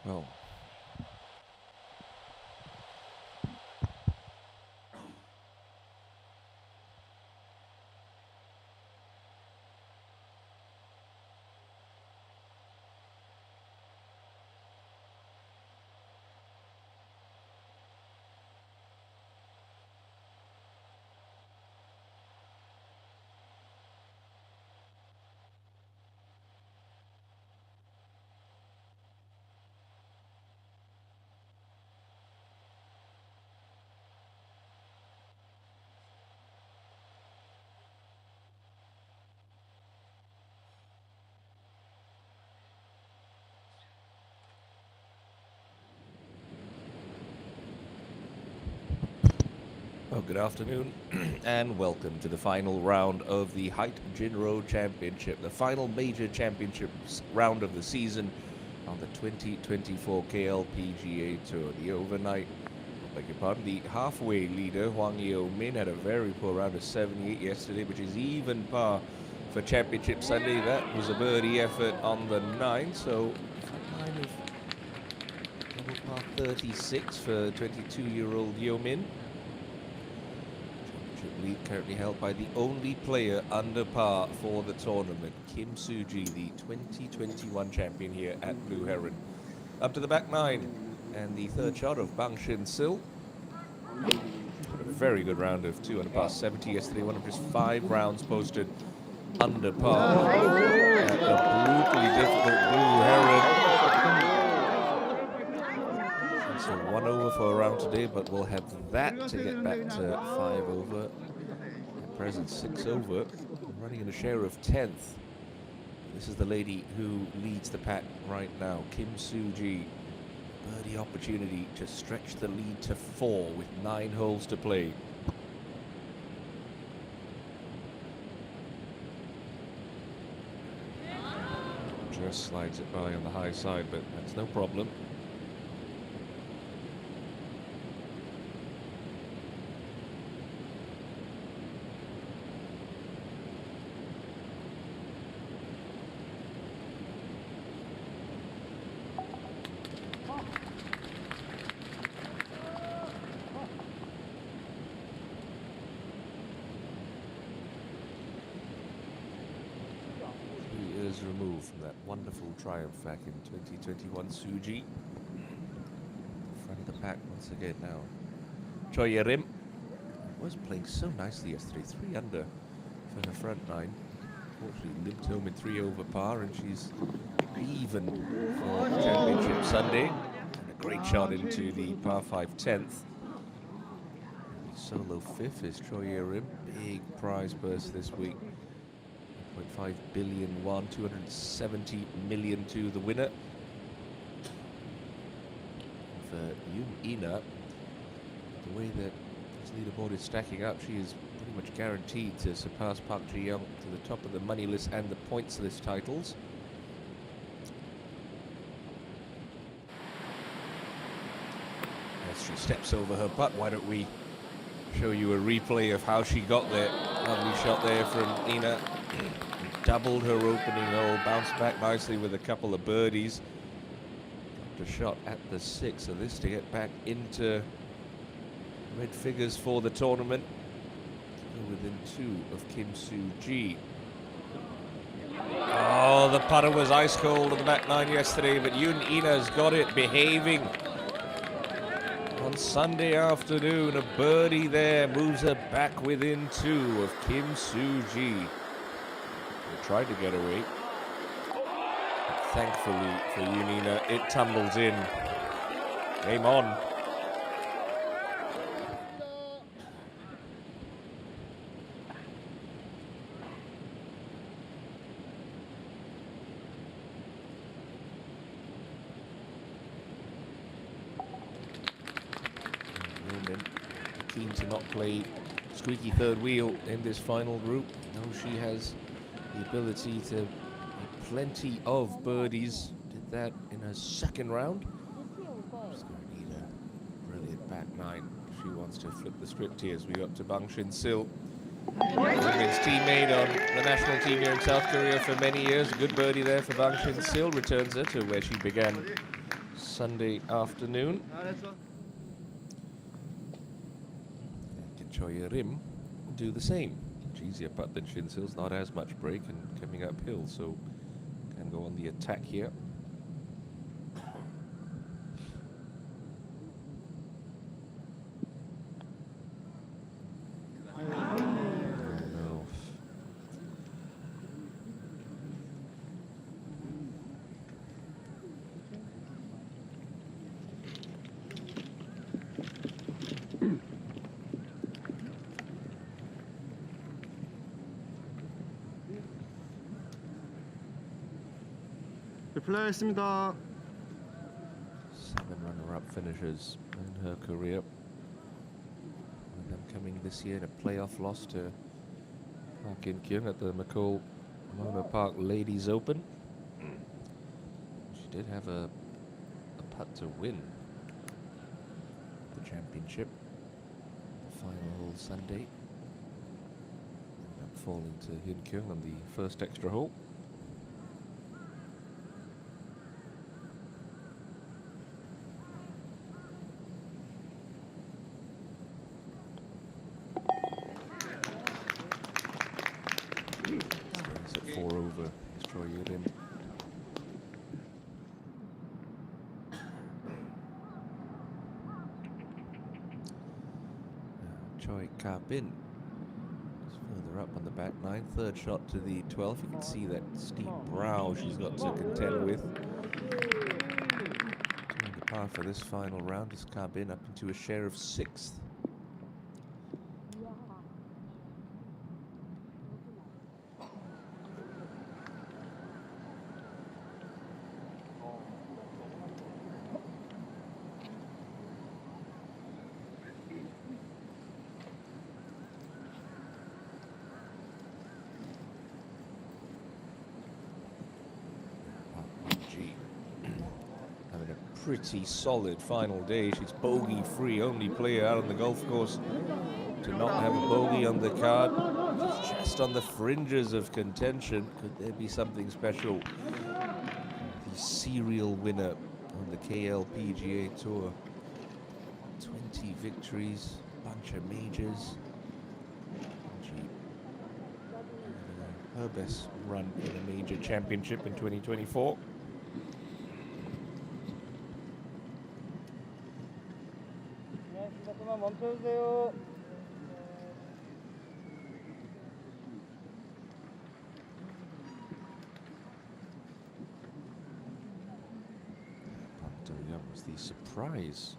Well, good afternoon and welcome to the final round of the HITE JINRO Championship, the final major championships round of the season on the 2024 KLPGA Tour. The overnight, the halfway leader, Hwang Yeo-min, had a very poor round of 78 yesterday, which is even par for Championship Sunday. That was a birdie effort on the 9, so kind of double par 36 for 22-year-old Yeo-min. Lead currently held by the only player under par for the tournament, Kim Soo-ji, the 2021 champion here at Blue Heron. Up to the back 9, and the third shot of Bang Shin-sil. A very good round of 2 under par 70 yesterday, one of just 5 rounds posted under par at the brutally difficult Blue Heron. So 1 over for a round today, but we'll have that to get back to 5 over. At present 6 over, running in a share of 10th. This is the lady who leads the pack right now, Kim Soo-ji. Birdie opportunity to stretch the lead to 4 with 9 holes to play. Just slides it by on the high side, but that's no problem. Removed from that wonderful triumph back in 2021, Soo-ji. Front of the pack once again now. Choi Ye-rim was playing so nicely yesterday, 3 under for her front 9. Unfortunately limped home in 3 over par, and she's even for Championship Sunday. And a great shot into the par 5 10th. Solo 5th is Choi Ye-rim. Big prize purse this week. 1.5 billion won, 270 million to the winner. For Yoon Ina, the way that this leaderboard is stacking up, she is pretty much guaranteed to surpass Park Ji-young to the top of the money list and the points list titles. As she steps over her putt, why don't we show you a replay of how she got there. Lovely shot there from Ina. Doubled her opening hole, bounced back nicely with a couple of birdies. Dropped a shot at the 6, so this to get back into red figures for the tournament. Within 2 of Kim Soo-ji. Oh, the putter was ice cold on the back 9 yesterday, but Yoon Ina's got it behaving. On Sunday afternoon, a birdie there moves her back within 2 of Kim Soo-ji. Tried to get away. But thankfully for Yoon Ina, it tumbles in. Game on. Keen to not play squeaky third wheel in this final group. No, she has the ability to make plenty of birdies. Did that in her second round. She's going to need a brilliant back 9 if she wants to flip the script here as we go up to Bang Shin-sil. Women's teammate on the national team here in South Korea for many years. A good birdie there for Bang Shin-sil. Returns her to where she began Sunday afternoon. And Choi Rim do the same. Much easier putt than Shinsil's, not as much break and coming uphill, so can go on the attack here. 플레이했습니다. 7 runner-up finishes in her career. With them coming this year in a playoff loss to Park In-kyung at the McCall Mona Park Ladies Open. She did have a putt to win the championship. The final hole Sunday. Ended up falling to In-kyung on the first extra hole. Choi Ka-bin is further up on the back nine. Third shot to the 12th. You can see that steep brow she's got to contend with. Doing the par for this final round is Ka-bin up into a share of 6th. Pretty solid final day. She's bogey free, only player out on the golf course to not have a bogey on the card. She's just on the fringes of contention. Could there be something special? The serial winner on the KLPGA Tour. 20 victories, bunch of majors. Her best run in a major championship in 2024. 멈춰주세요. Park Do-young was the surprise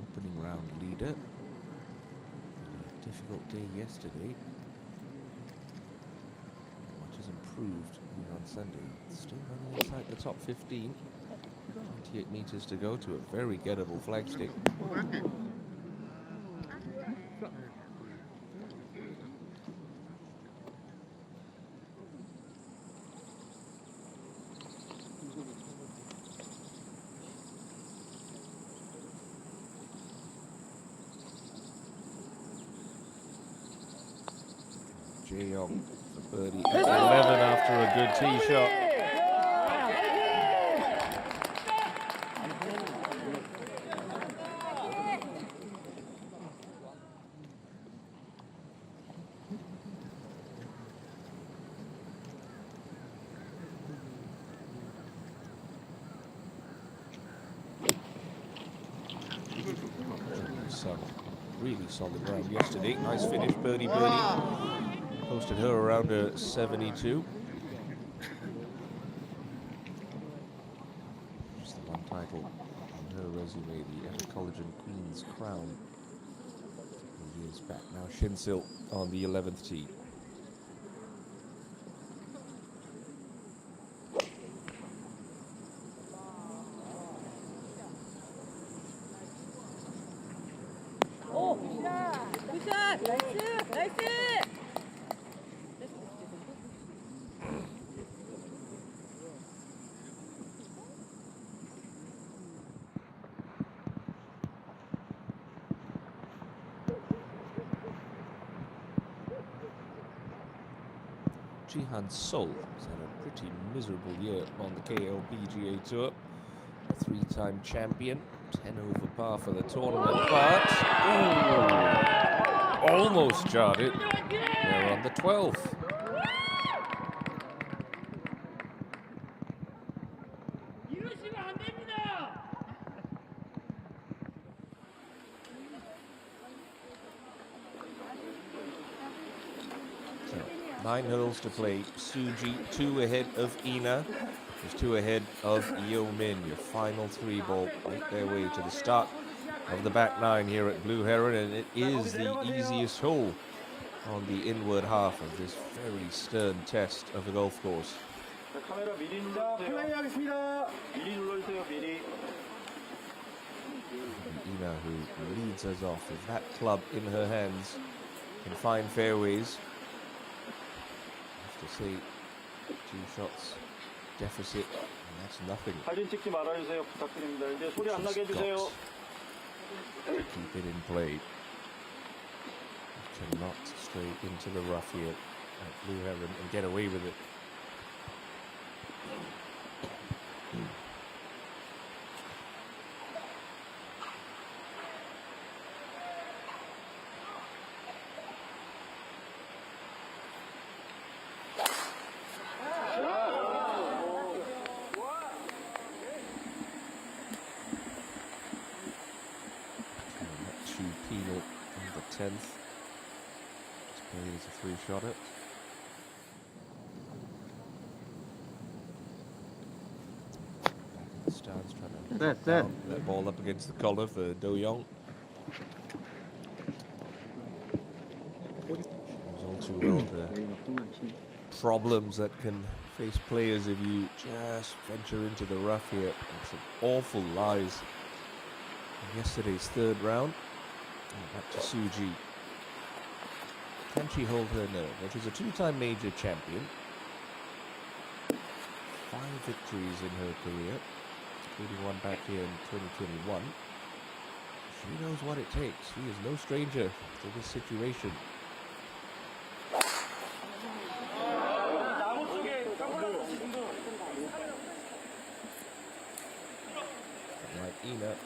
opening round leader. A difficult day yesterday. Much has improved here on Sunday. Still running inside the top 15. 28 meters to go to a very gettable flagstick. Jae-yong for birdie at 11 after a good tee shot. Some really solid round yesterday. Nice finish, birdie. Posted her around a 72. Just the one title on her resume, the Ever College and Queen's Crown. Years back now. Shinsil on the 11th tee. Jihan Sol has had a pretty miserable year on the KLPGA Tour. 3 three-time champion. 10 over par for the tournament, but almost jarred it. They're on the 12th. So 9 holes to play. Suji 2 ahead of Ina. There's 2 ahead of Yo Min. Your final 3 ball make their way to the start of the back 9 here at Blue Heron, and it is the easiest hole on the inward half of this very stern test of the golf course. Ina, who leads us off with that club in her hands, can find fairways. I have to say, 2 shots deficit, and that's nothing. Keep it in play. Cannot stray into the rough here at Blue Heron and get away with it. Too penal on the 10th. Just played as a 3-shotter. Back in the stance, trying to that ball up against the collar for Do Young. Shows all too well the problems that can face players if you just venture into the rough here. And some awful lies in yesterday's 3rd round. Back to Suji. Can she hold her nerve? Well, she's a 2-time major champion. 5 victories in her career, including one back here in 2021. She knows what it takes. She is no stranger to this situation. And like Ina, that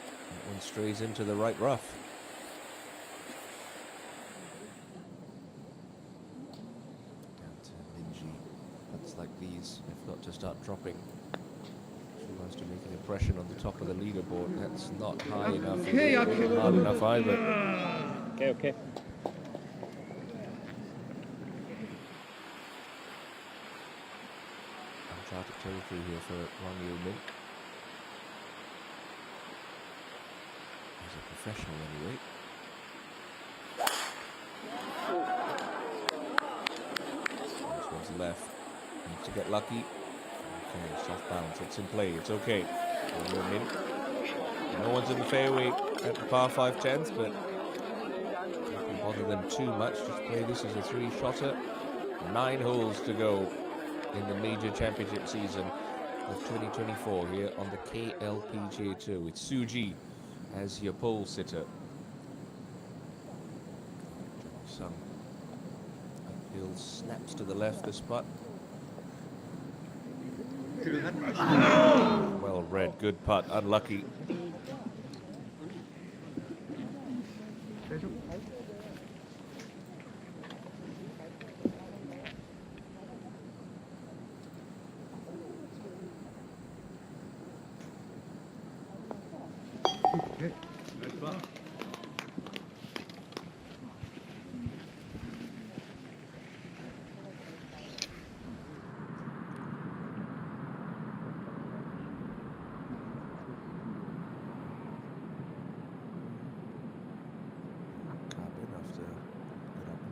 one strays into the right rough. Like these, they've got to start dropping. She wants to make an impression on the top of the leaderboard. That's not high enough. Not hard enough either. Okay. Uncharted territory here for Wang Yo Min. He's a professional anyway. This one's left. Needs to get lucky. Okay, soft bounce. It's in play. It's okay. No one's in the fairway at the par 5 10th, but don't bother them too much. Just play this as a 3-shotter. 9 holes to go in the major championship season of 2024 here on the KLPGA Tour with Suji as your pole sitter. Some uphill snaps to the left this putt. Well read, good putt, unlucky.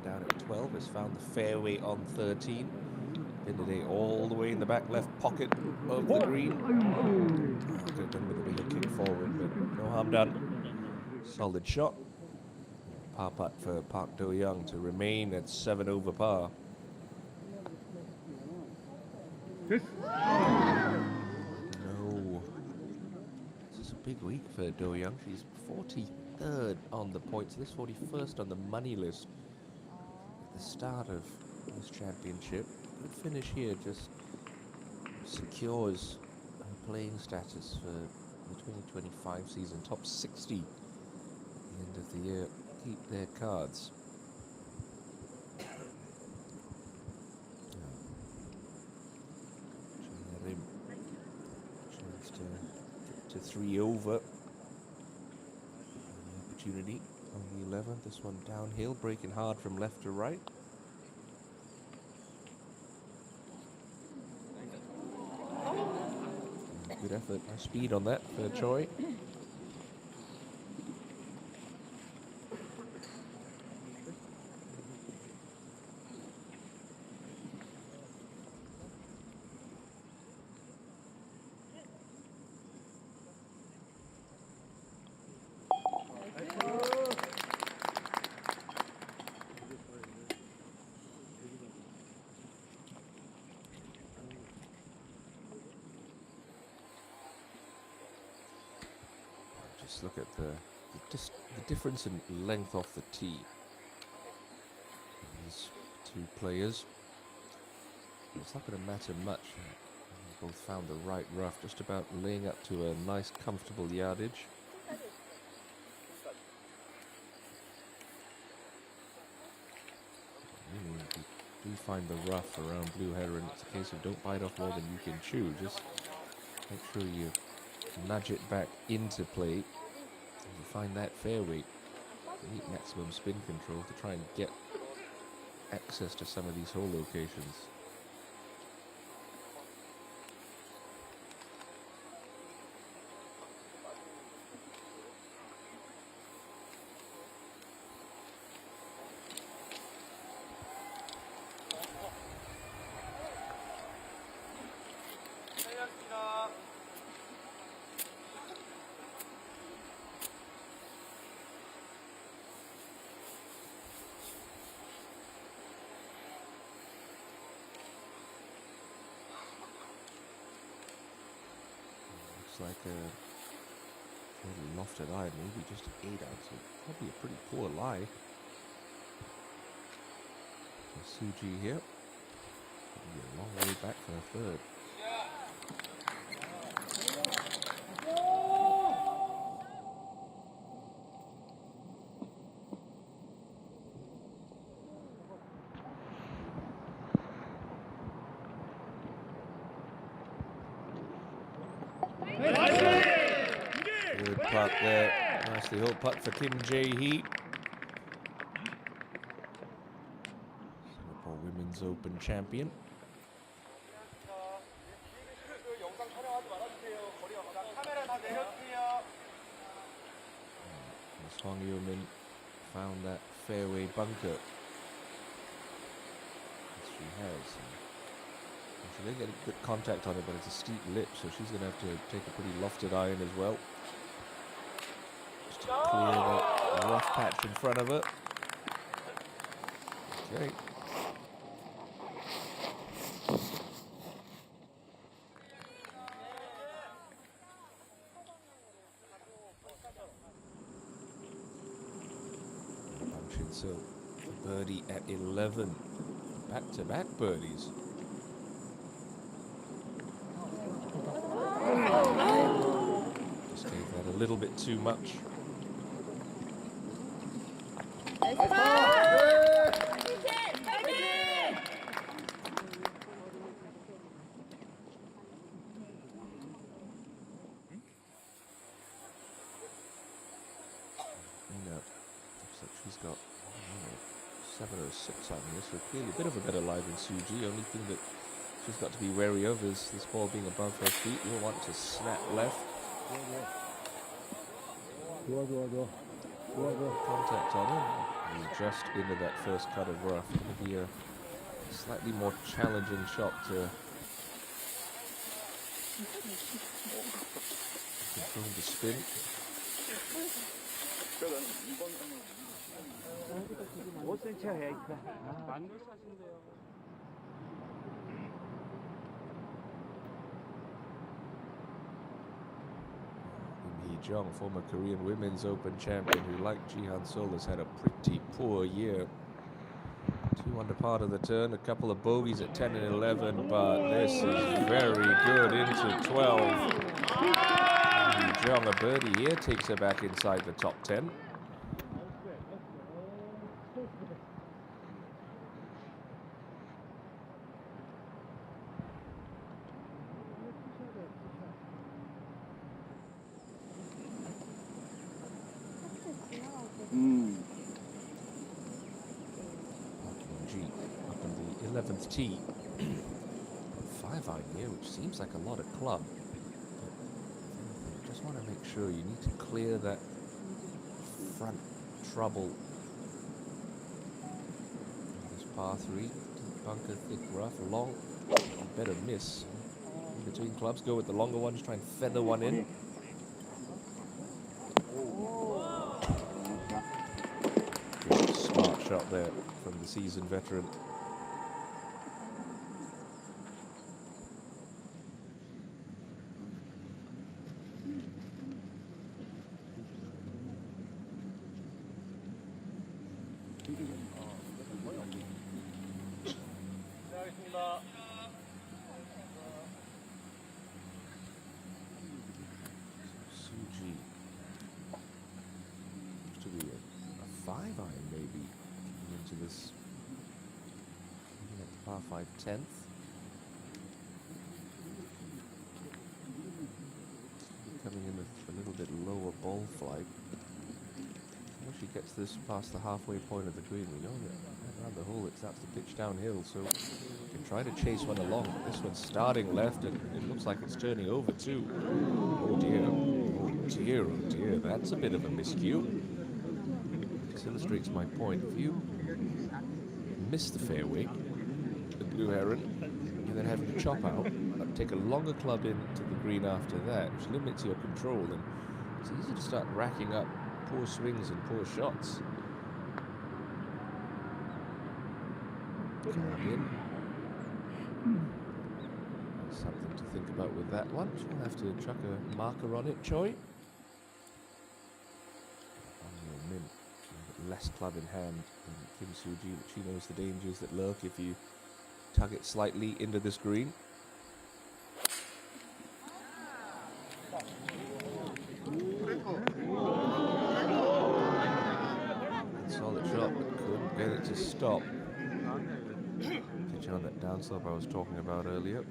Down at 12, has found the fairway on 13. Today all the way in the back left pocket of the green. Could have done with a bigger kick forward, but no harm done. Solid shot. Par putt for Park Do Young to remain at 7 over par. No. This is a big week for Do Young. She's 43rd on the points list, 41st on the money list. The start of this championship. Good finish here just secures her playing status for the 2025 season, top 60 at the end of the year, keep their cards. Chance to get to 3 over. Opportunity on the 11th. This one downhill, breaking hard from left to right. Good effort, nice speed on that for Choi. Just look at the difference in length off the tee. These two players. It's not going to matter much. They both found the right rough, just about laying up to a nice, comfortable yardage. If you do find the rough around Blue Heron, it's a case of don't bite off more than you can chew. Just make sure you nudge it back into play. And you find that fairway, you need maximum spin control to try and get access to some of these hole locations. Like a fairly lofted eye, maybe just 8 out, so probably a pretty poor lie. So Suji here, probably a long way back for the third. Good putt there. Nicely hole putt for Kim Jae-hee. Singapore Women's Open champion. Miss Hwang Yoo-min found that fairway bunker. Yes, she has. So they get a good contact on it, but it's a steep lip, so she's going to have to take a pretty lofted iron as well. Just to clear that rough patch in front of her. Okay. Bang Shin-sil, birdie at 11. Back-to-back birdies. Just gave that a little bit too much. Looks like she's got 706 on here, so clearly a bit of a better lie than Suji. Only thing that she's got to be wary of is this ball being above her feet. You'll want to snap left. Contact on him. And just into that first cut of rough. Going to be a slightly more challenging shot to control the spin. Jung, former Korean Women's Open champion, who, like Jihan Sol, has had a pretty poor year. 2 under par to the turn, a couple of bogeys at 10 and 11, but this is very good into 12. Jong a birdie here, takes her back inside the top 10. ENG up on the 11th tee. 5-iron here, which seems like a lot of club. But just want to make sure you need to clear that front trouble. This par 3, deep bunker, thick rough, long. You better miss. In between clubs, go with the longer one, just try and feather one in. Good, smart shot there from the seasoned veteran. Suji. Looks to be a 5-iron maybe into this. Looking at the par 5 10th. Coming in with a little bit lower ball flight. Once she gets this past the halfway point of the green, we know that around the hole it starts to pitch downhill, so you can try to chase one along. This one's starting left, and it looks like it's turning over too. Oh dear, oh dear, oh dear, that's a bit of a miscue. This illustrates my point. If you miss the fairway, the blue heron, you then have to chop out, take a longer club into the green after that, which limits your control, and it's easy to start racking up poor swings and poor shots. In. Something to think about with that one. So we'll have to chuck a marker on it, Choi. Min, less club in hand than Kim Soo-ji, but she knows the dangers that lurk if you tug it slightly into this green. Solid shot, but couldn't get it to stop. Pitch on that downslope I was talking about earlier.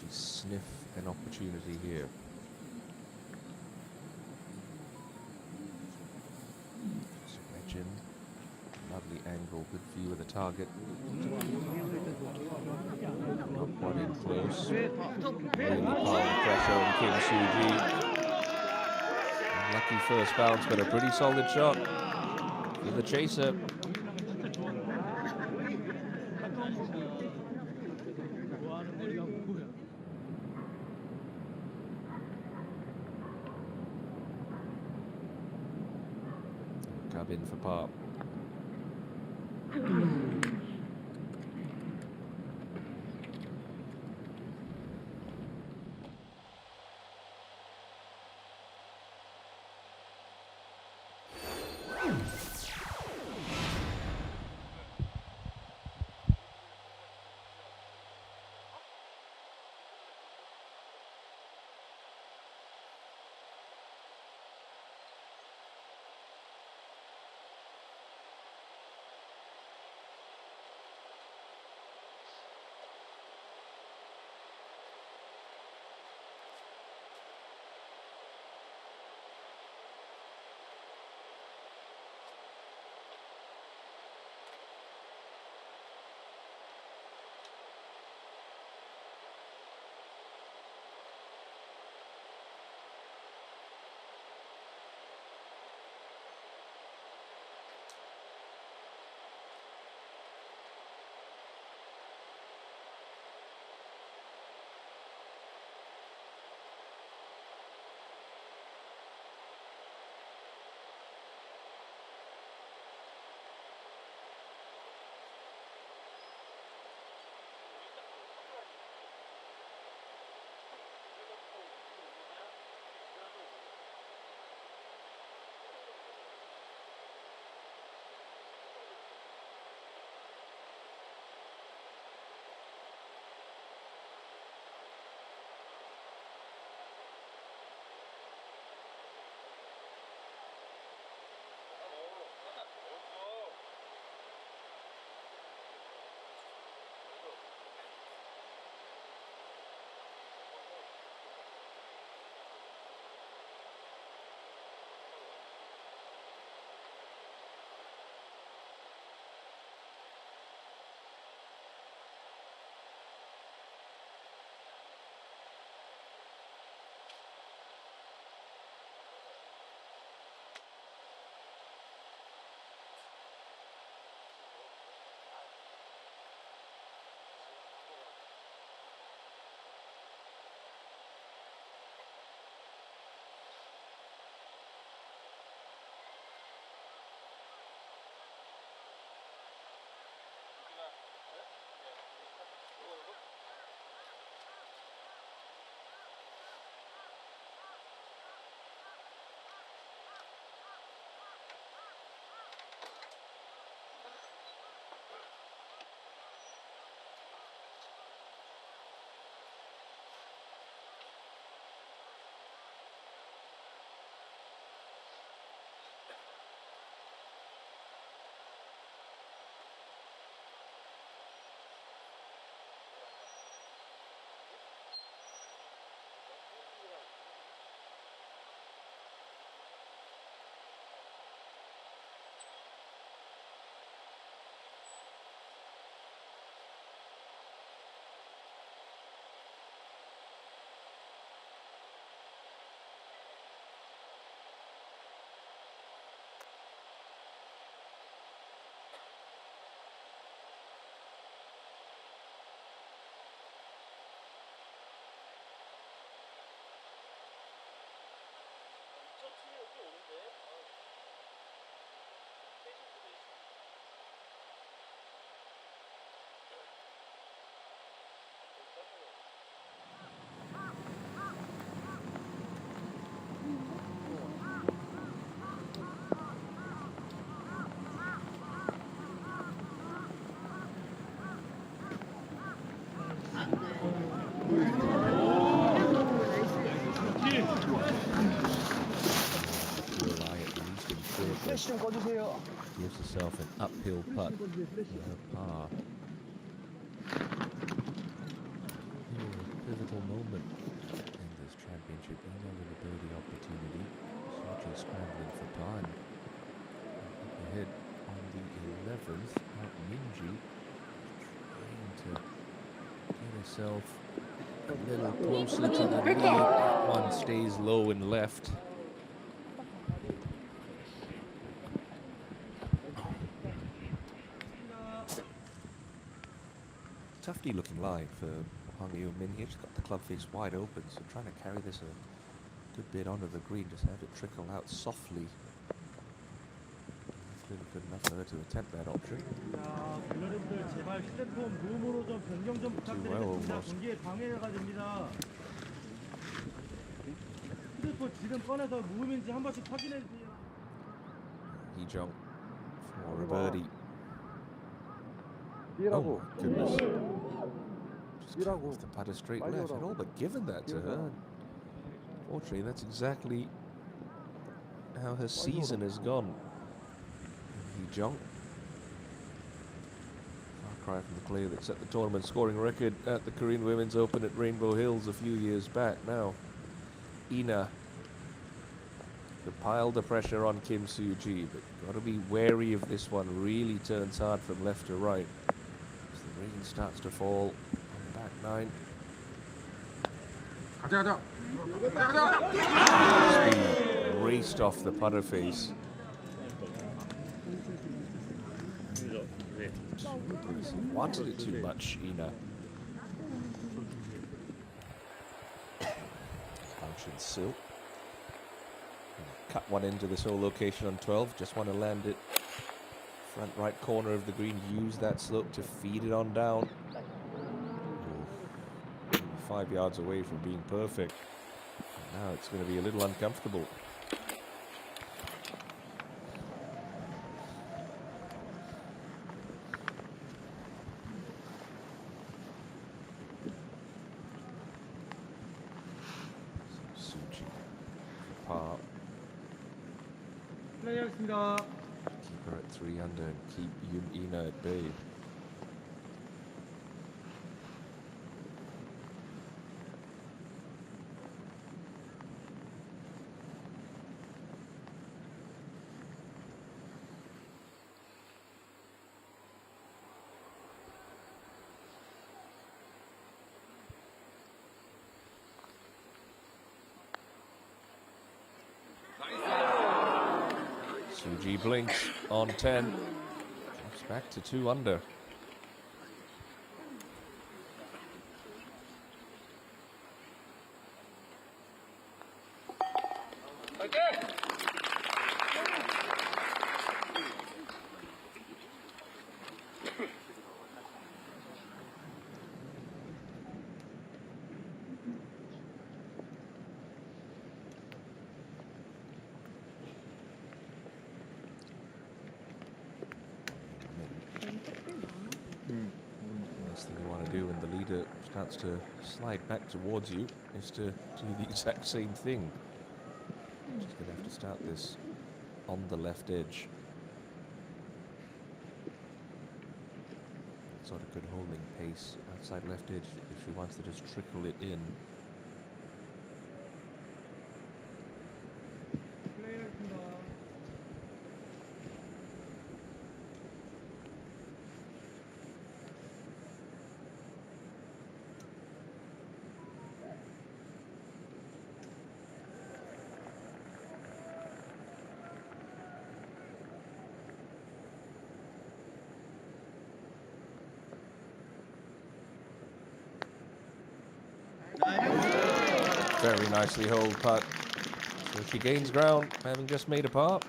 Sniff an opportunity here. Imagine lovely angle, good view of the target. Got one in close. Really piling the pressure on Kim Soo-ji. Lucky first bounce, but a pretty solid shot for the chaser. Cub in for par. Gives herself an uphill putt for her par. Pivotal moment in this championship. Ina with a birdie opportunity. Suji scrambling for par. Up ahead on the 11th, Minji trying to get herself a little closer to the lead. That one stays low and left. Tufty looking lie for Hwang Yoo-min here. She's got the club face wide open, so trying to carry this a good bit onto the green, just have it trickle out softly. It's really good enough for her to attempt that option. Too well almost. Hee Jung for a birdie. Oh goodness. Just cut off the putter straight left. Had all but given that to her. Fortunately, that's exactly how her season has gone. Hee Jung. Far cry from the clay that set the tournament scoring record at the Korean Women's Open at Rainbow Hills a few years back. Now, Ina to pile the pressure on Kim Soo-ji, but got to be wary if this one really turns hard from left to right. As the rain starts to fall on the back nine. Speed raced off the putter face. Wanted it too much, Ina. Function Silk. Cut one into this whole location on 12. Just want to land it front right corner of the green. Use that slope to feed it on down. Ooh, 5 yards away from being perfect. Now it's going to be a little uncomfortable. Soo-ji for par. Keep her at 3 under and keep Ina at bay. Soo-ji blinks on 10. Drops back to 2 under. Last thing you want to do when the leader starts to slide back towards you is to do the exact same thing. Just going to have to start this on the left edge. Sort of good holding pace outside left edge if she wants to just trickle it in. Very nicely holed putt. So she gains ground, having just made a par.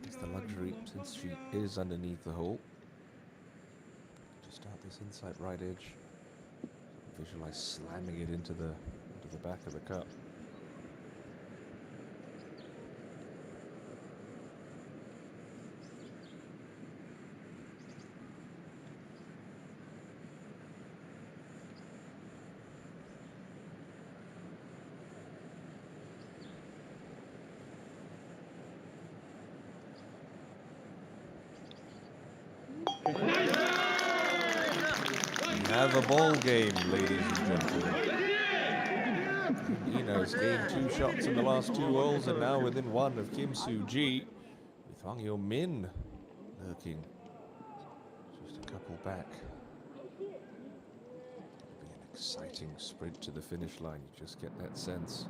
It's the luxury, since she is underneath the hole. Just out this inside right edge. Visualize slamming it into the back of the cup. Have a ball game, ladies and gentlemen. Ina's gained 2 shots in the last 2 holes and now within 1 of Kim Soo-ji, with Hwang Yo-min lurking just a couple back. It'll be an exciting sprint to the finish line, you just get that sense.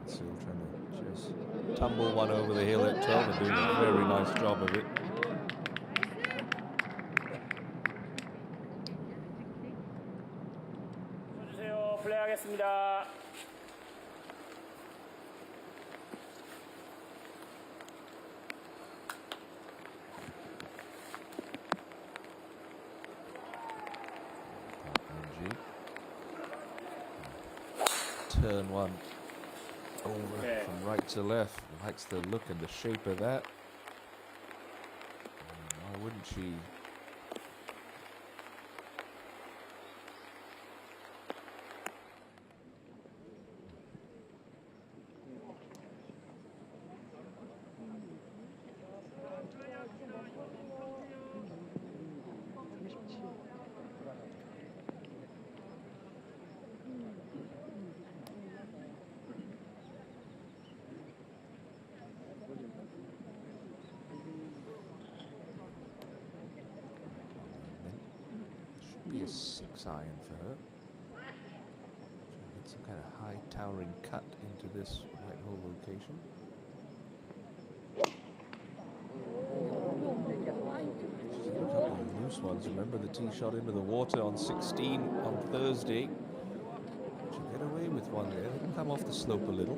Still trying to just tumble one over the hill at 12 and doing a very nice job of it. 플레이하겠습니다. Turn one over from right to left. Likes the look and the shape of that. Why wouldn't she? Be a 6 iron for her. Get some kind of high towering cut into this white hole location. She's got a couple of loose ones. Remember the tee shot into the water on 16 on Thursday. She'll get away with one there. They can come off the slope a little.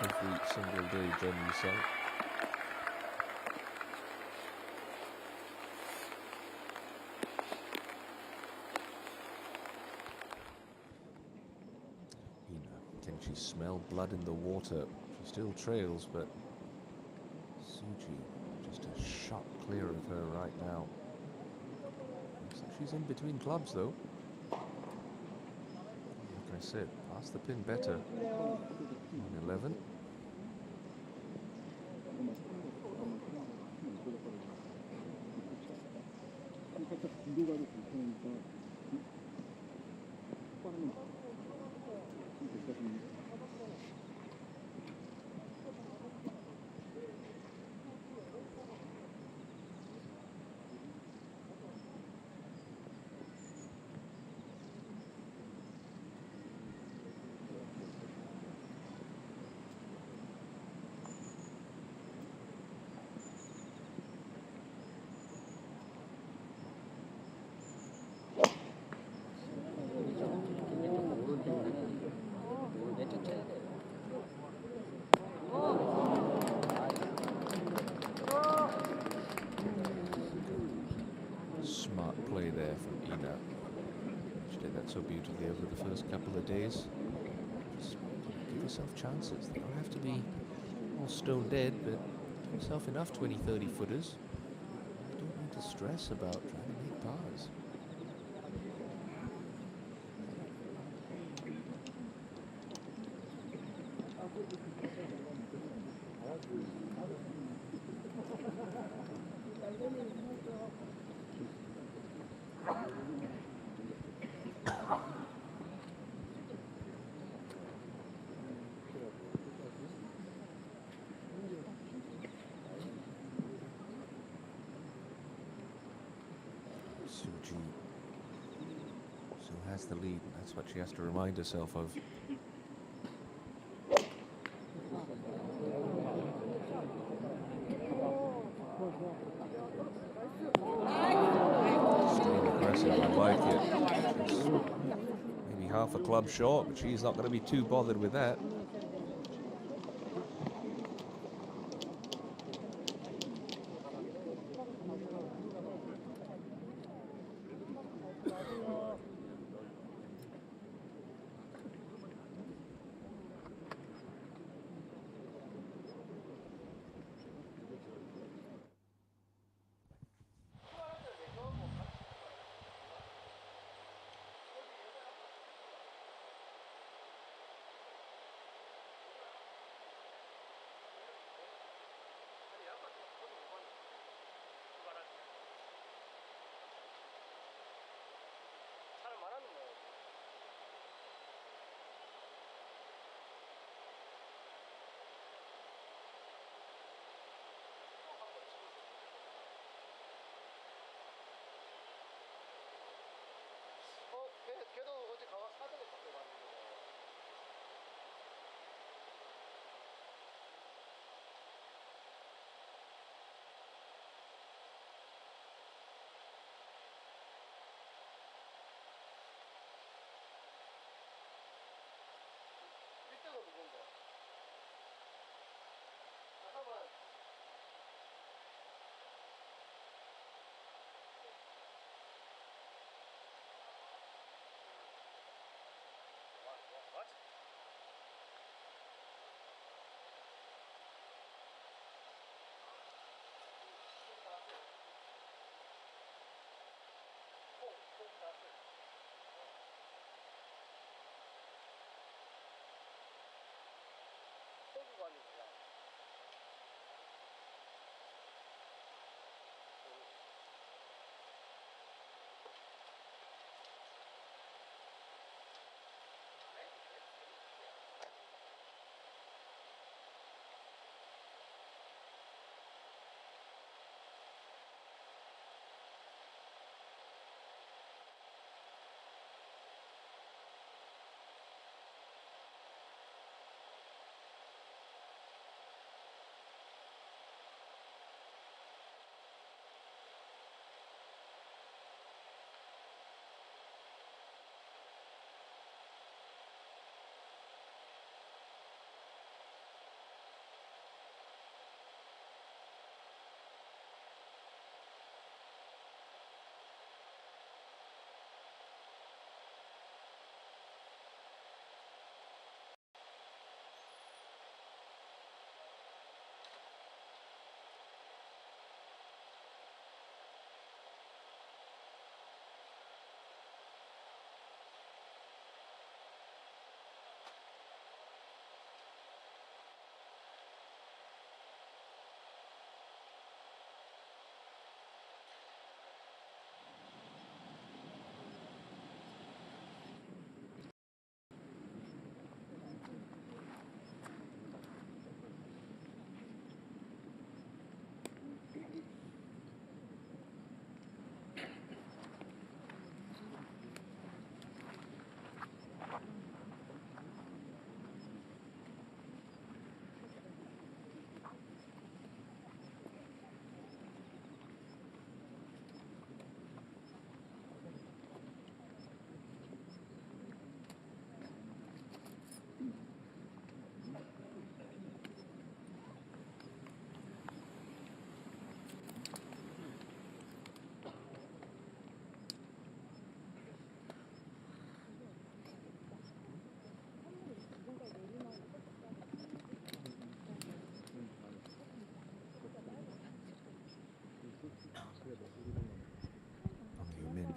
Every single day, Jenny said. Can she smell blood in the water? She still trails, but Soo-ji just a shot clear of her right now. Looks like she's in between clubs, though. Like I said, past the pin better. 11. Smart play there from Ina. She did that so beautifully over the first couple of days. Just give yourself chances. They don't have to be all stone dead, but give yourself enough 20, 30 footers. You don't need to stress about trying to make pars. Suji still has the lead, and that's what she has to remind herself of. Extremely aggressive, I like it. She's maybe half a club short, but she's not going to be too bothered with that. 걔도 어제 가서 사전에 갖고 갔는데. 일대가 누군데? 잠깐만. 맞지? 소주관이구나.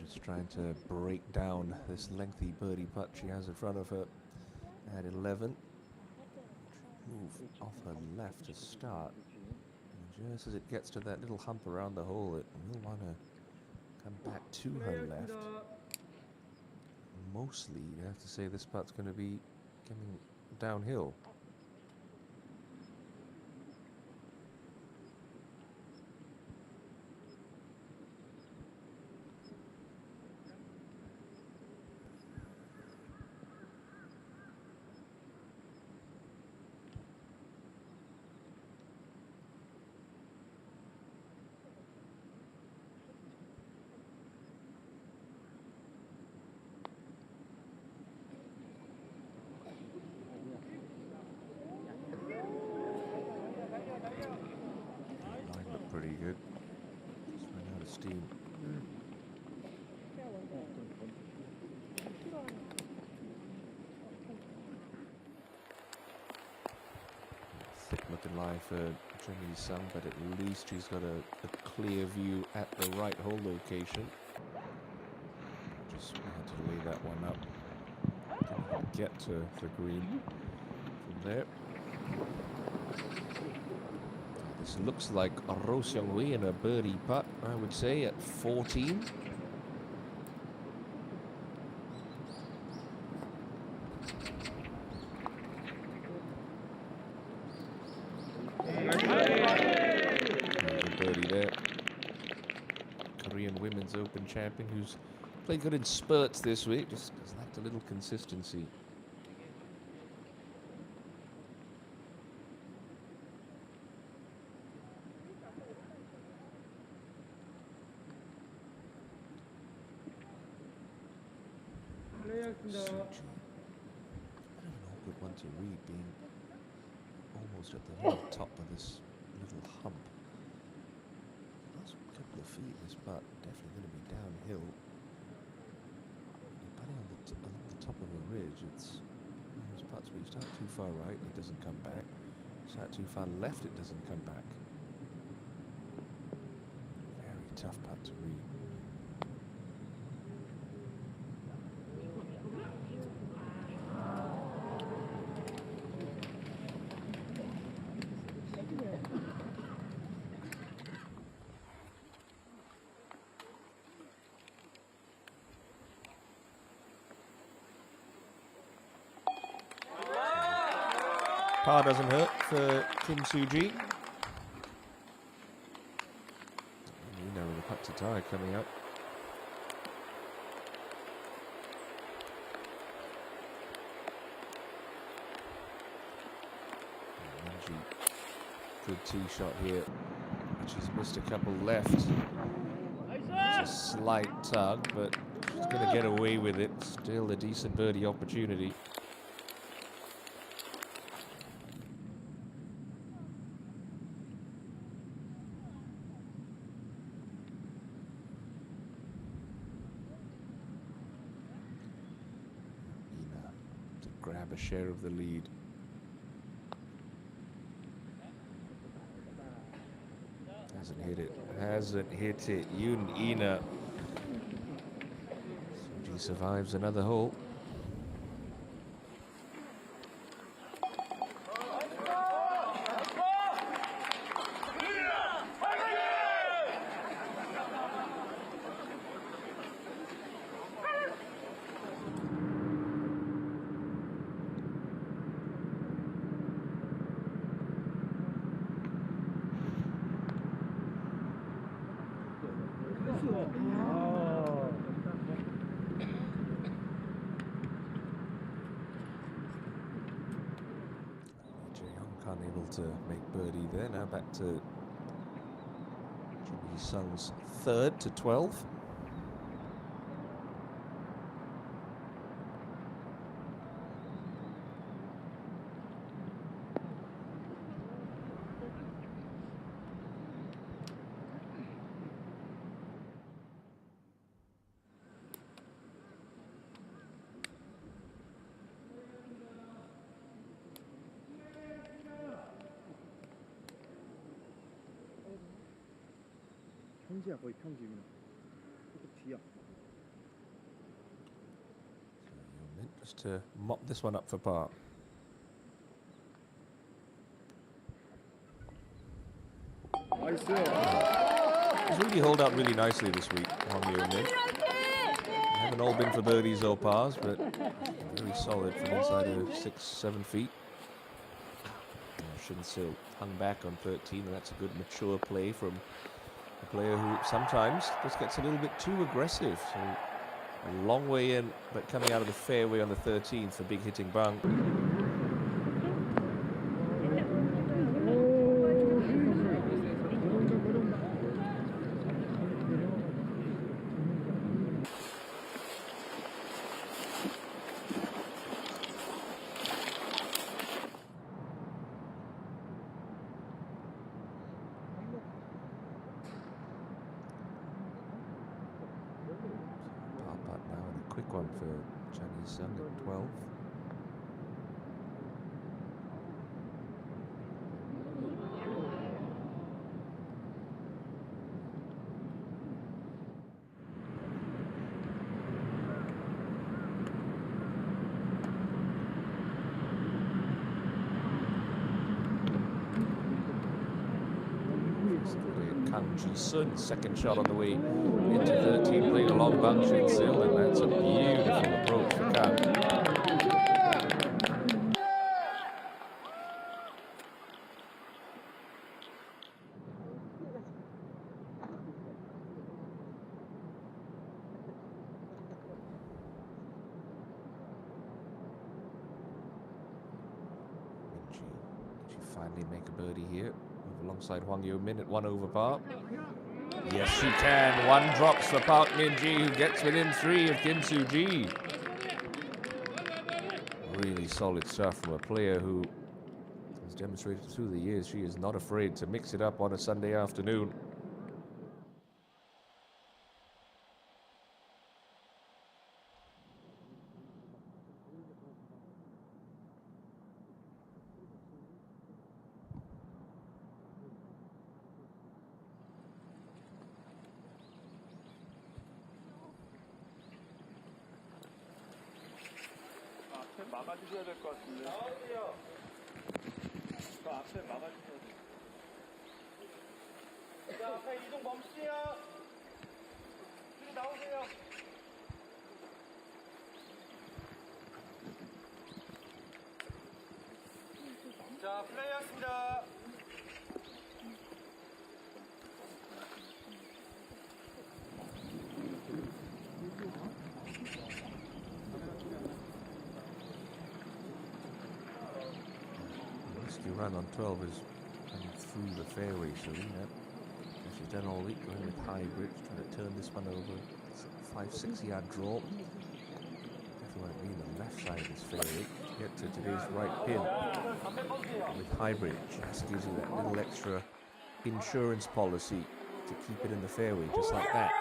Just trying to break down this lengthy birdie putt she has in front of her at 11. Move off her left to start. And just as it gets to that little hump around the hole, it will want to come back to her left. mostly, you have to say this putt's going to be coming downhill. Line looked pretty good. Just ran out of steam. Thick looking line for Jimmy Sung, but at least she's got a clear view at the right hole location. Just had to lay that one up. Didn't even get to the green from there. This looks like a Ro Seung-hui in a birdie putt, I would say, at 14. Birdie there. Korean Women's Open champion who's played good in spurts this week, just lacked a little consistency. Such an awkward one to read, being almost at the very top of this little hump. Last couple of feet, this putt definitely going to be downhill. You're putting along the top of a ridge. It's those putts where you start too far right, it doesn't come back. Start too far left, it doesn't come back. Very tough putt to read. Par doesn't hurt for Kim Soo-ji. You know, with a putt to tie coming up. ENG, good tee shot here. She's missed a couple left. It's a slight tug, but she's going to get away with it. Still a decent birdie opportunity. Grab a share of the lead. Hasn't hit it. Hasn't hit it. Yoon Ina. Soo-ji survives another hole. Unable to make birdie there. Now back to Jimmy Sung's third to 12. 평지야, 거의 평지구나. 저쪽 뒤야. Just to mop this one up for par. 나이스. He's really held up really nicely this week, Hong Yeon-min. Haven't all been for birdies or pars, but very solid from inside of 6-7 feet. Shinsil hung back on 13, and that's a good mature play from a player who sometimes just gets a little bit too aggressive. So a long way in, but coming out of the fairway on the 13th, a big hitting bunk. Par putt now, and a quick one for Chinese Sung at 12. Kang Ji-sun, second shot on the way into 13, playing a long bunch in Sil, and that's a beautiful approach for Kang. Did she finally make a birdie here? Alongside Hwang Yo-min at 1 over par. Yes, she can. One drops for Park Min-ji, who gets within 3 of Kim Soo-ji. Really solid stuff from a player who has demonstrated through the years she is not afraid to mix it up on a Sunday afternoon. 앞에 막아주셔야 될 것 같은데. 나오세요. 저 앞에 막아주셔야 돼요. 자, 앞에 이동 멈추세요. 뒤로 나오세요. 자, 플레이하겠습니다. Rescue run on 12 is coming through the fairway, Serena. She's done all week going with high bridge, trying to turn this one over. It's a 5-6 yard draw. Definitely want to be in the left side of this fairway to get to today's right pin. With high bridge, this gives you that little extra insurance policy to keep it in the fairway, just like that.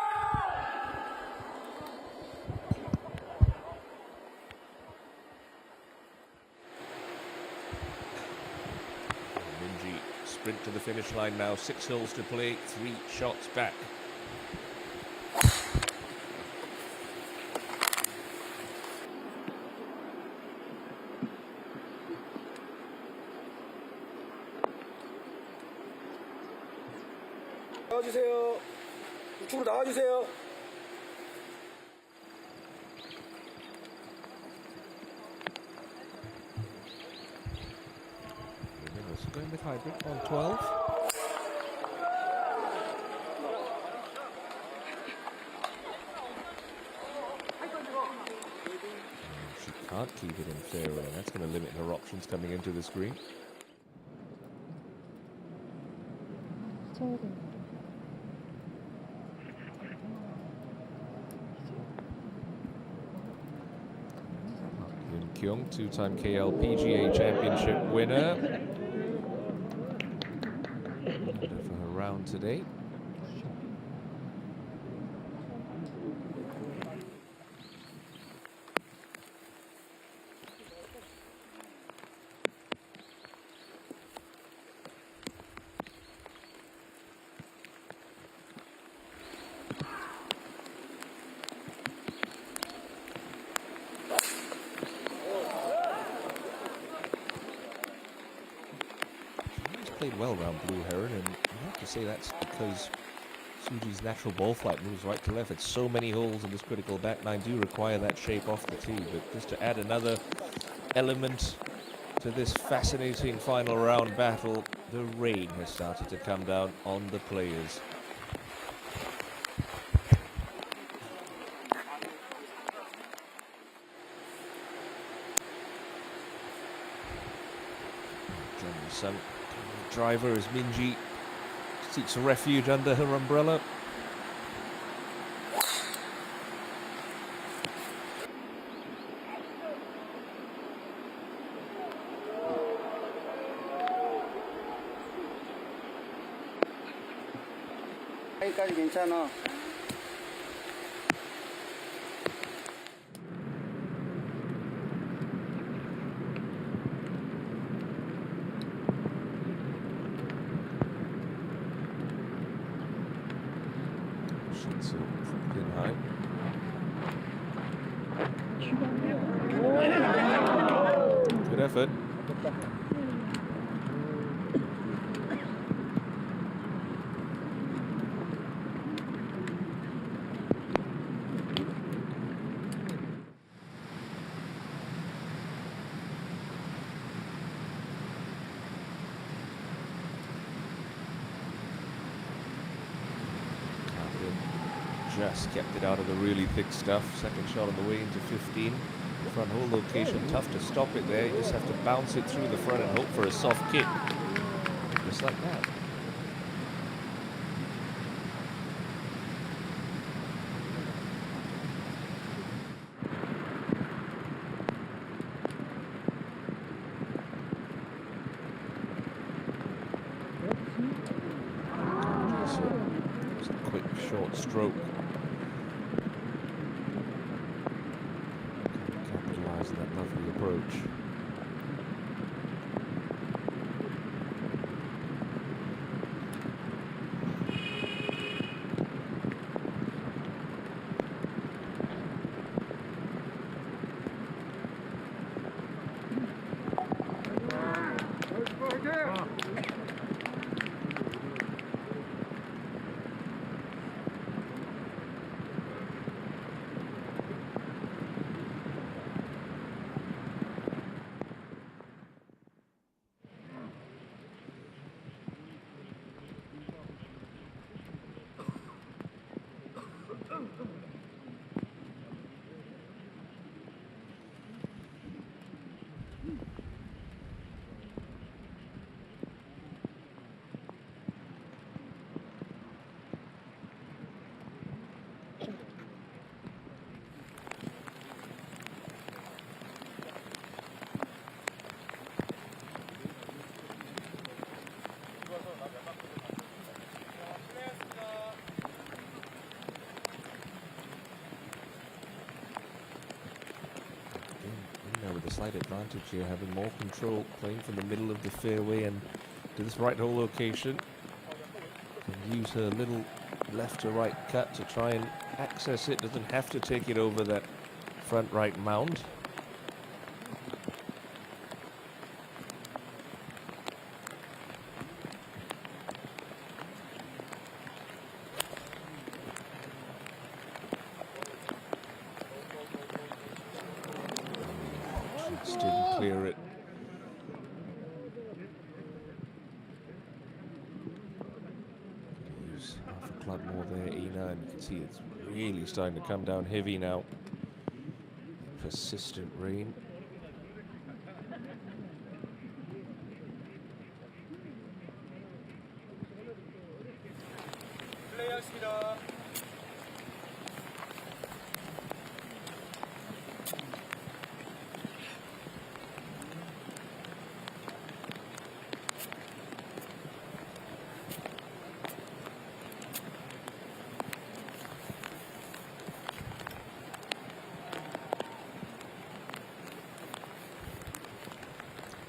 Min-ji sprint to the finish line now. 6 holes to play, 3 shots back. 나와주세요. 우측으로 나와주세요. Going with hybrid on 12. She can't keep it in fairway. That's going to limit her options coming into this green. Yun Kyung, 2-time KLPGA championship winner. For her round today. Played well around Blue Heron, and you have to say that's because Suji's natural ball flight moves right to left. It's so many holes in this critical back nine do require that shape off the tee, but just to add another element to this fascinating final round battle, the rain has started to come down on the players. Johnny's son, driver as Minji seeks refuge under her umbrella. 여기까지 괜찮아. Shots in high. Good effort. Just kept it out of the really thick stuff. Second shot on the way into 15. Front hole location, tough to stop it there. You just have to bounce it through the front and hope for a soft kick. Just like that. Just a quick short stroke. Capitalize on that lovely approach. With a slight advantage here, having more control, playing from the middle of the fairway and to this right hole location. Can use her little left to right cut to try and access it. Doesn't have to take it over that front right mound. Just didn't clear it. Use half a club more there, Ina, and you can see it's really starting to come down heavy now. Persistent rain.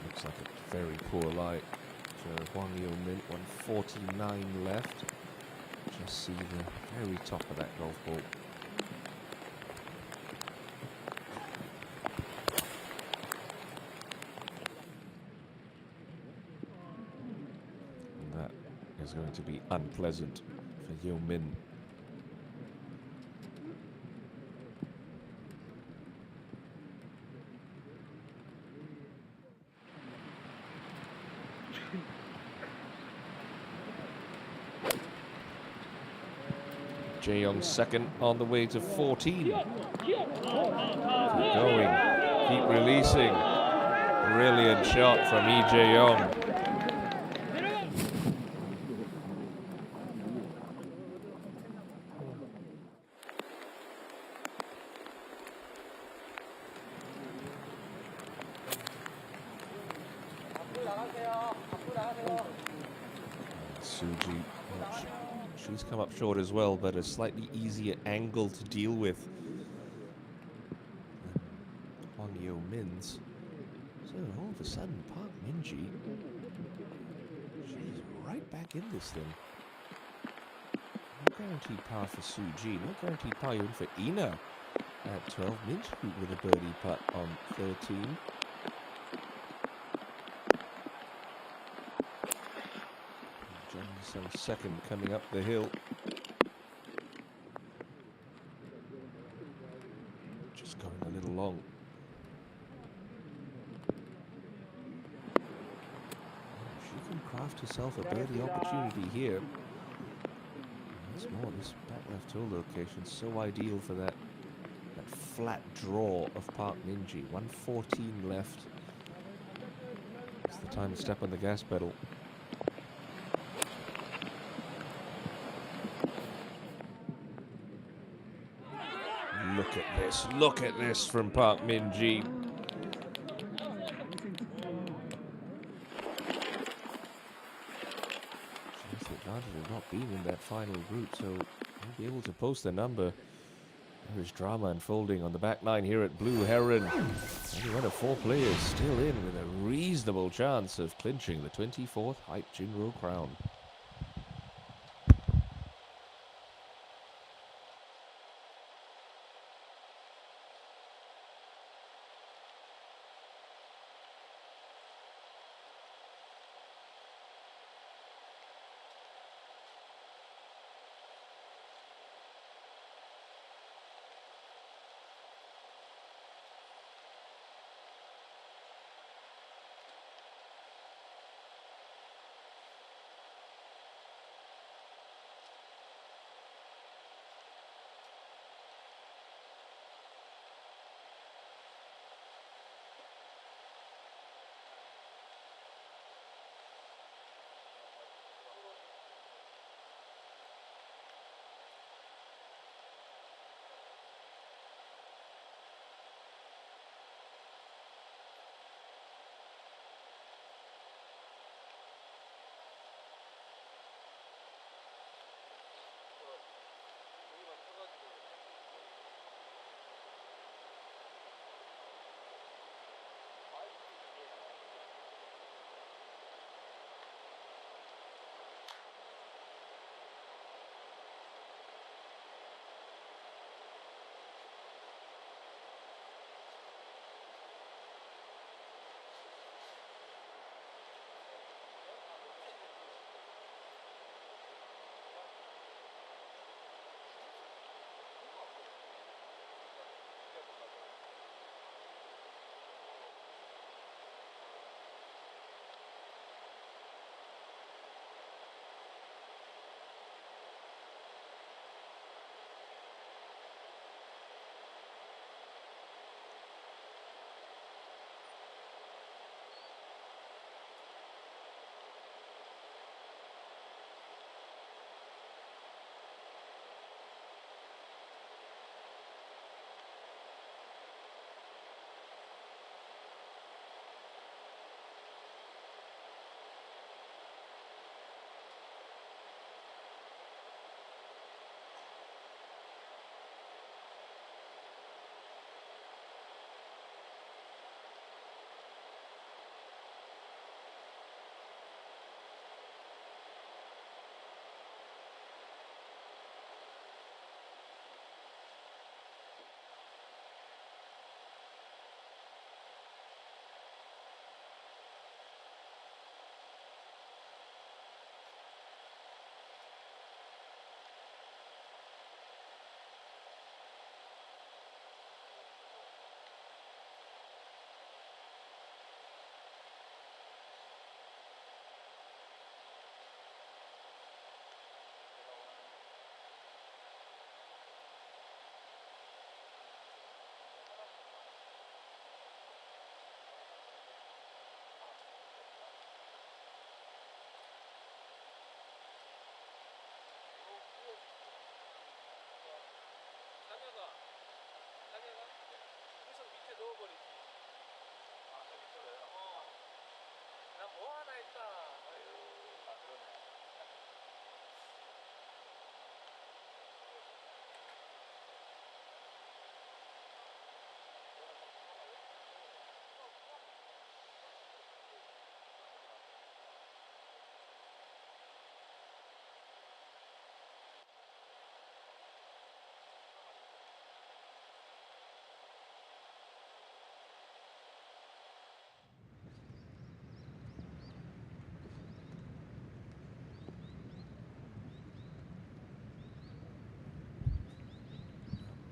Looks like a very poor light for Wang Yo Min. 149 left. Just see the very top of that golf ball. And that is going to be unpleasant for for Yeo Min. Jae-young's second on the way to 14. Keep going, keep releasing. Brilliant shot from Lee Jae-young. Suji, she's come up short as well, but a slightly easier angle to deal with than Hwang Yeo Min's. So all of a sudden, Park Min-ji, she's right back in this thing. No guaranteed par for Suji, no guaranteed par even for Ina at 12. Min-ji with a birdie putt on 13. Johnson second coming up the hill. Just going a little long. She can craft herself a birdie opportunity here. Once more, this back left hole location so ideal for that flat draw of Park Min-ji. 1:14 left. It's the time to step on the gas pedal. Look at this from Park Min-ji. She's the advantage of not being in that final group, so he'll be able to post the number. There is drama unfolding on the back nine here at Blue Heron. Only one of 4 players still in with a reasonable chance of clinching the 24th HITE JINRO crown.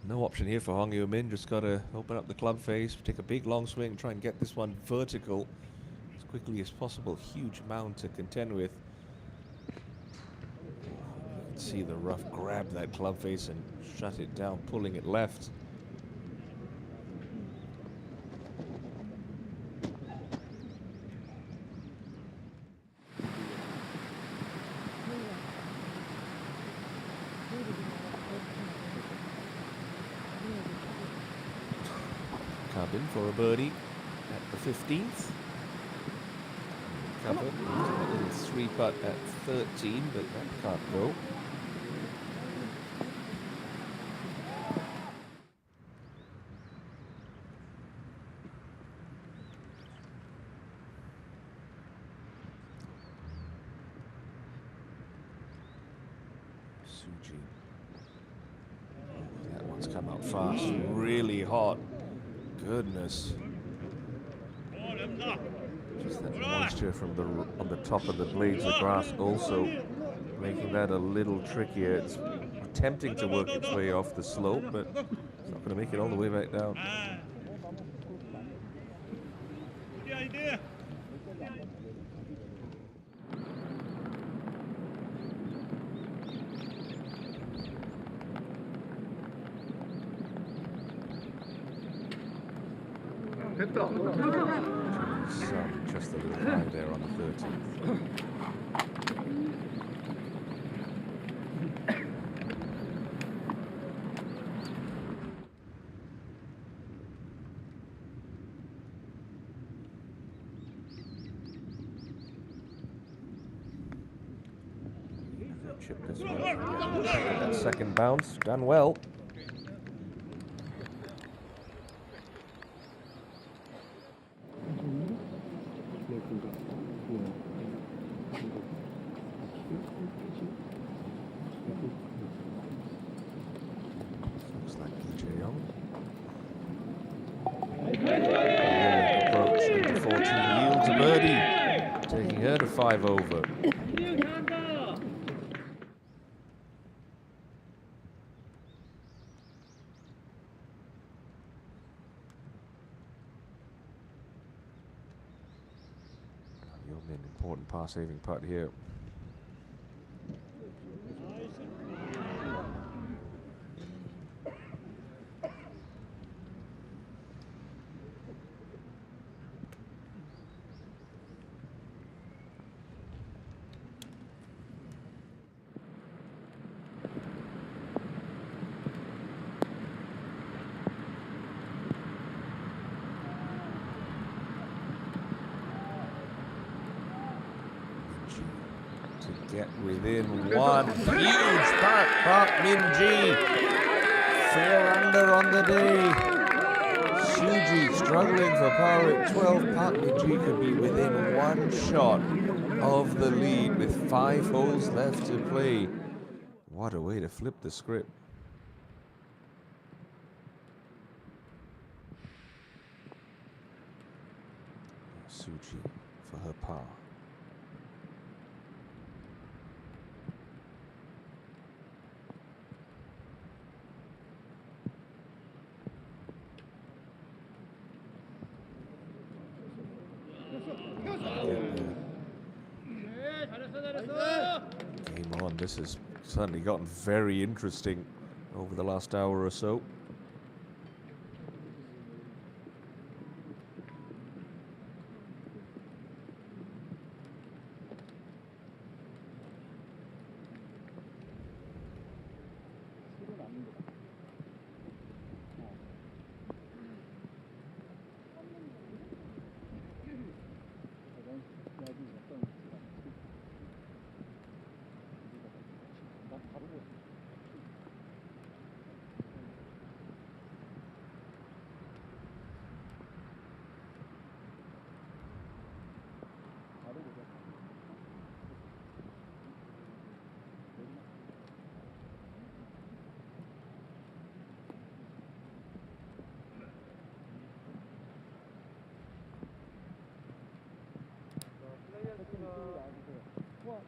No option here for Hong Yoo-min. Just got to open up the club face, take a big long swing, try and get this one vertical as quickly as possible. Huge mound to contend with. You can see the rough grab that club face and shut it down, pulling it left. Covered for a birdie at the 15th. Covered a little 3-putt at 13, but that can't go. Suji. That one's come out fast, really hot. Goodness. Just that moisture from on the top of the blades of grass also making that a little trickier. It's attempting to work its way off the slope, but it's not going to make it all the way back down. Good idea. Just a little high there on the 13th. Chip this one. That second bounce, done well. Looks like DJ Young. Approach into 14, yields a birdie, taking her to 5 over. An important par-saving putt here. To get within one. Huge putt, Park Min-ji. 4 under on the day. Suji struggling for par at 12. Park Min-ji could be within 1 shot of the lead with 5 holes left to play. What a way to flip the script. Suji for her par. Game on. This has certainly gotten very interesting over the last hour or so. So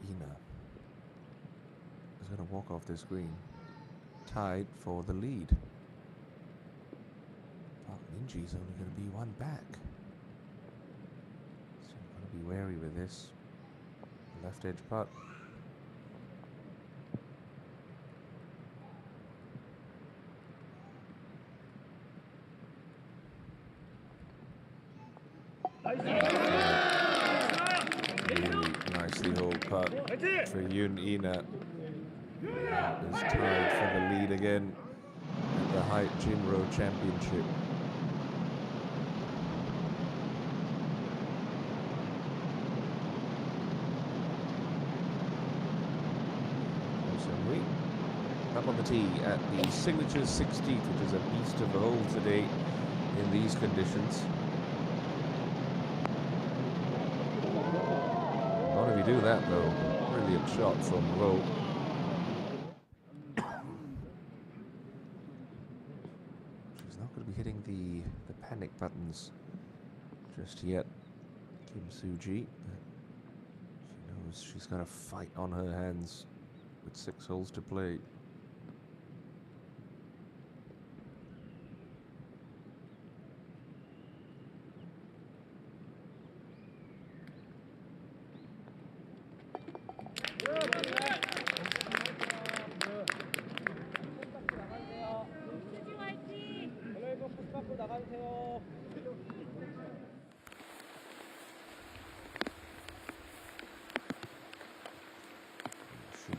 Ina is going to walk off this green, tied for the lead. Park Minji's only going to be one back. So you've got to be wary with this. Left edge putt. Really nicely hold putt for Yoon Ina. Is tied for the lead again at the HITE JINRO Championship. Up on the tee at the Signature 16th, which is a beast of a hole today in these conditions. Not if you do that though. Brilliant shot from low. She's not going to be hitting the panic buttons just yet, Kim Soo-ji. She knows she's got a fight on her hands with 6 holes to play.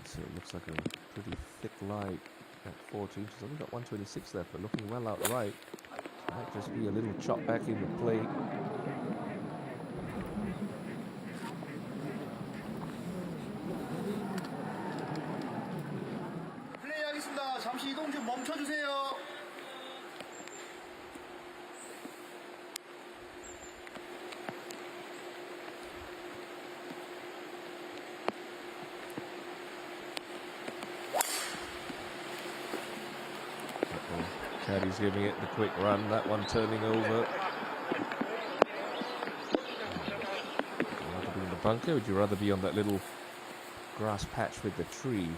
So it looks like a pretty thick lie at 14. She's only got 126 left, but looking well out right. Might just be a little chop back in the play. 플레이하겠습니다. 잠시 이동 좀 멈춰주세요. Caddy's giving it the quick run, that one turning over. Would you rather be in the bunker, or would you rather be on that little grass patch with the tree?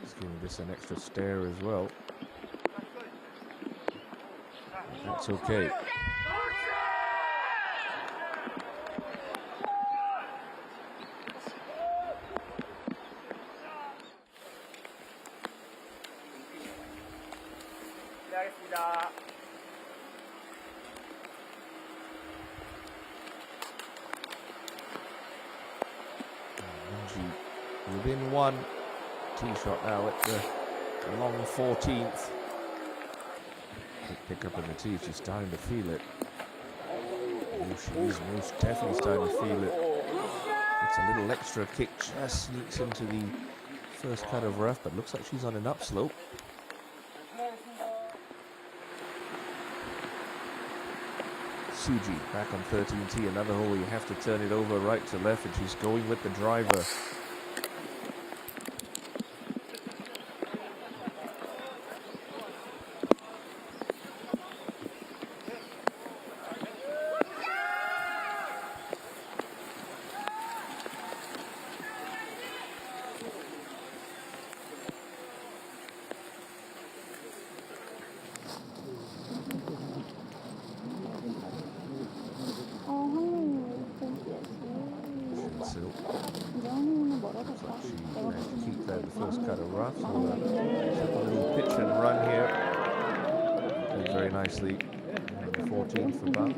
Just giving this an extra stare as well. That's okay. 플레이하겠습니다. Within one. Tee shot now at the long 14th. Pick up in the tee, she's starting to feel it. Oh, she is most definitely starting to feel it. It's a little extra kick, just sneaks into the first cut of rough, but looks like she's on an upslope. Suji back on 13T, another hole you have to turn it over right to left, and she's going with the driver. She managed to keep that the first cut of rough, so a little pitch and run here. Played very nicely. And 14 for bar.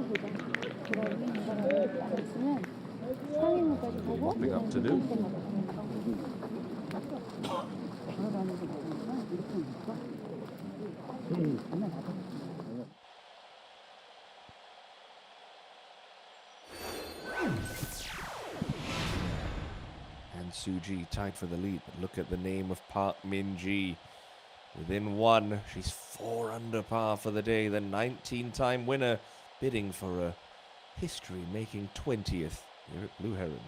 Mopping up to do. And Suji tied for the lead, but look at the name of Park Min-ji. Within one, she's 4 under par for the day, the 19-time winner, bidding for a history-making 20th here at Blue Heron.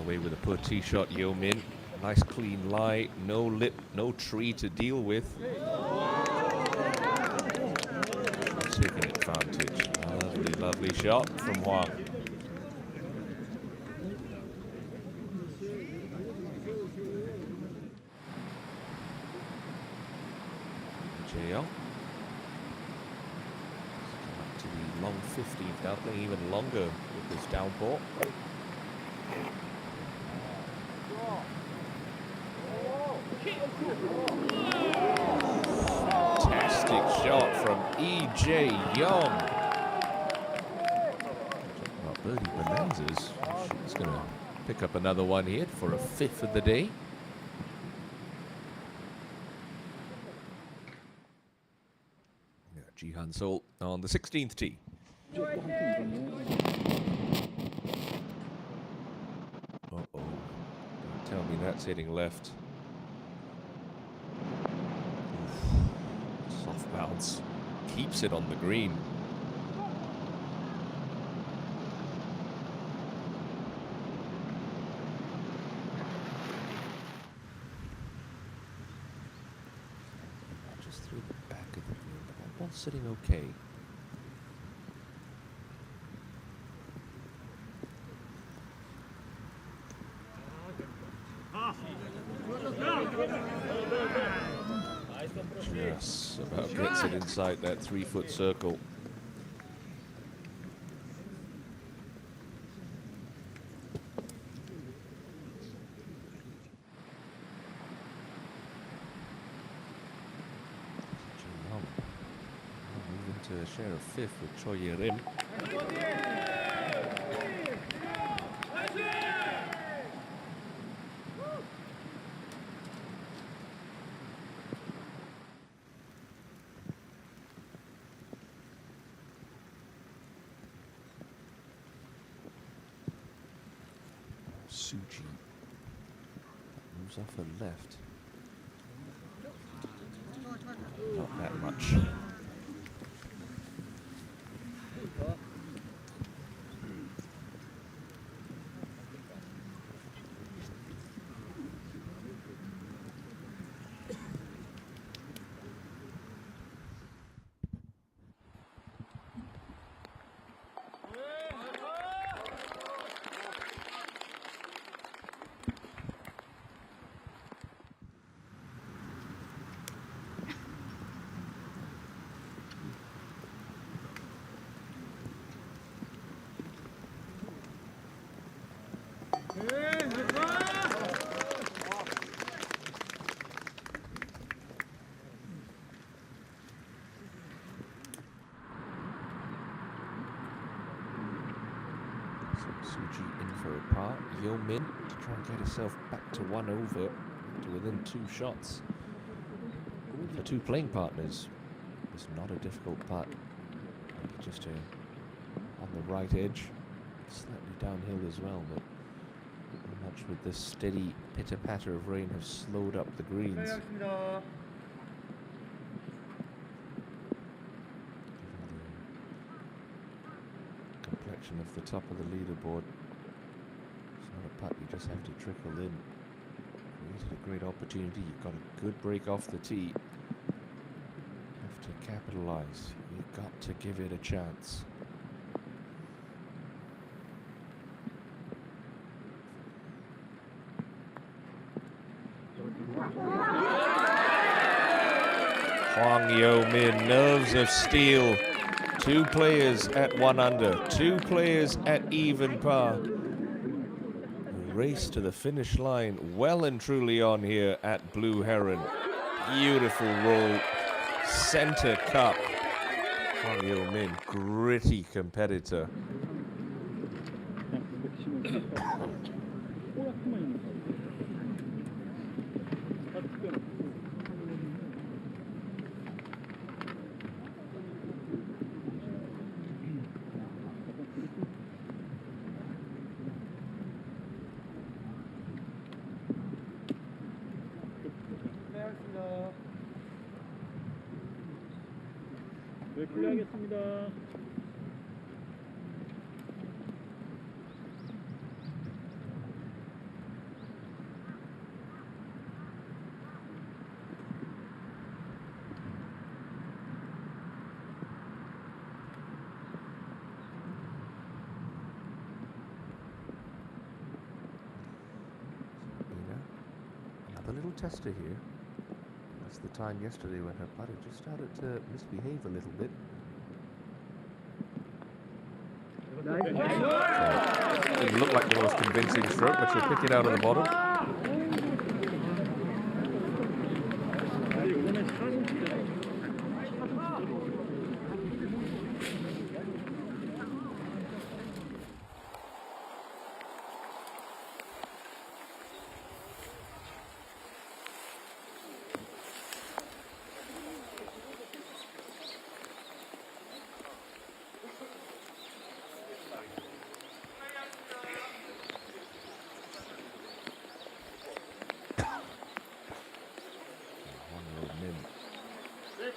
away with a poor tee shot, Yeo Min. Nice clean lie, no lip, no tree to deal with. Taking advantage. Lovely, lovely shot from Huang. JL. Up to the long 15th now, playing even longer with this downpour. Fantastic shot from E.J. Young. Talking about birdie bonanzas. She's going to pick up another one here for a 5th of the day. Yeah, Jihan Sol on the 16th tee. Uh-oh. Don't tell me that's hitting left. Soft bounce. Keeps it on the green. Just through the back of the green. That ball's sitting okay. Just about gets it inside that 3-foot circle. Moving to a share of 5th with Choi Ye-rim. Suji moves off her left. Not that much. Suji in for a par. Yeo Min to try and get herself back to 1 over to within 2 shots. For 2 playing partners, it's not a difficult putt. Maybe just on the right edge, slightly downhill as well, but not much with this steady pitter-patter of rain have slowed up the greens. Complexion of the top of the leaderboard. It's not a putt you just have to trickle in. Created a great opportunity. You've got a good break off the tee. Have to capitalize. You've got to give it a chance. Huang Yeo Min, nerves of steel. 2 players at 1 under, 2 players at even par. The race to the finish line well and truly on here at Blue Heron. Beautiful roll, center cup. Huang Yeo Min, gritty competitor. 네, 플레이하겠습니다. little tester here. That's the time yesterday when her putter just started to misbehave a little bit. Didn't look like the most convincing stroke, but she'll pick it out of the bottom.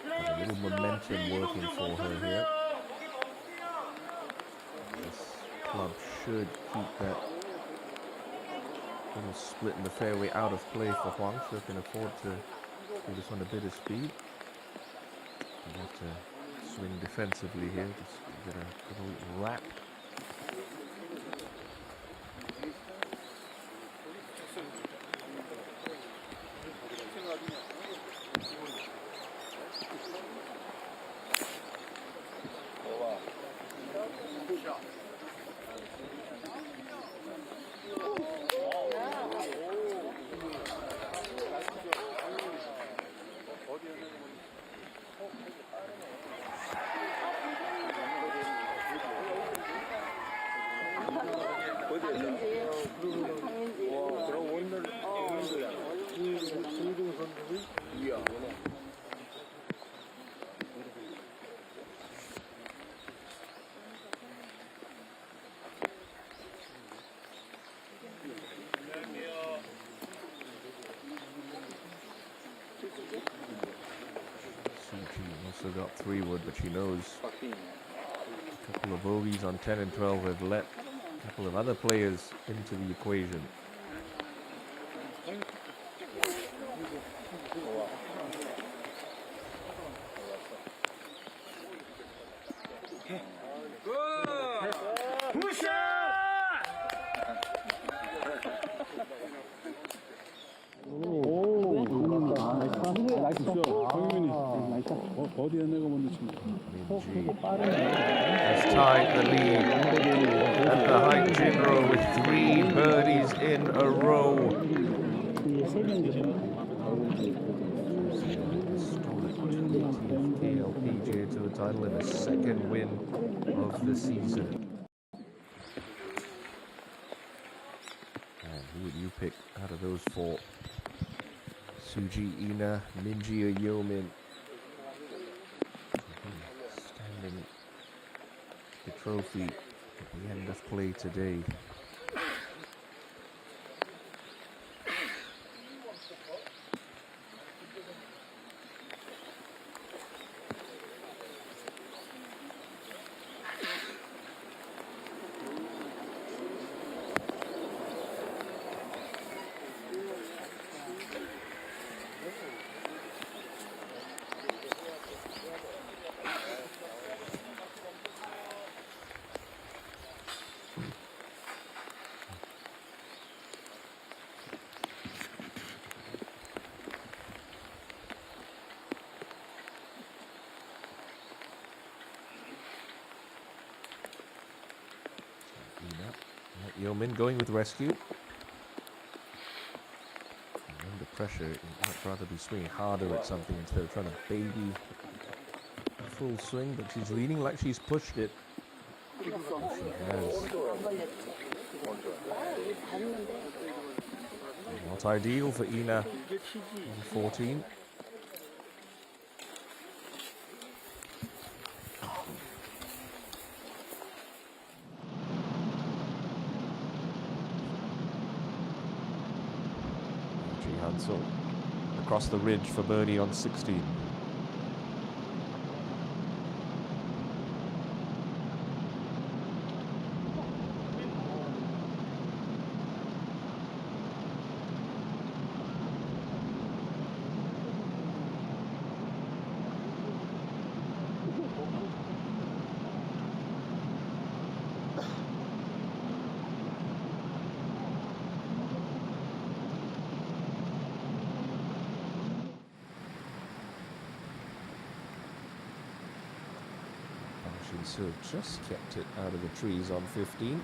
A little momentum working for her here. This club should keep that little split in the fairway out of play for Huang, so can afford to do this on a bit of speed. You have to swing defensively here, just get a little wrap. Also got 3-wood, but she knows a couple of bogeys on 10 and 12 have let a couple of other players into the equation. Has tied the lead at the HITE JINRO with 3 birdies in a row. Historic 20th KLPGA Tour title and a second win of the season. And who would you pick out of those 4? Suji, Ina, Minji, or Yeomin? Standing the trophy at the end of play today. Yeomin going with rescue. Under pressure, you might rather be swinging harder at something instead of trying to baby a full swing, but she's leaning like she's pushed it. She has. Not ideal for Ina on 14. Hansel across the ridge for birdie on 16. to just kept it out of the trees on 15.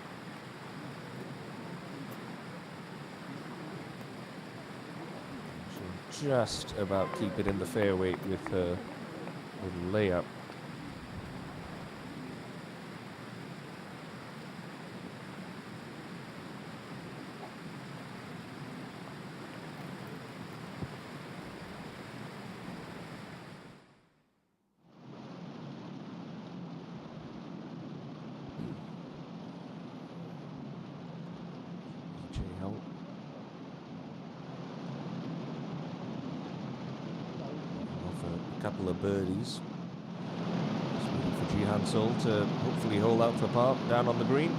She'll just about keep it in the fairway with her little layup. Couple of birdies. Just waiting for Jihan Sol to hopefully hold out for par down on the green.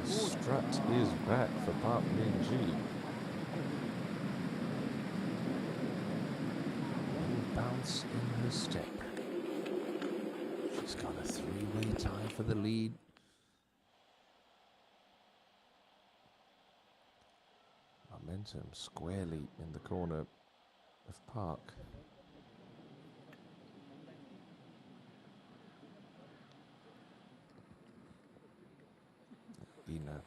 Strut is back for Park Min-ji. Bounce in her step. She's got a three-way tie for the lead. Momentum squarely in the corner of Park. Ina.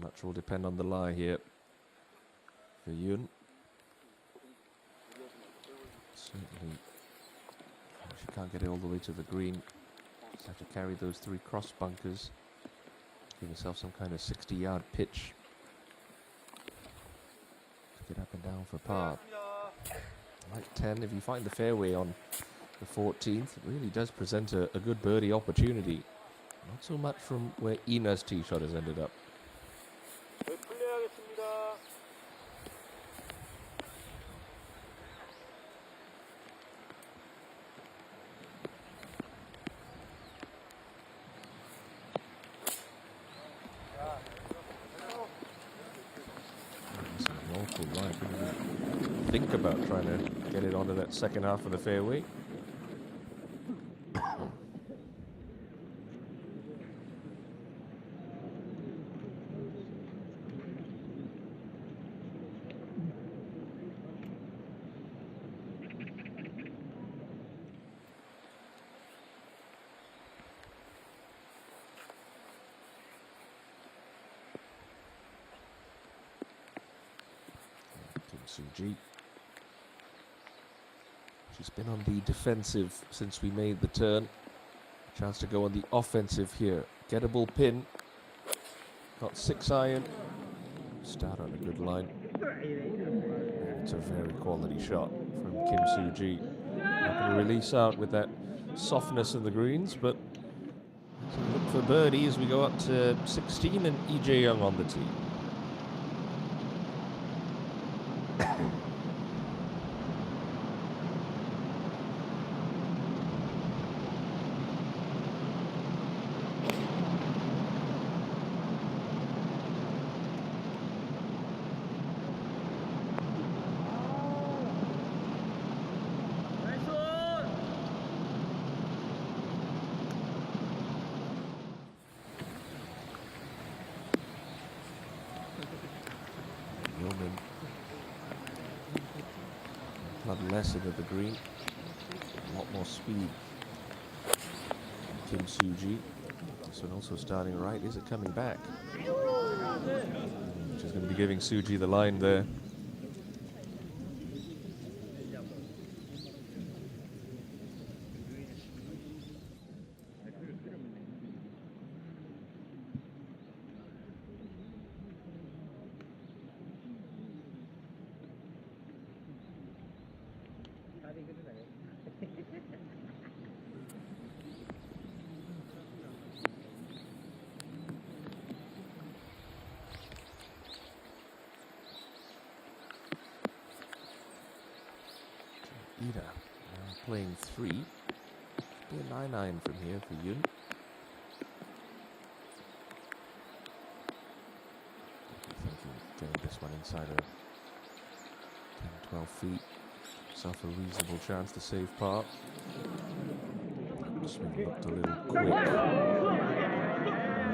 Much will depend on the lie here for Yun. Certainly, she can't get it all the way to the green. Just have to carry those 3 cross bunkers. Give herself some kind of 60-yard pitch to get up and down for par. Like 10, if you find the fairway on the 14th, it really does present a good birdie opportunity. Not so much from where Ina's tee shot has ended up. It's an awful line. Couldn't even think about trying to get it onto that second half of the fairway. Suji. She's been on the defensive since we made the turn. Chance to go on the offensive here. Gettable pin. Got 6 iron. Start on a good line. It's a very quality shot from Kim Soo-ji. Not going to release out with that softness of the greens, but look for birdie as we go up to 16 and Lee Jae-young on the tee. Club lesser to the green. A lot more speed. Kim Soo-ji. This one also starting right. Is it coming back? She's going to be giving Soo-ji the line there. Ida playing 3. Be a 9-9 from here for Yun. Thinking getting this one inside of 10-12 feet. Himself a reasonable chance to save par. Swing looked a little quick.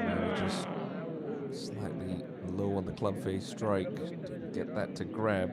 Maybe just slightly low on the club face strike. Didn't get that to grab.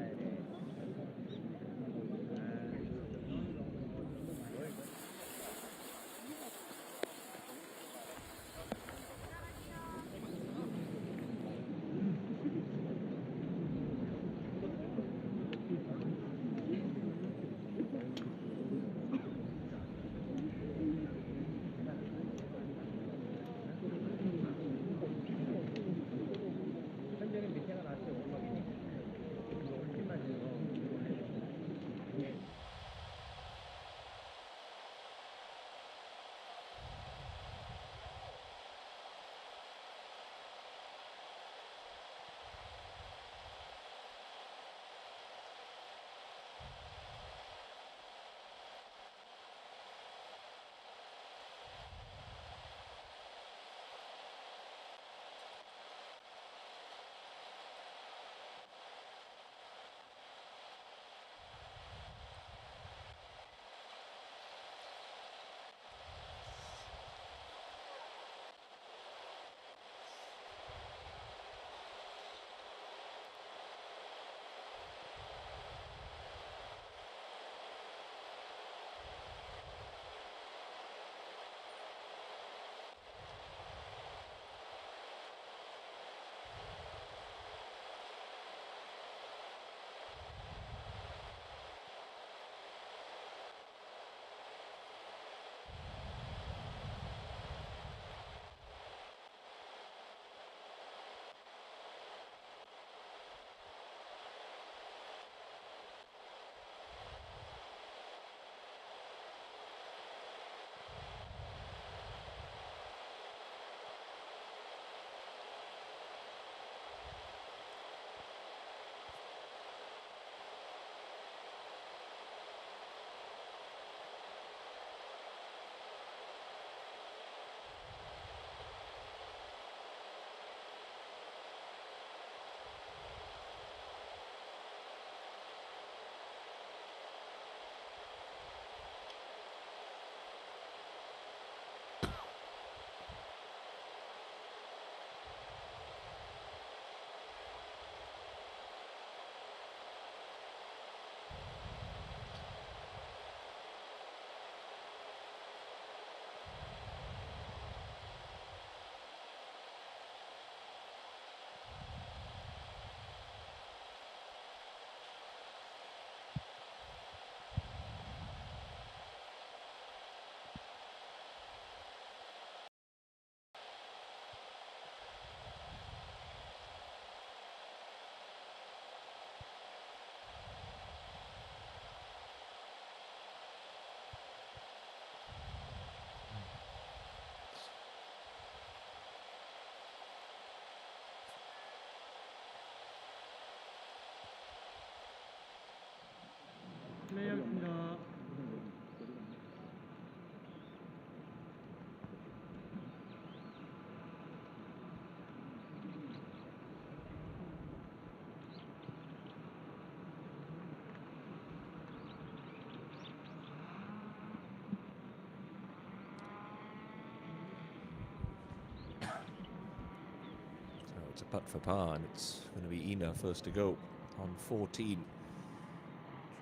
It's a putt for par, and it's going to be Ina first to go on 14.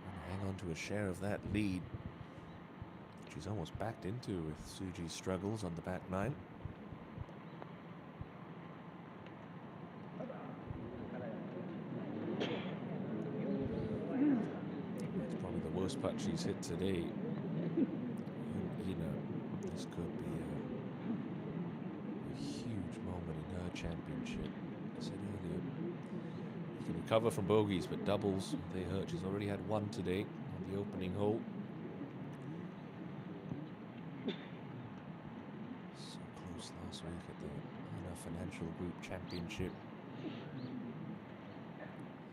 Trying to hang on to a share of that lead, which he's almost backed into with Suji's struggles on the back nine. It's probably the worst putt she's hit today. Ina, this could be a huge moment in her championship. I said earlier, you can recover from bogeys, but doubles, they hurt. She's already had one today on the opening hole. So close last week at the Ina Financial Group Championship.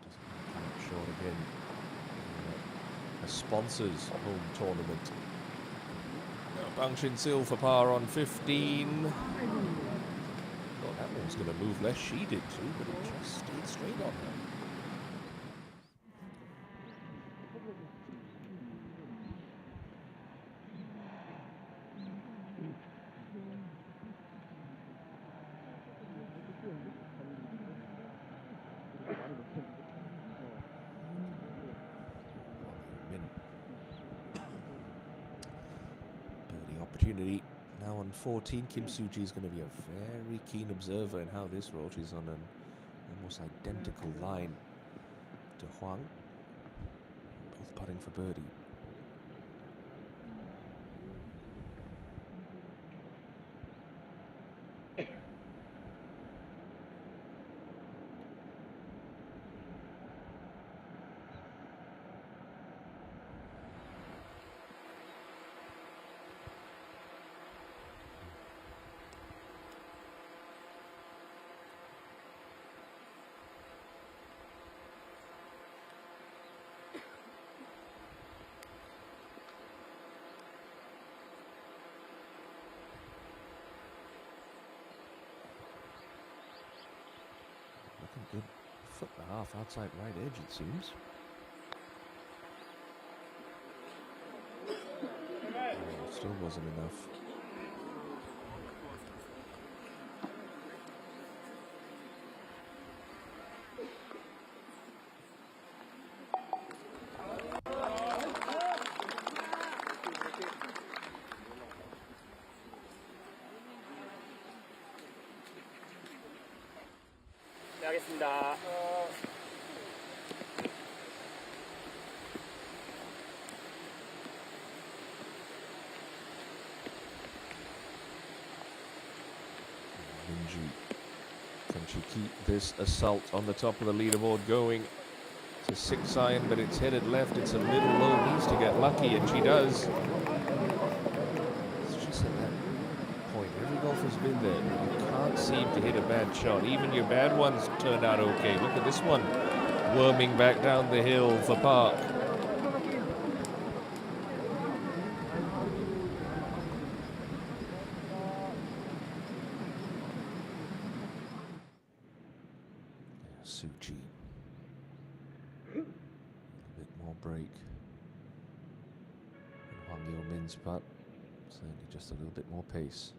Doesn't come up short again. a sponsors home tournament. Bang Chin Sil for par on 15. Thought that one was going to move less. She did too, but it just stayed straight on her. Birdie opportunity. Now on 14, Kim Soo-ji is going to be a very keen observer in how this rolls. She's on an almost identical line to Huang. Both putting for birdie. Good foot and a half outside right edge, it seems. Oh, still wasn't enough. 네, 하겠습니다. Minji, can she keep this assault on the top of the leaderboard going? It's a 6 iron, but it's headed left. It's a little low. Needs to get lucky, and she does. It's just at that point. Every golfer's been there. You can't seem to hit a bad shot. Even your bad ones turned out okay. Look at this one, worming back down the hill for Park. Soo-ji. A bit more break. And Hwang Yo-min's putt. Certainly just a little bit more pace.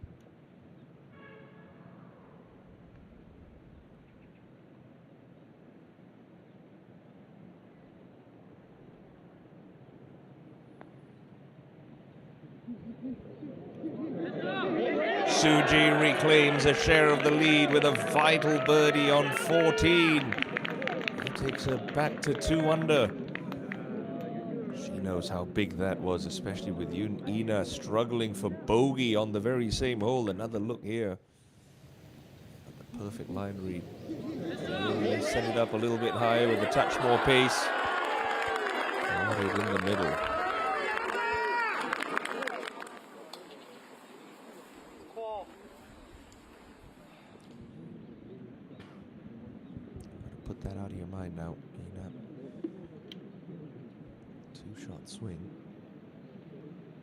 Soo-ji reclaims a share of the lead with a vital birdie on 14. It takes her back to 2 under. She knows how big that was, especially with Ina struggling for bogey on the very same hole. Another look here. The perfect line read. Really set it up a little bit higher with a touch more pace. Got it in the middle. Put that out of your mind now, Ina. 2-shot swing.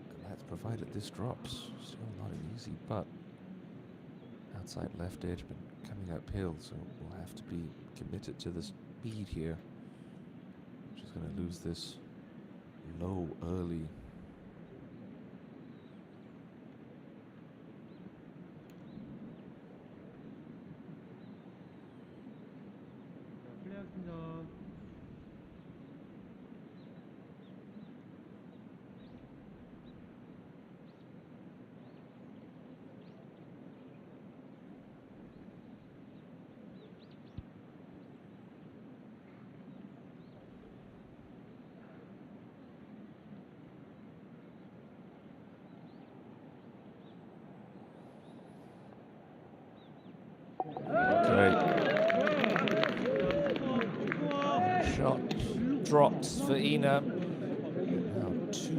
And that's provided this drops. Still not an easy putt. Outside left edge, but coming uphill, so we'll have to be committed to the speed here. She's going to lose this low early. Shot drops for Ina. Now 2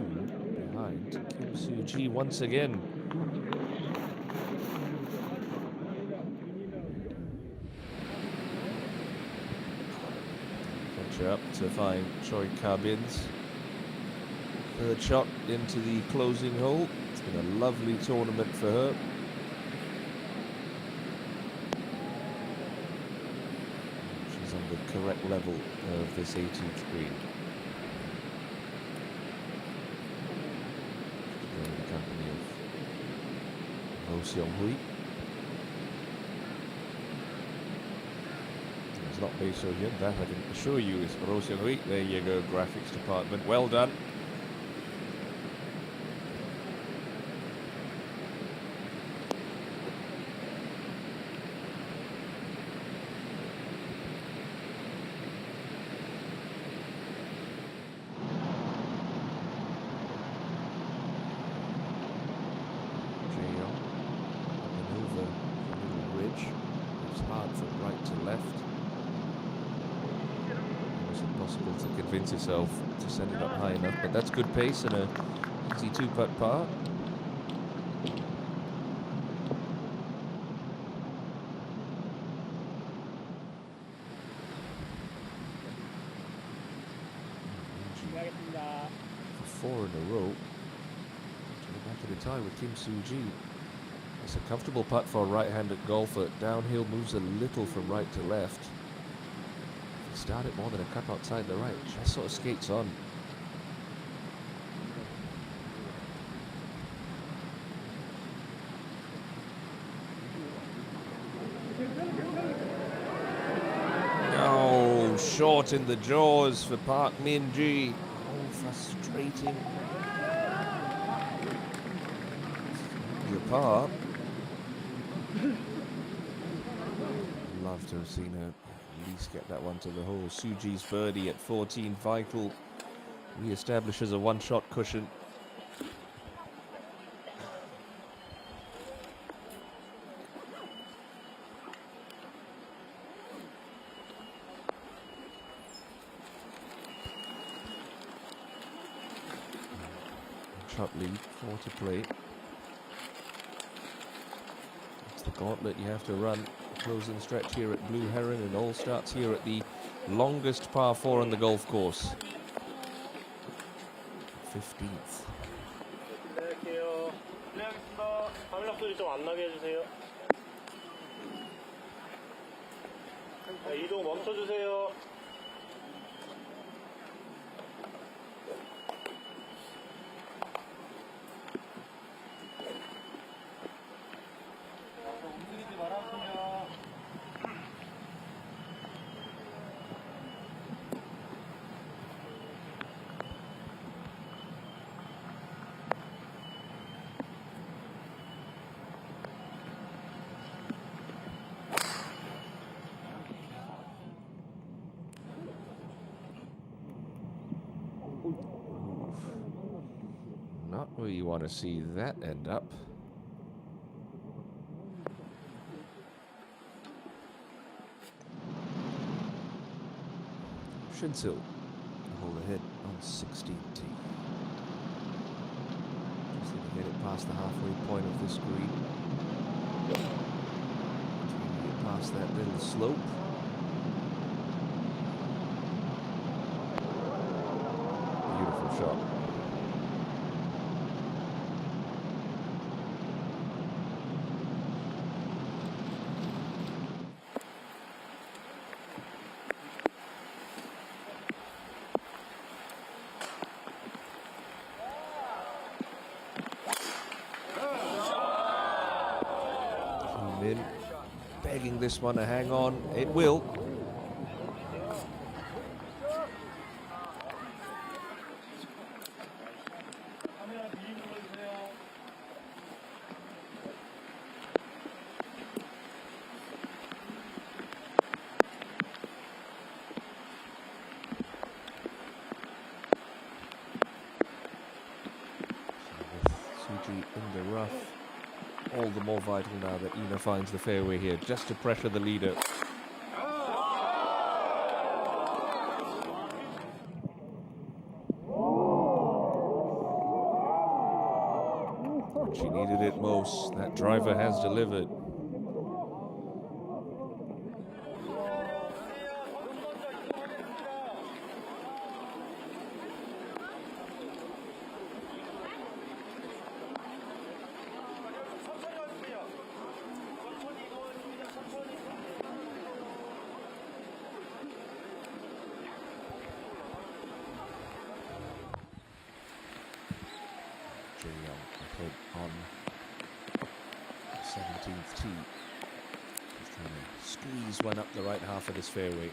behind Kim Soo-ji once again. Catch up to find Choi Ka-bins. Third shot into the closing hole. It's been a lovely tournament for her. She's on the correct level of this 18th green. She's in the company of Ro Seong-hui. It's not Bae So-hyun, that I can assure you is Ro Seong-hui. There you go, graphics department, well done. To convince yourself to send it up high enough, but that's good pace and a easy 2-putt par. For 4 in a row, to the back of the tie with Kim Soo-ji. It's a comfortable putt for a right-handed golfer. Downhill moves a little from right to left. Start it more than a cut outside the right, just sort of skates on. No, short in the jaws for Park Min-ji. Oh, frustrating. The par. Love to have seen her at least get that one to the hole. Soo-ji's birdie at 14 vital. Re-establishes a one-shot cushion. Shot lead, 4 to play. It's the gauntlet you have to run. Closing stretch here at Blue Heron, and all starts here at the longest par 4 on the golf course. 15th. 실례할게요. 실례하겠습니다. 바늘락 소리 좀 안 나게 해주세요. 자, 이동 멈춰주세요. 움직이지 말아주세요. Not where you want to see that end up. Shinsil, hold ahead on 16 tee. Just need to get it past the halfway point of this green. Get past that little slope. Beautiful shot. In, begging this one to hang on. It will. Soo-ji in the rough. All the more vital now that Ina finds the fairway here, just to pressure the leader. She needed it most. That driver has delivered. Young ahead on 17th tee. He's trying to squeeze one up the right half of this fairway.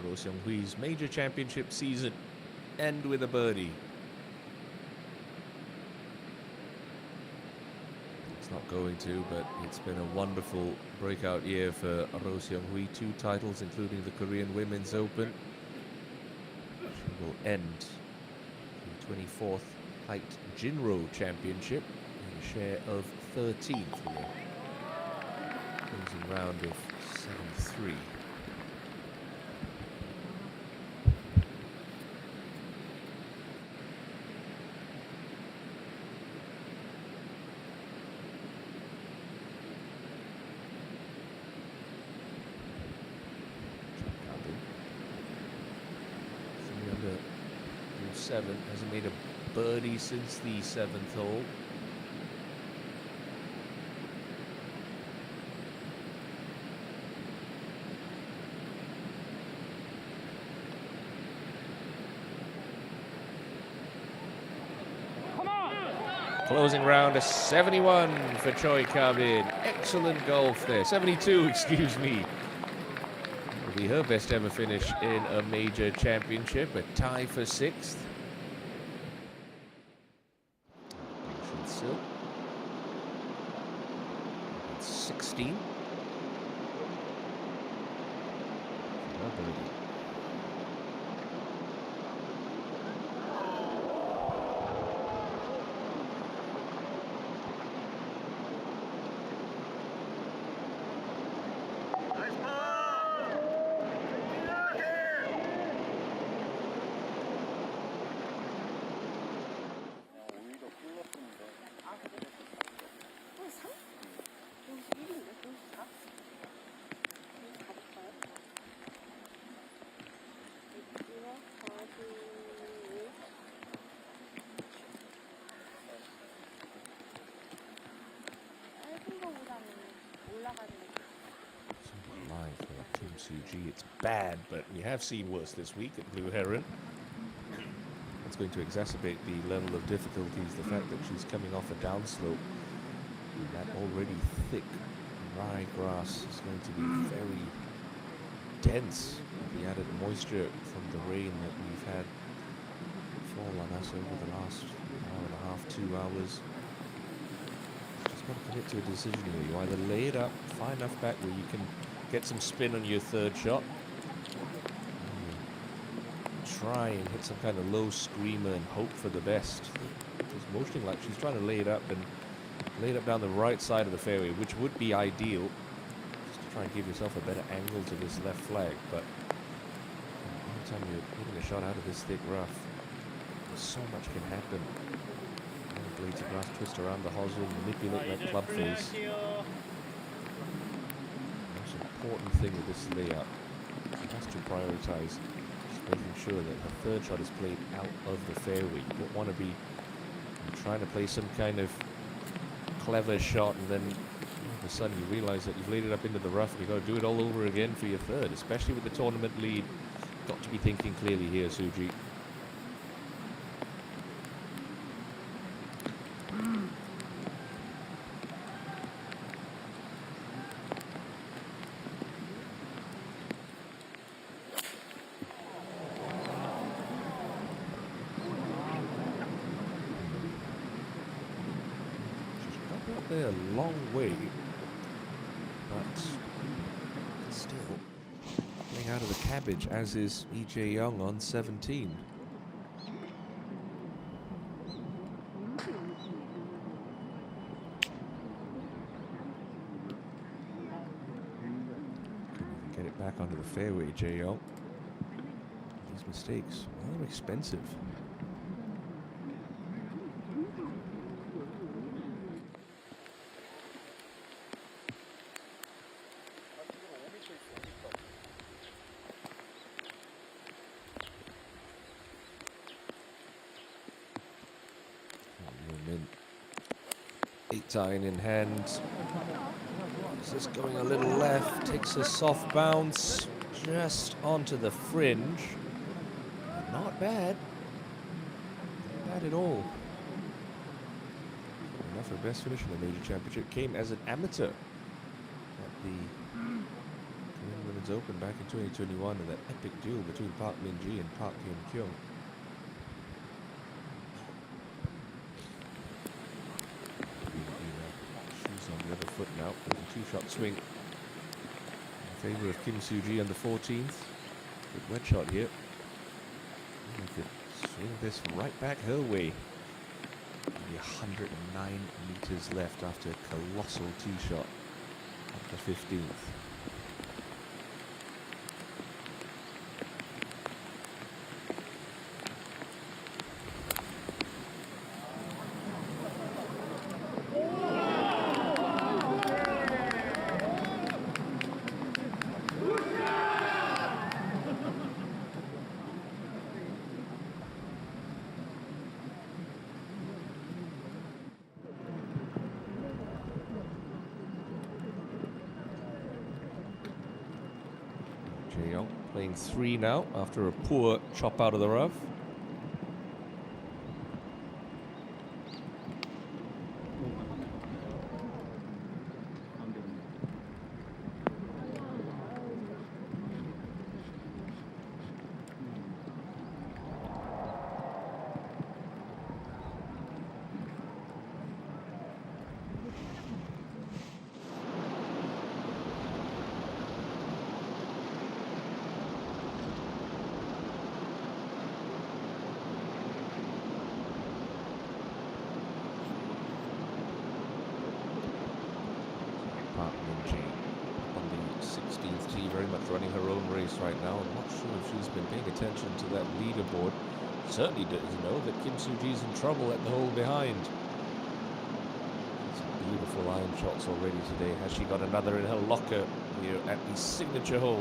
Roh Seung-hwee's major championship season end with a birdie. It's not going to, but it's been a wonderful breakout year for Roh Seung-hwee. 2 titles, including the Korean Women's Open. She will end the 24th HITE JINRO Championship in a share of 13th here. Closing round of 7-3. Under 7, hasn't made a birdie since the 7th hole. Closing round a 71 for Choi Kar-bin. Excellent golf there. 72, excuse me. Will be her best ever finish in a major championship. A tie for 6th. Sill. 16. Oh, birdie. It's bad, but we have seen worse this week at Blue Heron. It's going to exacerbate the level of difficulties, the fact that she's coming off a downslope. And that already thick ryegrass is going to be very dense with the added moisture from the rain that we've had fall on us over the last hour and a half, 2 hours. Just got to commit to a decision here. You either lay it up far enough back where you can get some spin on your 3rd shot. Try and hit some kind of low screamer and hope for the best. She's motioning like she's trying to lay it up and lay it up down the right side of the fairway, which would be ideal, just to try and give yourself a better angle to this left flag. But anytime you're hitting a shot out of this thick rough, so much can happen. The blades of grass twist around the hosel, manipulate that club face. Important thing with this layup, she has to prioritize making sure that her 3rd shot is played out of the fairway. You don't want to be trying to play some kind of clever shot and then all of a sudden you realize that you've laid it up into the rough and you've got to do it all over again for your 3rd, especially with the tournament lead. Got to be thinking clearly here, Suji. A long way, but still playing out of the cabbage, as is E.J. Young on 17. Get it back onto the fairway, Jae Young. These mistakes, well, they're expensive. Iron in hand. Is this going a little left? Takes a soft bounce just onto the fringe. Not bad. Not bad at all. Enough for best finish in the major championship. Came as an amateur at the Korean Women's Open back in 2021 in that epic duel between Park Min-ji and Park Hyun-kyung. Shoes on the other foot now. There's a two-shot swing in favour of Kim Soo-ji on the 14th. Good wedge shot here. And he could swing this right back her way. Only 109 meters left after a colossal tee shot at the 15th. Jae-young playing 3 now after a poor chop out of the rough. Park Min-ji on the 16th tee, very much running her own race right now. I'm not sure if she's been paying attention to that leaderboard. Certainly doesn't know that Kim Soo-ji's in trouble at the hole behind. Some beautiful iron shots already today. Has she got another in her locker here at the signature hole?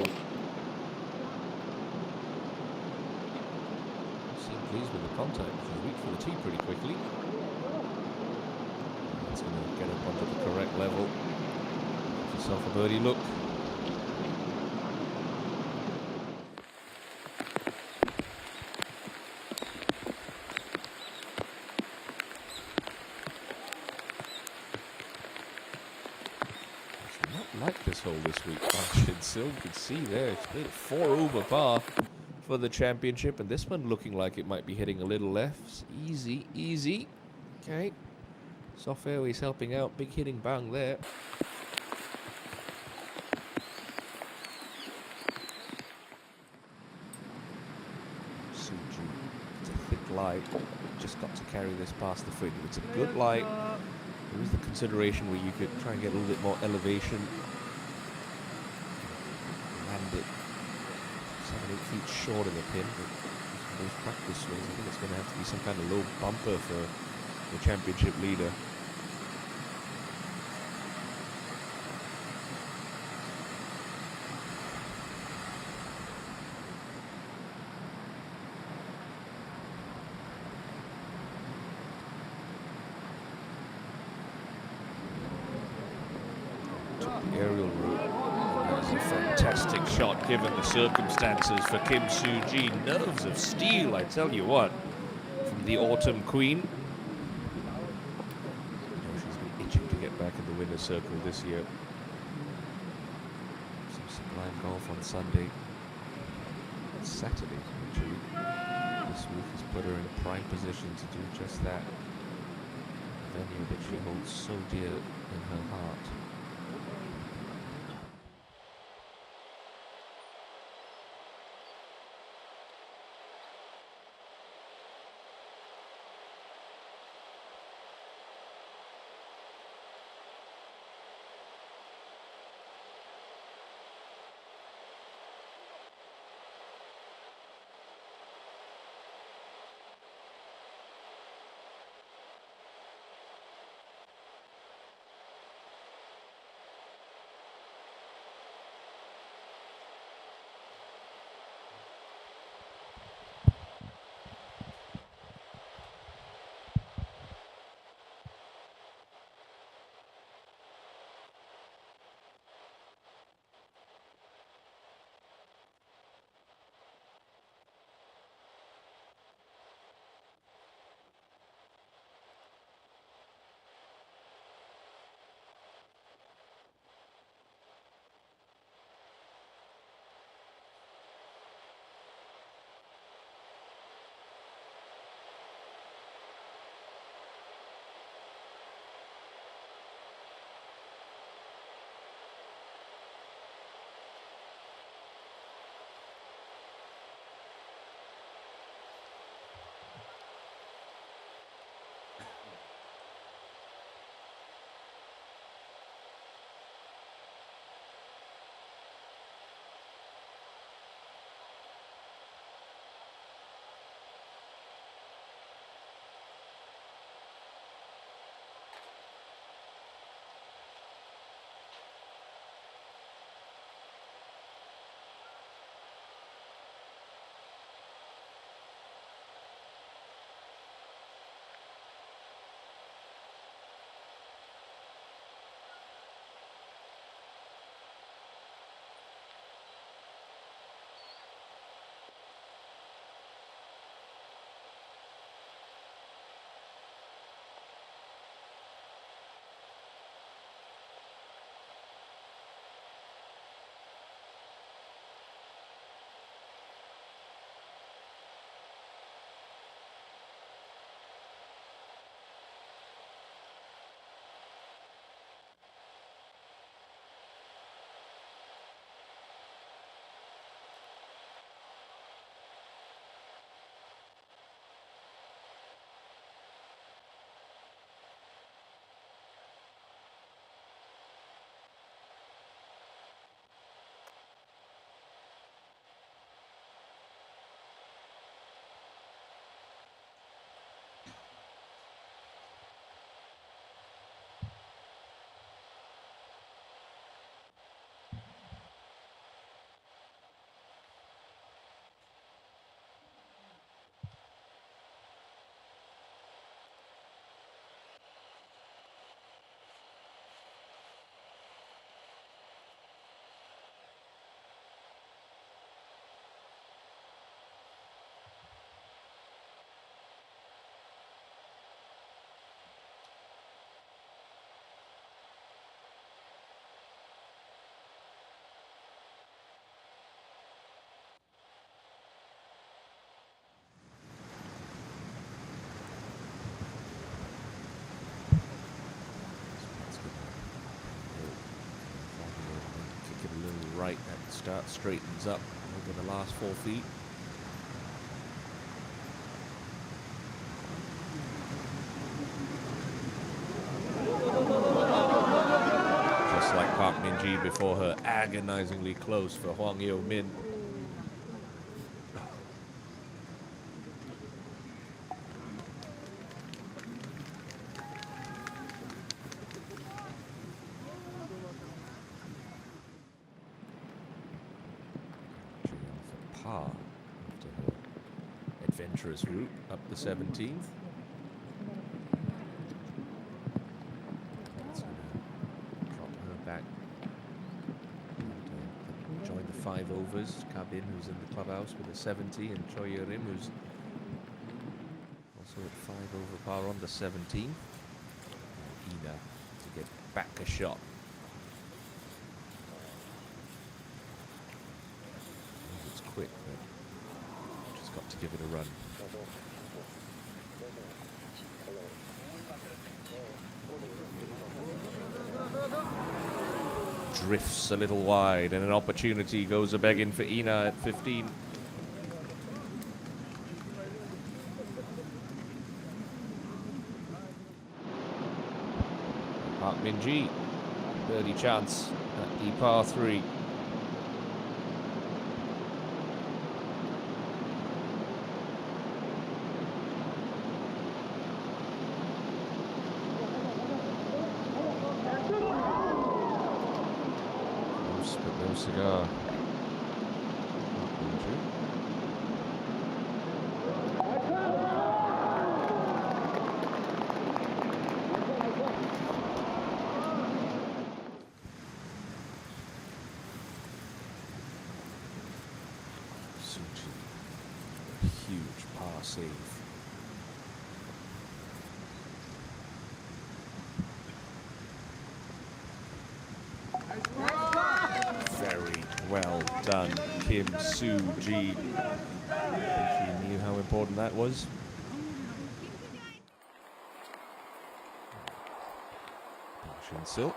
Seemed pleased with the contact. She's reached for the tee pretty quickly. That's going to get up onto the correct level. Yourself a birdie look. It's not like this hole this week. So you can see there, it's played 4 over par for the championship, and this one looking like it might be hitting a little left. Easy, easy. Okay. Soft fairways helping out. Big hitting bang there. It's a thick lie. Just got to carry this past the fringe. It's a good lie. There is the consideration where you could try and get a little bit more elevation. Land it 7-8 feet short of the pin. But those practice swings, I think it's going to have to be some kind of low bumper for the championship leader. The aerial route. That's a fantastic shot given the circumstances for Kim Soo-ji. Nerves of steel, I tell you what, from the Autumn Queen. Oh, she's been itching to get back in the winner's circle this year. Some sublime golf on Sunday. Saturday, actually. This week has put her in prime position to do just that. A venue that she holds so dear in her heart. Take it a little right at the start, straightens up over the last 4 feet. Just like Park Min-ji before her, agonizingly close for Hwang Yo-min. Par after her adventurous route up the 17th. That's gonna drop her back and join the 5 overs. Kabin, who's in the clubhouse with a 70, and Choi Yerim, who's also at 5 over par on the 17th. Ina to get back a shot. Quick, but just got to give it a run. Drifts a little wide, and an opportunity goes a begging for Ina at 15. Park Min-ji, birdie chance at the par 3. But no cigar. Suchi, a huge par save. Very well done, Kim Soo-ji. I think she knew how important that was. Shin Silk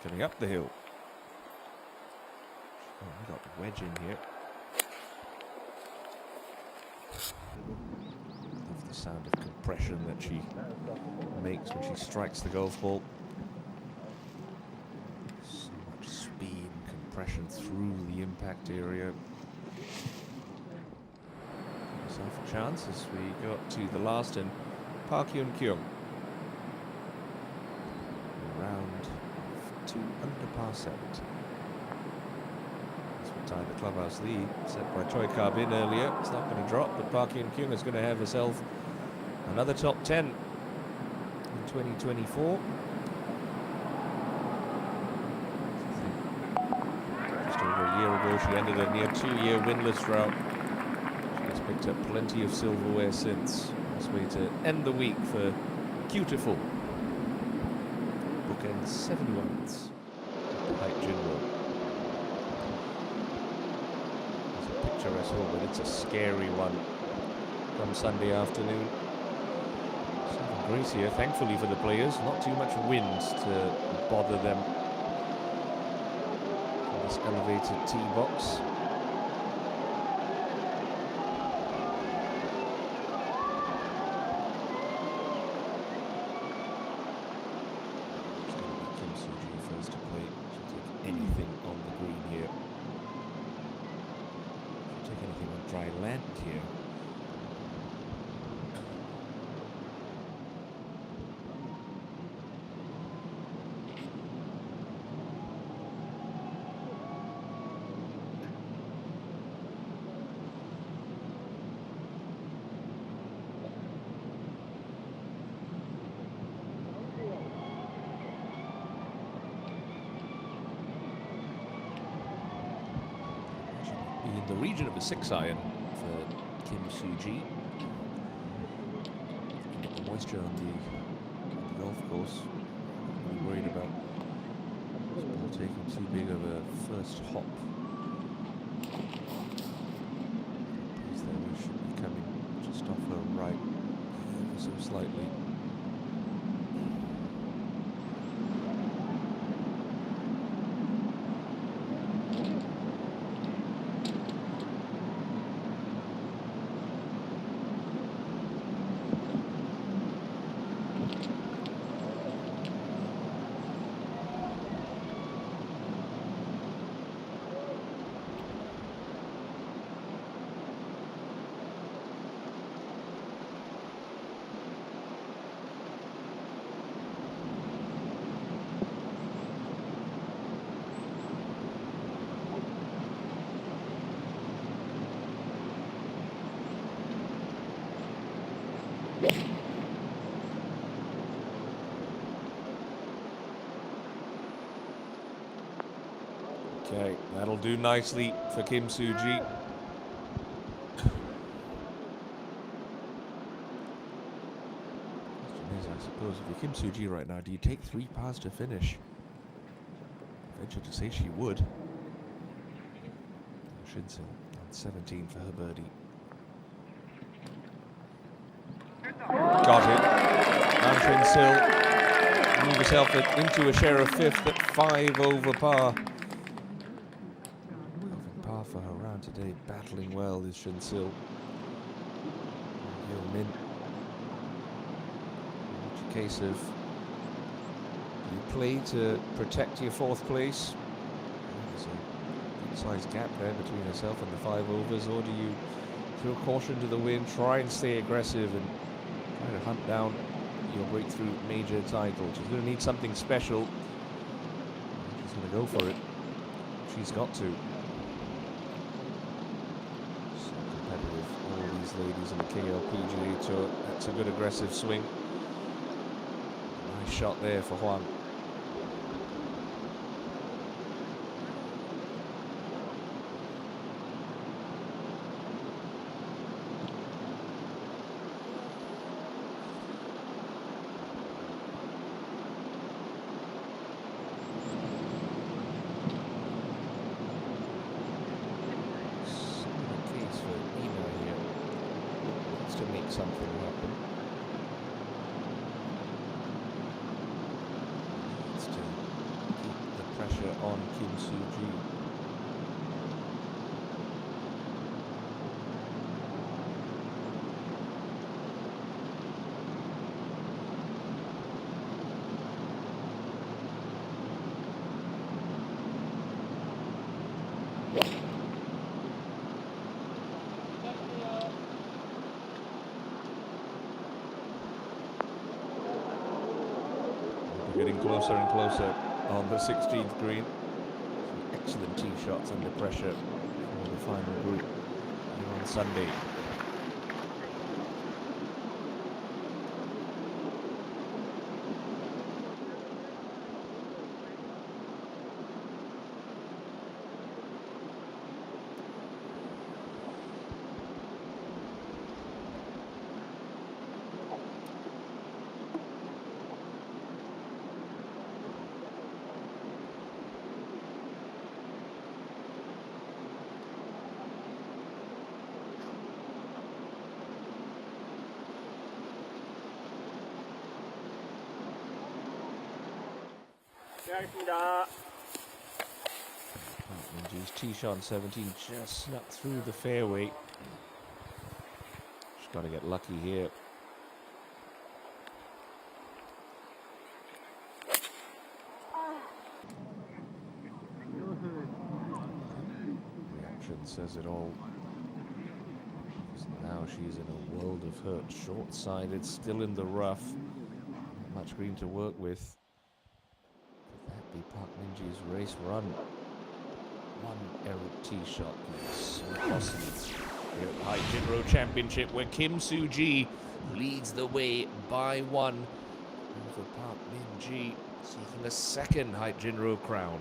coming up the hill. Oh, we got the wedge in here. Love the sound of compression that she makes when she strikes the golf ball. So much speed and compression through the impact area. Herself a chance as we got to the last, and Park Hyun-kyung. Round of 2 under par 70. This will tie the clubhouse lead set by Choi Kar-bin earlier. It's not going to drop, but Park Hyun-kyung is going to have herself another top 10 in 2024. Just over a year ago, she ended a near 2-year winless drought. She has picked up plenty of silverware since. Nice way to end the week for Beautiful. Bookends 71s at the HITE JINRO. It's a picturesque hole, but it's a scary one come Sunday afternoon. 7 degrees here, thankfully for the players. Not too much wind to bother them from this elevated tee box. First to play. She'll take anything on the green here. She'll take anything on dry land here. In the region of a 6-iron for Kim Soo-ji. Get the moisture on the golf course. Really worried about this ball taking too big of a first hop. Pace there, we should be coming just off her right, ever so slightly. Okay, that'll do nicely for Kim Soo-ji. Question is, I suppose, if you're Kim Soo-ji right now, do you take 3 pars to finish? I venture to say she would. Shinsil on 17 for her birdie. Got it. And Shinsil move herself into a share of 5th at 5 over par. Par for her round today, battling well is Shinsil. Min. It's a case of you play to protect your 4th place. There's a good-sized gap there between herself and the 5 overs, or do you throw caution to the wind, try and stay aggressive and try to hunt down your breakthrough major title? She's going to need something special. She's going to go for it. She's got to. So competitive, all these ladies in the KLPGA Tour. That's a good aggressive swing. Nice shot there for Huang. To make something happen. Needs to keep the pressure on Kim Soo-ji. Getting closer and closer on the 16th green. Some excellent tee shots under pressure for the final group here on Sunday. Minji's tee shot on 17 just snuck through the fairway. She's got to get lucky here. Reaction says it all. Now she's in a world of hurt. Short-sided, still in the rough. Not much green to work with. Could that be Park Minji's race run? One error tee shot is so costly. Here at the HITE JINRO Championship, where Kim Soo-ji leads the way by 1 over Park Min-ji, seeking a 2nd HITE JINRO crown.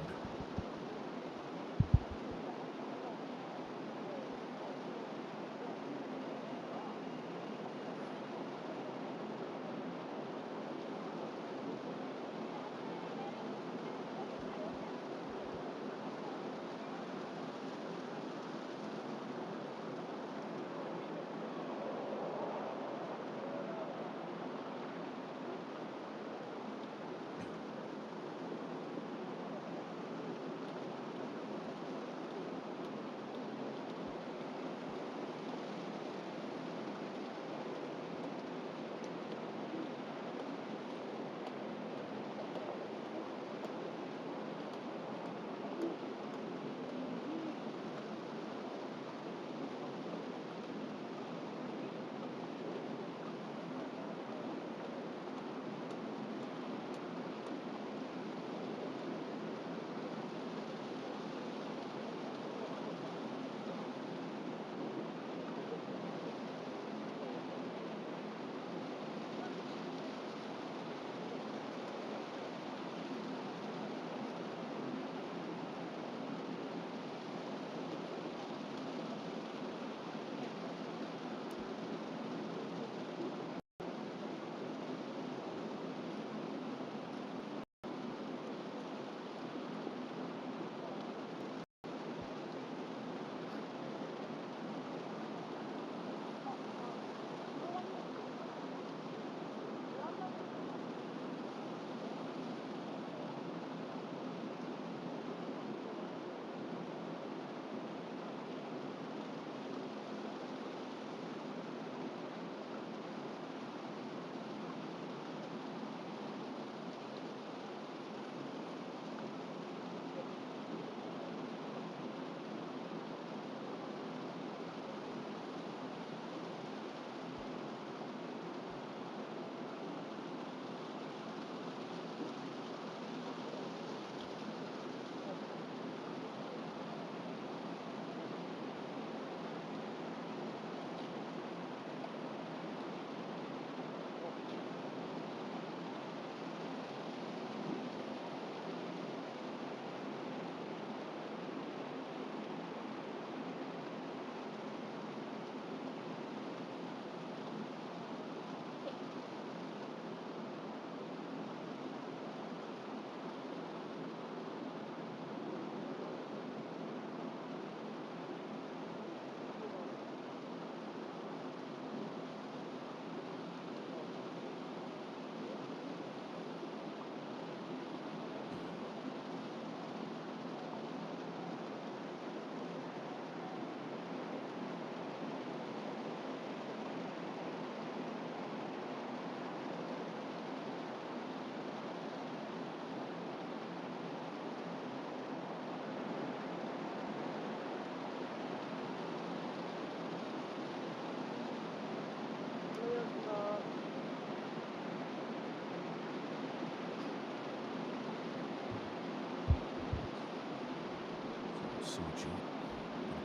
Suji.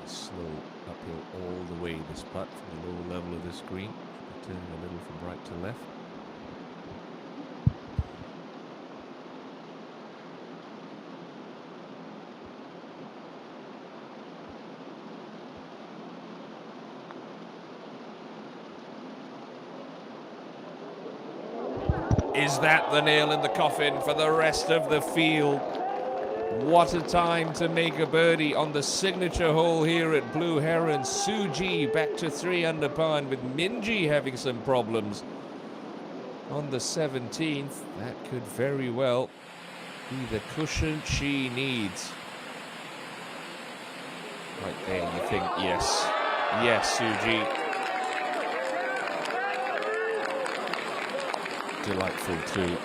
Slow uphill all the way this putt from the lower level of this green. Should be turning a little from right to left. Is that the nail in the coffin for the rest of the field? What a time to make a birdie on the signature hole here at Blue Heron. Suji back to 3 under par, and with Minjee having some problems on the 17th, that could very well be the cushion she needs. Right there, you think, yes. Yes, Suji. Delightful too.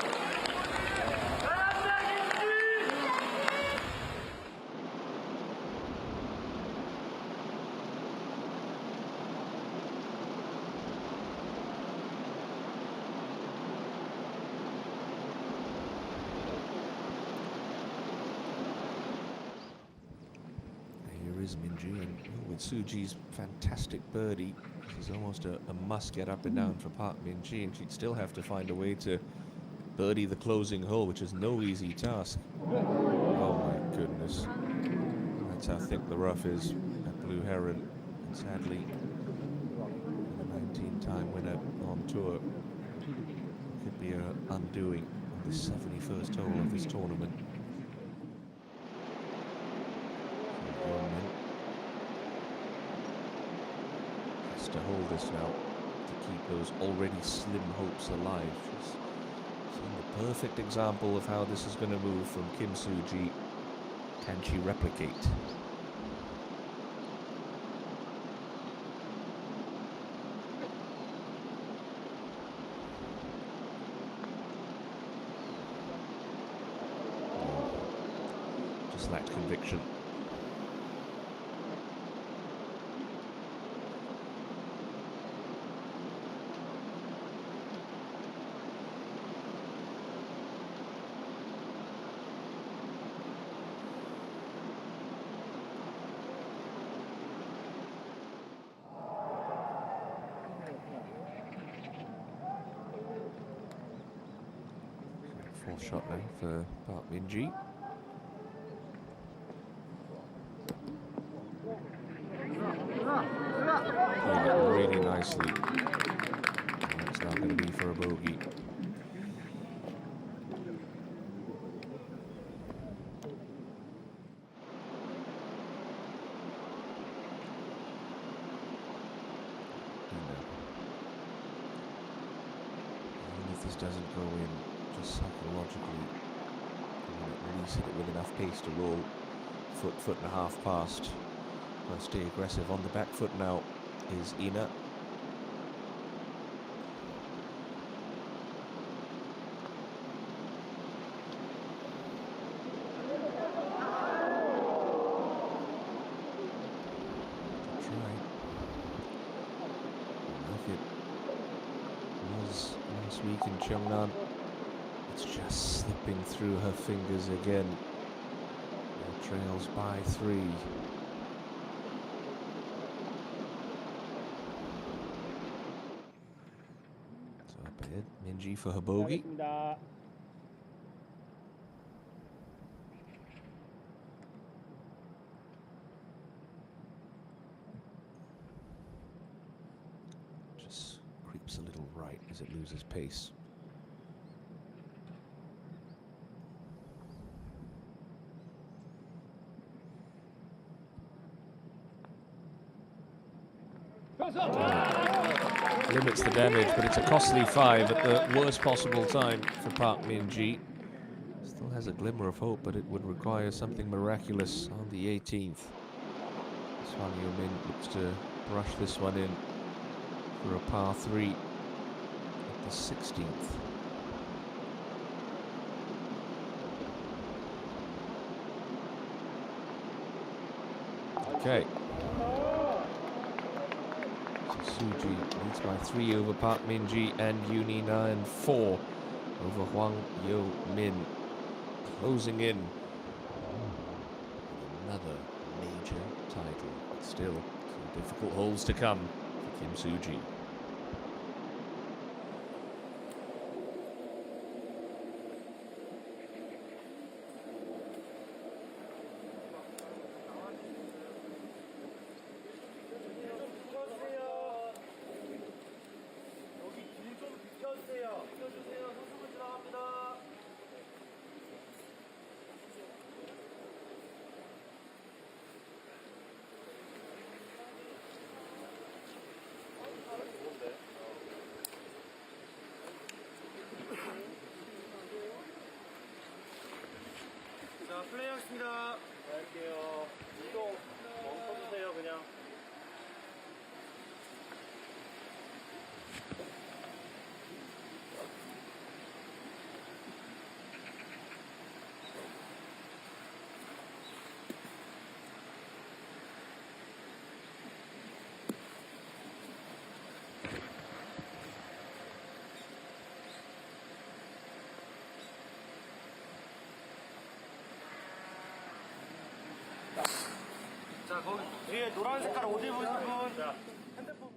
Here is Minjee, and with Suji's fantastic birdie, this is almost a must get up and down for Park Minjee, and she'd still have to find a way to birdie the closing hole, which is no easy task. Oh my goodness. That's how thick the rough is at Blue Heron. And sadly, the 19-time winner on tour could be an undoing on the 71st hole of this tournament. Has to hold this now to keep those already slim hopes alive. She's seen the perfect example of how this is going to move from Kim Soo-ji. Can she replicate? Just lacked conviction. Fourth shot now for Park Minjee. Played it really nicely. It's not going to be for a bogey. Even if this doesn't go in, just psychologically, at least hit it with enough pace to roll foot and a half past. Well, stay aggressive on the back foot now is Ina. Last week in Cheongnan, it's just slipping through her fingers again. It trails by 3. So up ahead, Minjee for her bogey. Just creeps a little right as it loses pace. Limits the damage, but it's a costly 5 at the worst possible time for Park Minjee. Still has a glimmer of hope, but it would require something miraculous on the 18th. Swang Yo-min looks to brush this one in for a par 3 at the 16th. Okay. Suji leads by 3 over Park Minjee and Uni Na, and 4 over Hwang Yo-min. Closing in another major major title. But still, some difficult holes to come for Kim Soo-ji. 자, 플레이하겠습니다. 할게요. 이동 멈춰주세요, 그냥. 자, 거기 뒤에 노란 색깔 옷 입으신 분. 자, 핸드폰.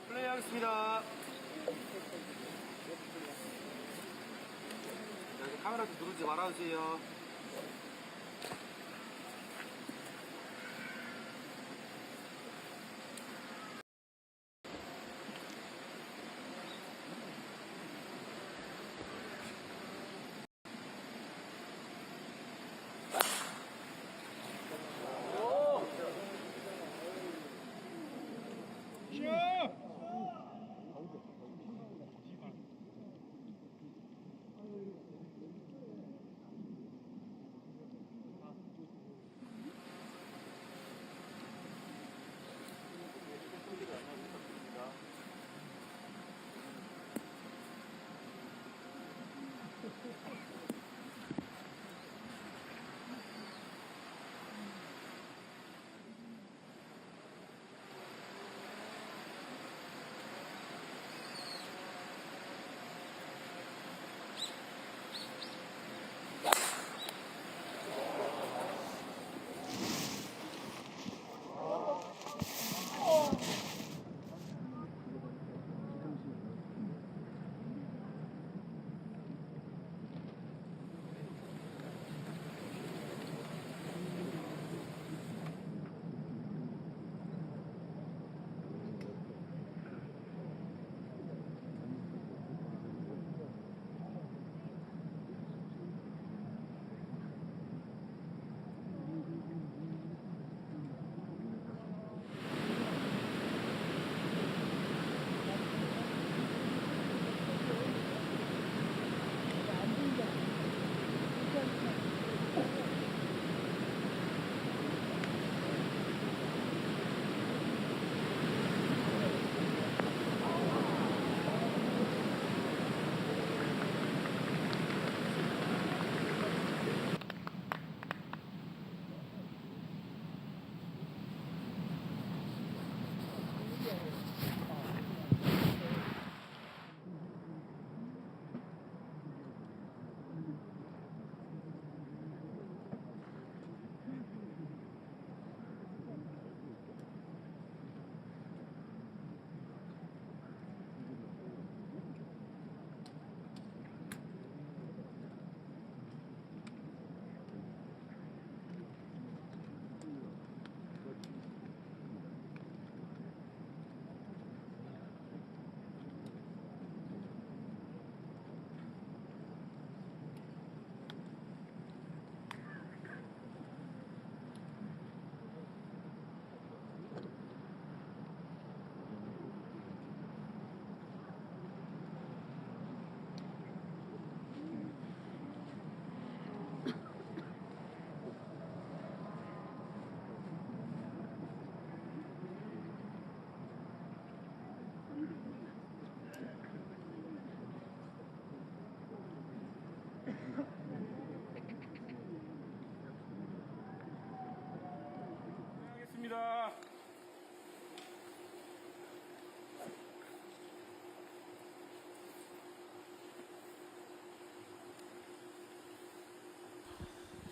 플레이 하겠습니다. 자, 이제 카메라 좀 누르지 말아주세요.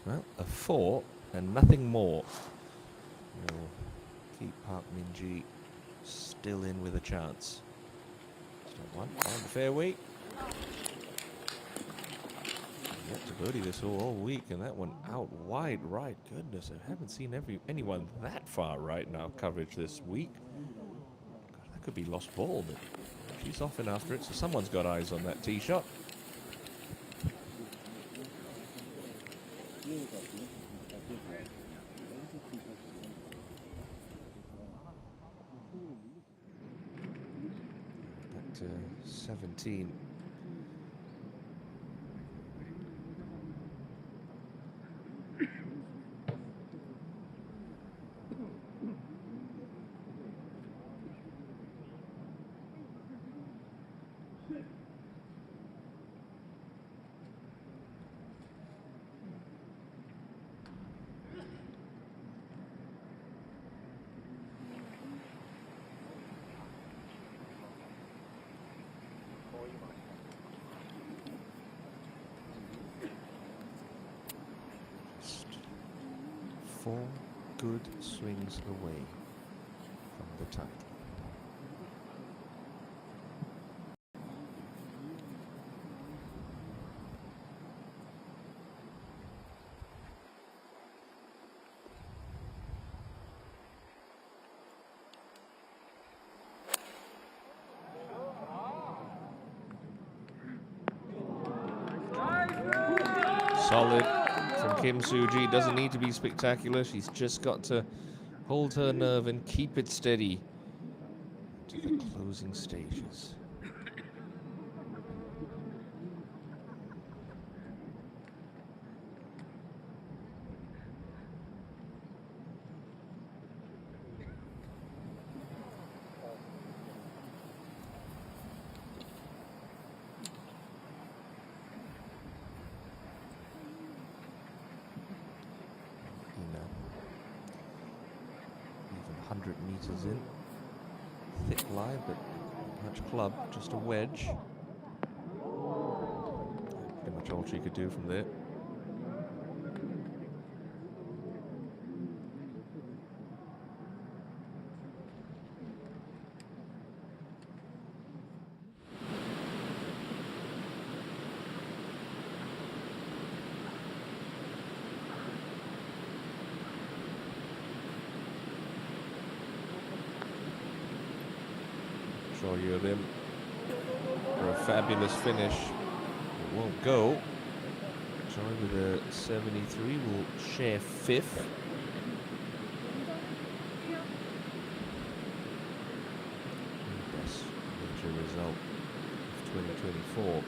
Well, a 4 and nothing more will keep Park Min-ji still in with a chance. Step one on the fairway. Yet to birdie this all week, and that one out wide right. Goodness, I haven't seen anyone that far right now coverage this week. God, that could be lost ball, but she's off and after it, so someone's got eyes on that tee shot. Back to 17. Just 4 good swings away from the title. Solid from Kim Soo-ji. Doesn't need to be spectacular. She's just got to hold her nerve and keep it steady to the closing stages. Even 100 meters in. Thick lie, but much club, just a wedge. Pretty much all she could do from there. Sure you're them for a fabulous finish. It won't go. Joy with a 73 will share 5th. Best major result of 2024.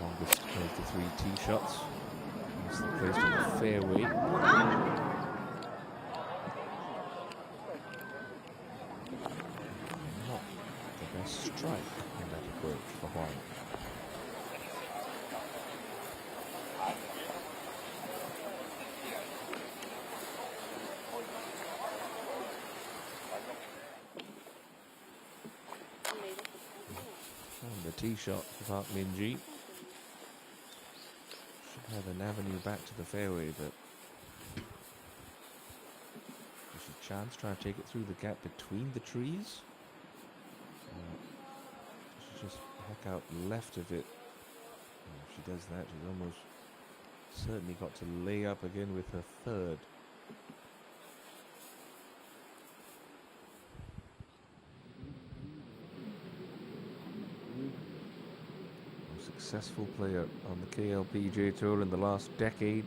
Longest of the 3 tee shots. That's the place to the fairway. Not the best strike in that approach for Huang. And the tee shot for Park Min-ji. Should have an avenue back to the fairway, but there's a chance trying to take it through the gap between the trees. She just heck out left of it. And if she does that, she's almost certainly got to lay up again with her 3rd. Successful player on the KLPGA Tour in the last decade.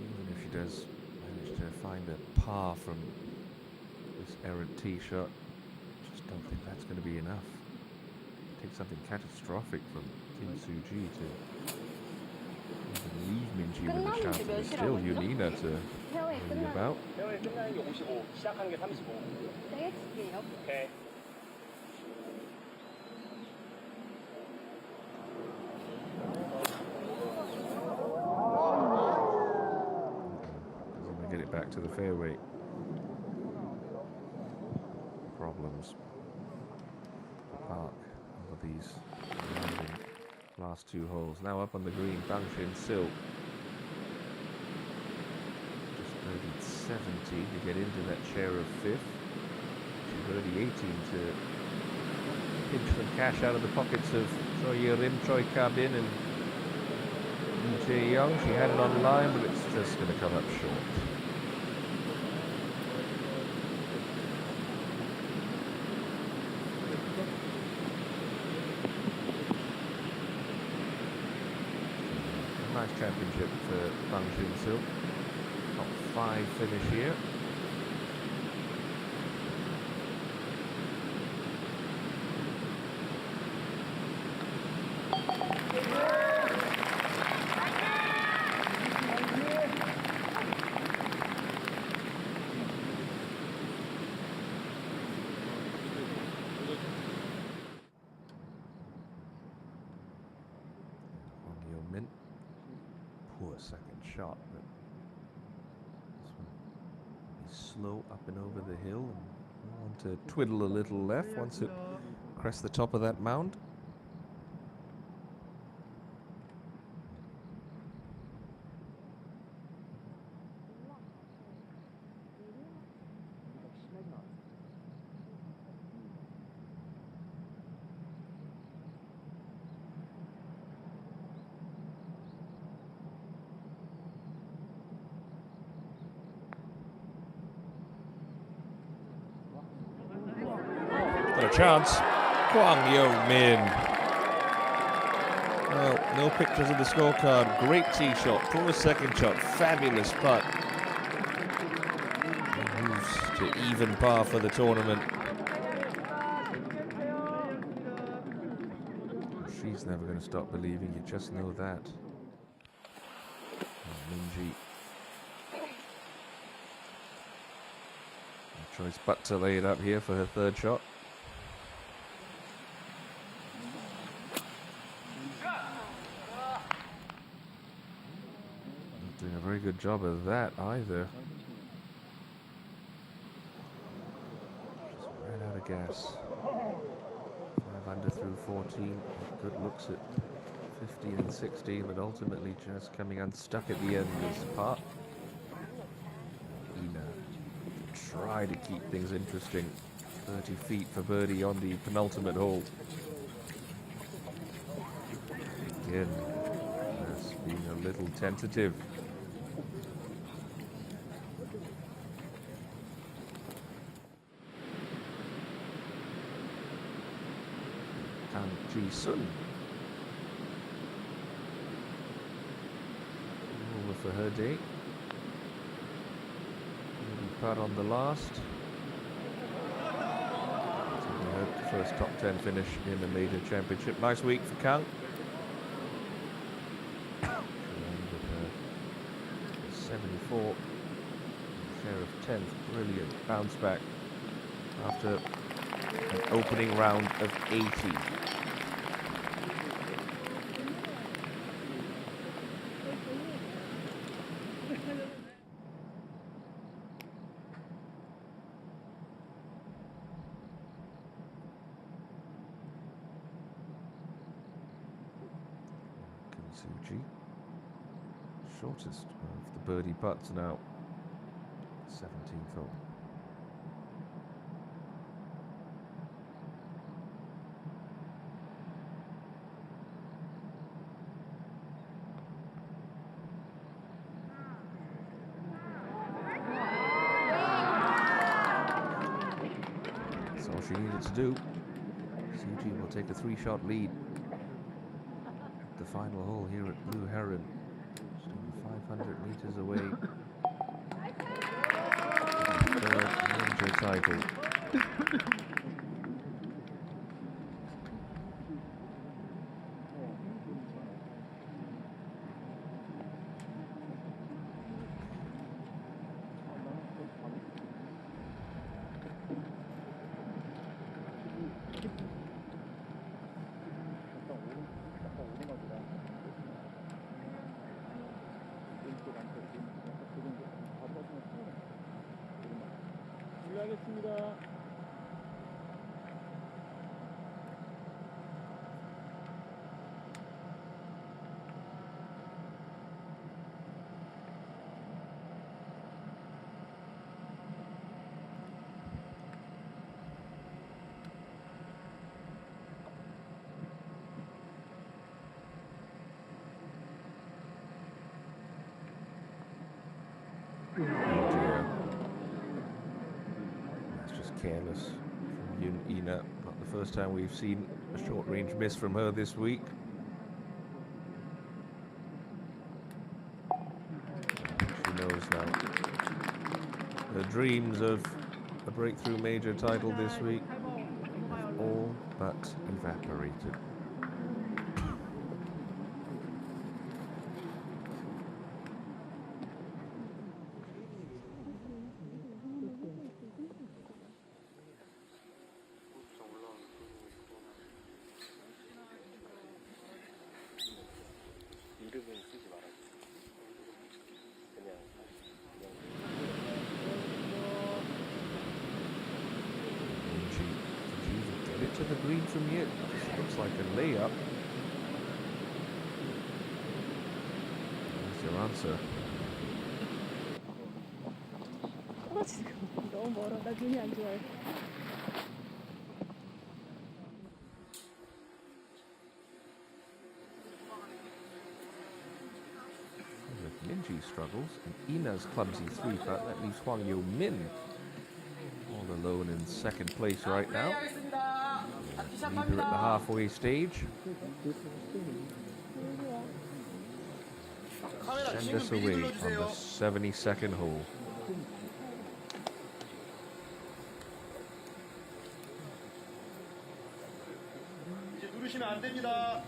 Even if she does manage to find a par from this errant tee shot. Just don't think that's going to be enough. Take something catastrophic from Kim Soo-ji to even leave Min-ji with a chance. There's still Yunina to worry about. 페어웨이 끝나는 게 55, 시작하는 게 35. 세게 칠게요. 오케이. Doesn't they get it back to the fairway? Problems. Park over these last two holes. Now up on the green, Bang Shin-sil. Just birdied 70 to get into that share of fifth. She birdied 18 to pinch some cash out of the pockets of Choi Ye-rim, Choi Ka-bin and Lee Jae-young. She had it on line, but it's just going to come up short. Nice championship for Bang Shin-sil. Top 5 finish here. Min. Poor second shot, but this one is slow up and over the hill and want to twiddle a little left once it crests the top of that mound. Got a chance. Kwang Yo-min. Well, no pictures of the scorecard. Great tee shot. Poor second shot. Fabulous putt. And moves to even par for the tournament. She's never going to stop believing. You just know that. Min-ji. No choice but to lay it up here for her third shot. Doing a very good job of that either. Just ran out of gas. 5 under through 14. Good looks at 15 and 16, but ultimately just coming unstuck at the end this part. Ina try to keep things interesting. 30 feet for birdie on the penultimate hole. Again, just being a little tentative. Kang Ji-sun. Over for her day. Putt on the last. Taking her first top 10 finish in the major championship. Nice week for Kang. With her 74. Share of 10th. Brilliant bounce back after an opening round of 80. Suji, shortest of the birdie putts now. 17th hole. That's all she needed to do. Suji will take a 3-shot lead. The final hole here at Blue Heron, just over 500 meters away. Third, major title. 준비하겠습니다. That's just careless from Ina. Not the first time we've seen a short range miss from her this week. She knows now. Her dreams of a breakthrough major title this week have all but evaporated. 이름은 쓰지 말아요. 그냥 Did you even get it to the green from here? This looks like a layup. That's your answer. 지금 너무 멀어. 나 눈이 안 좋아요. Minji struggles, and Ina's clumsy three putt that leaves Huang Yo Min all alone in second place right now. Leader at the halfway stage. Send us away on the 72nd hole. 이제 누르시면 안 됩니다.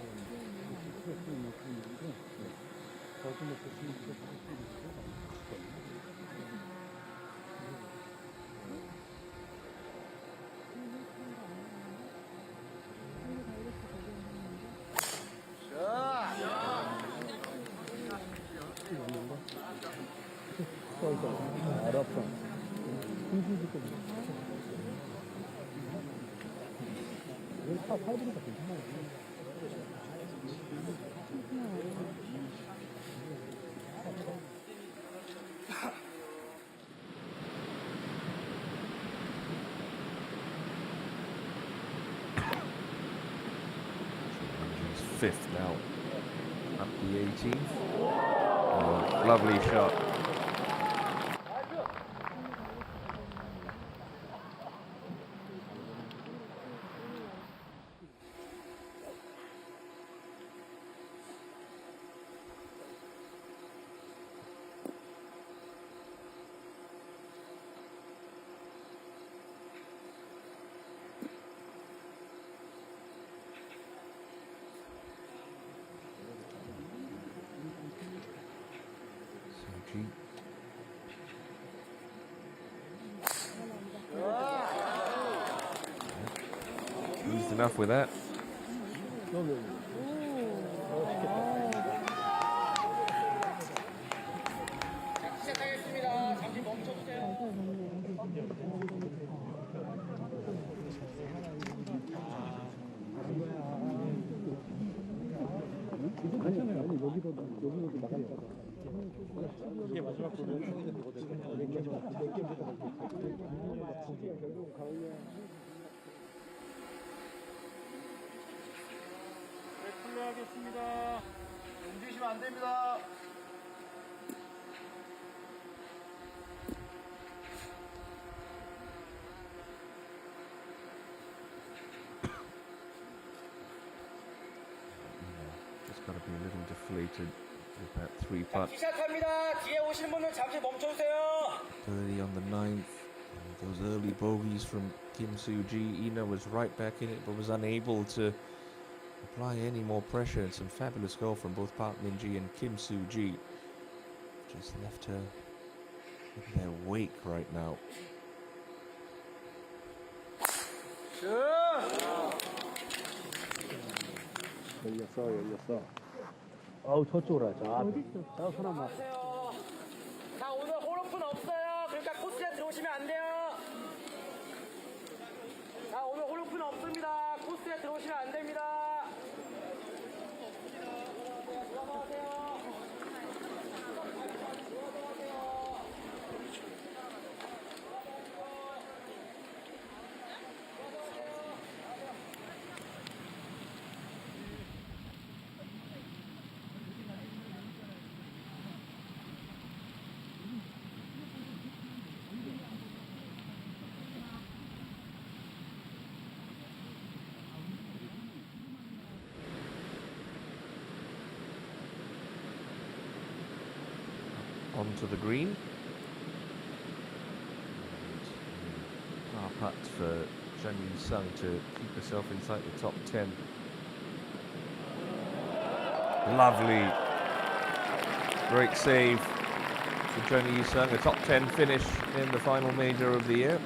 He's fifth now. Up the 18th. Oh, lovely shot. Eased enough with that. 시작하겠습니다. 잠시 멈춰주세요. 이게 마지막 부분. 네, 플레이하겠습니다. 움직이시면 안 됩니다. Just got to be a little deflated with that three putt. 시작합니다. 뒤에 오시는 분은 잠시 멈춰주세요. 30 on the 9th. Those early bogeys from Kim Soo-ji. Ina was right back in it, but was unable to apply any more pressure. And some fabulous golf from both Park Min-ji and Kim Soo-ji. Just left her in their wake right now. 열렸어. 아우, 저쪽으로 하자. 자, 손 한번. 자, 오늘 홀오픈 없어요. 그러니까 코스에 들어오시면 안 돼요. 자, 오늘 홀오픈 없습니다. 코스에 들어오시면 안 됩니다. 들어가세요. Onto the green. Par putt for Jung Yu-sung to keep herself inside the top 10. Lovely. Great save for Jung Yu-sung. A top 10 finish in the final major of the year.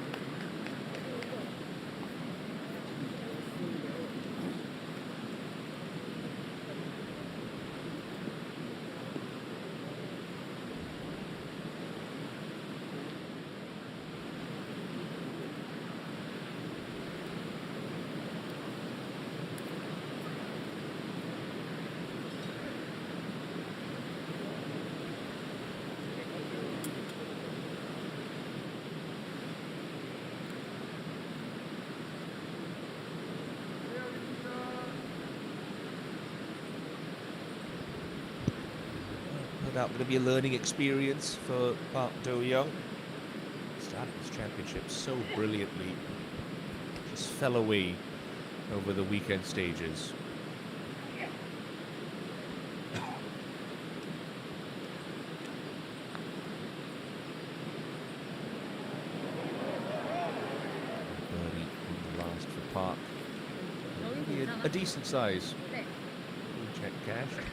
That going to be a learning experience for Park Do-young. Started this championship so brilliantly, just fell away over the weekend stages. Birdie in the last for Park. Maybe a decent size. Check cashed.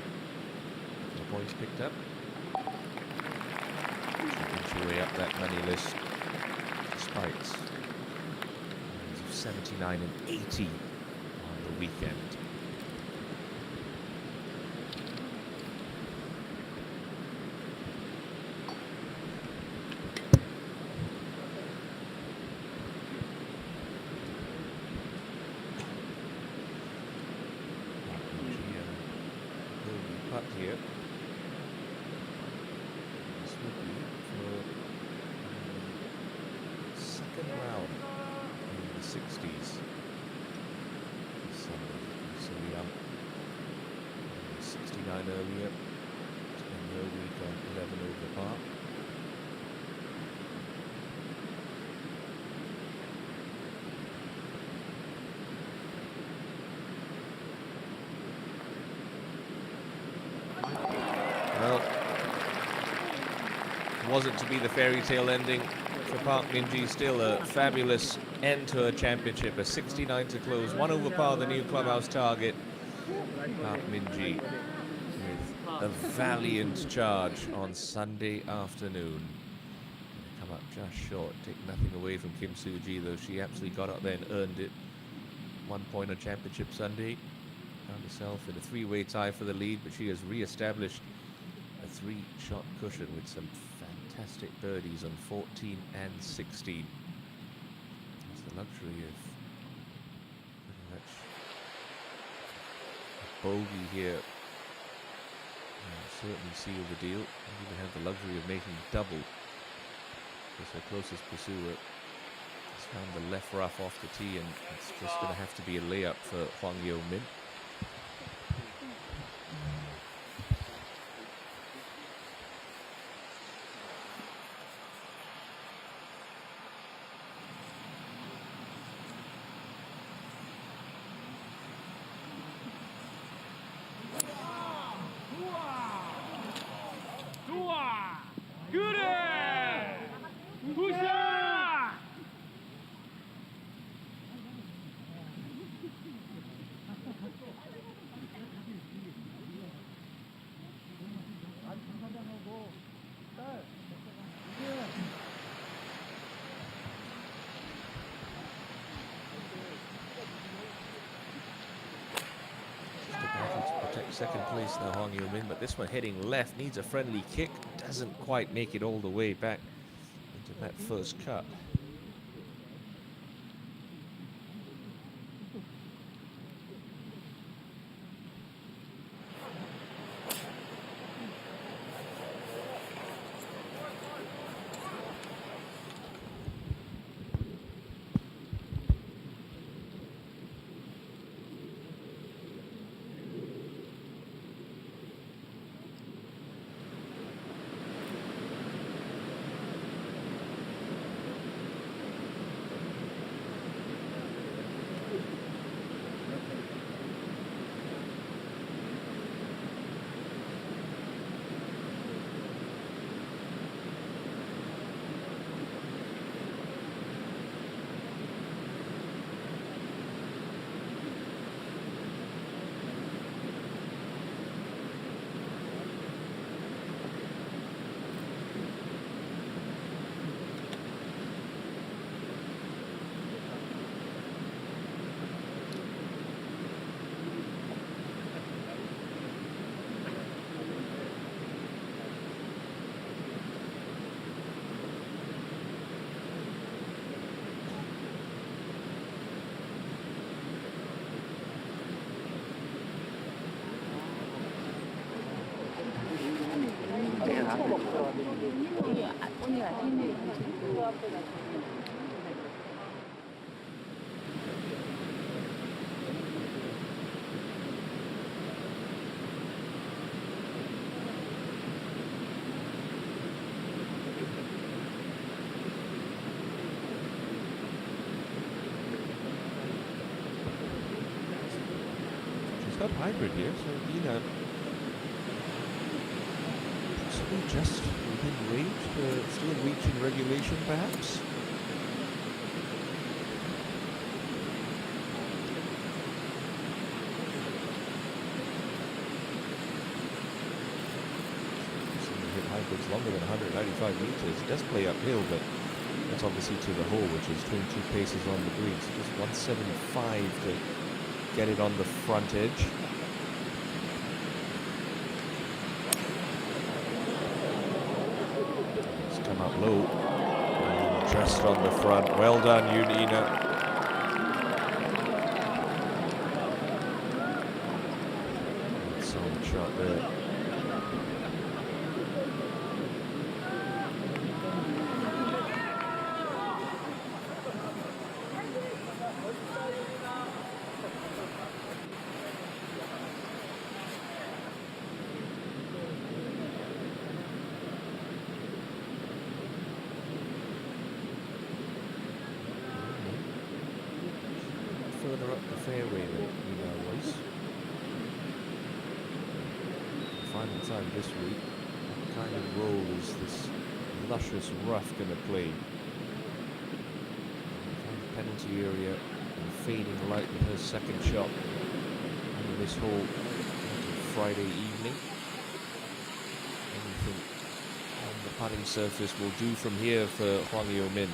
Points picked up. Inch your way up that money list despite lines of 79 and 80 on the weekend. Putt here. Second round in the 60s. So young. 69 earlier. And no week on 11 over par. Well, wasn't to be the fairy tale ending for Park Min-ji. Still a fabulous end to her championship. A 69 to close, 1 over par, the new clubhouse target. Park Min-ji with a valiant charge on Sunday afternoon. Come up just short, take nothing away from Kim Soo-ji, though she absolutely got up there and earned it. 1 point on Championship Sunday. Found herself in a 3-way tie for the lead, but she has re-established a 3-shot cushion with some fantastic birdies on 14 and 16. It's the luxury of pretty much a bogey here. Certainly seal the deal. And even have the luxury of making double, because her closest pursuer has found the left rough off the tee, and it's just going to have to be a layup for Hwang Yo-min. 그래! 굿샷! second place now, Hwang Yo-min, but this one heading left, needs a friendly kick, doesn't quite make it all the way back into that first cut. Got hybrid here, so Dina possibly just within range, still reaching regulation perhaps. Hit hybrids longer than 195 meters. It does play uphill, but that's obviously to the hole, which is 22 paces on the green. So just 175 to get it on the front edge. It's come up low. And just on the front. Well done, Yunina. Solid shot there. Further up the fairway than Ina was. Final time this week. What kind of role is this luscious rough going to play? Penalty area and fading light with her second shot under this hole Friday evening. Anything on the putting surface will do from here for Hwang Yo-min.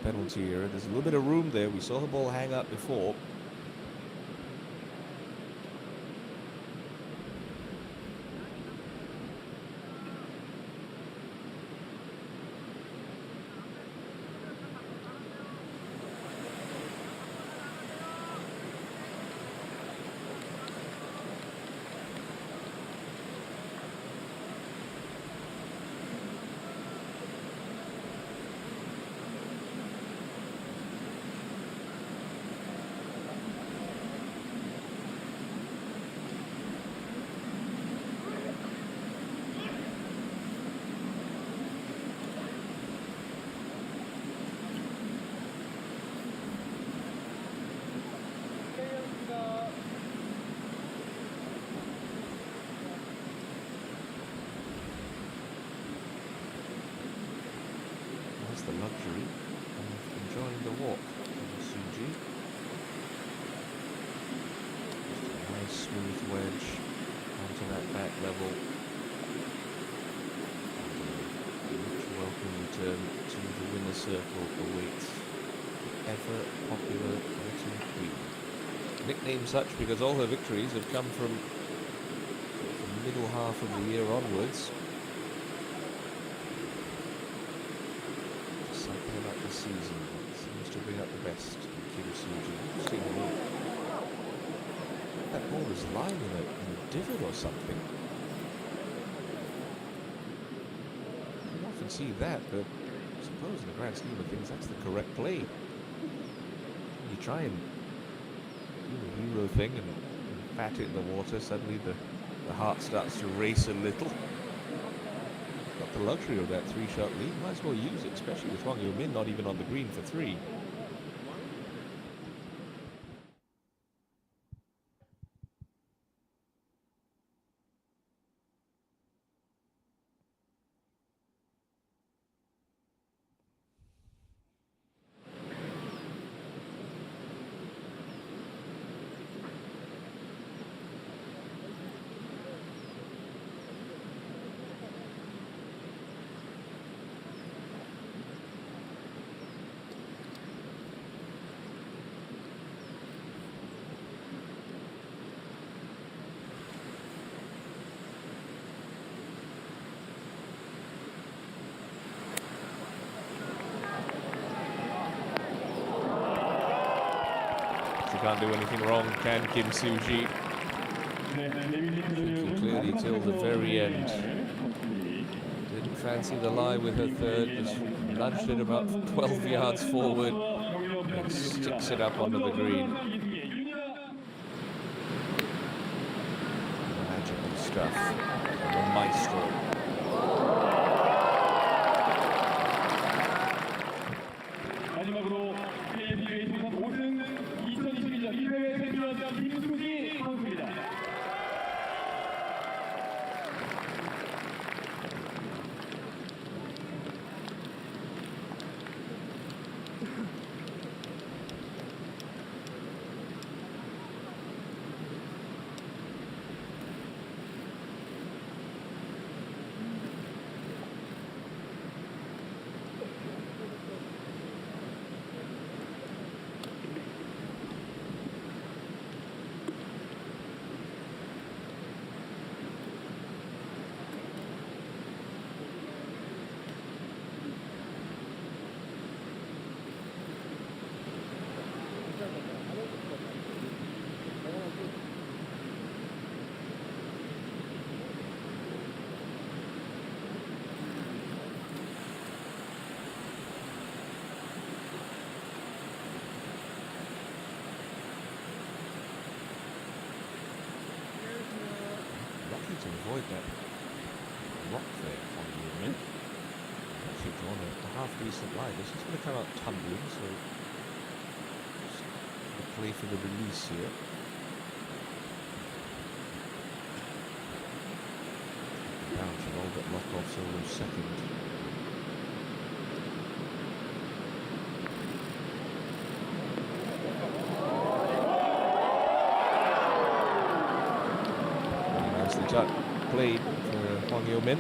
Penalty here. There's a little bit of room there. We saw the ball hang up before. The luxury of enjoying the walk on Suji. Just a nice smooth wedge. back level. Which welcome return to the winner's circle awaits the ever popular Autumn Queen. Nicknamed such because all her victories have come from the middle half of the year onwards. Something about this season that seems to bring out the best in Kim Soo-ji. Interesting move. That ball is lying in a divot or something. You often see that, but I suppose in the grand scheme of things that's the correct play. You try and do the hero thing and bat it in the water, suddenly the heart starts to race a little. Got the luxury of that three-shot lead, might as well use it, especially with Hwang Yo-min not even on the green for three. Can't do anything wrong, can Kim Soo-ji? Thinking clearly till the very end. Didn't fancy the lie with her third, just nudged it about 12 yards forward and sticks it up onto the green. Magical stuff from the maestro. 마지막으로 KLPGA 통산 5승 2021년 1회 챔피언 김수지 선수입니다. To avoid that rock there on the win. Actually drawn a half decent line. This is going to come out tumbling, so just the play for the release here. Down should all but knock off Solo's second. Played for Hwang Yo-min.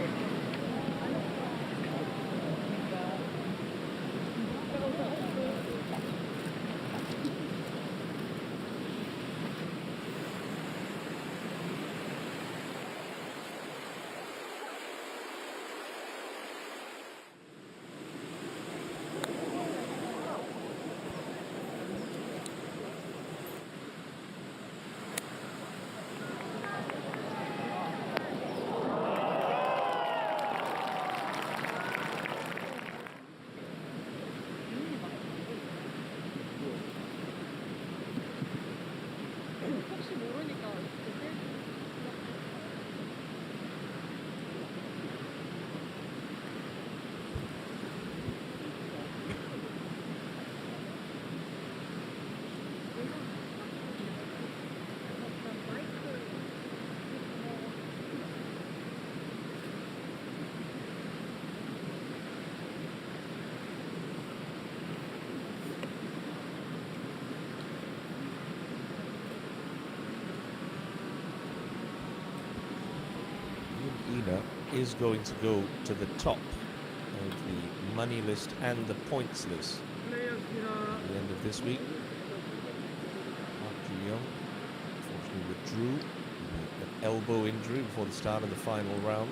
Ina is going to go to the top of the money list and the points list at the end of this week. Park Ji-young unfortunately withdrew with an elbow injury before the start of the final round.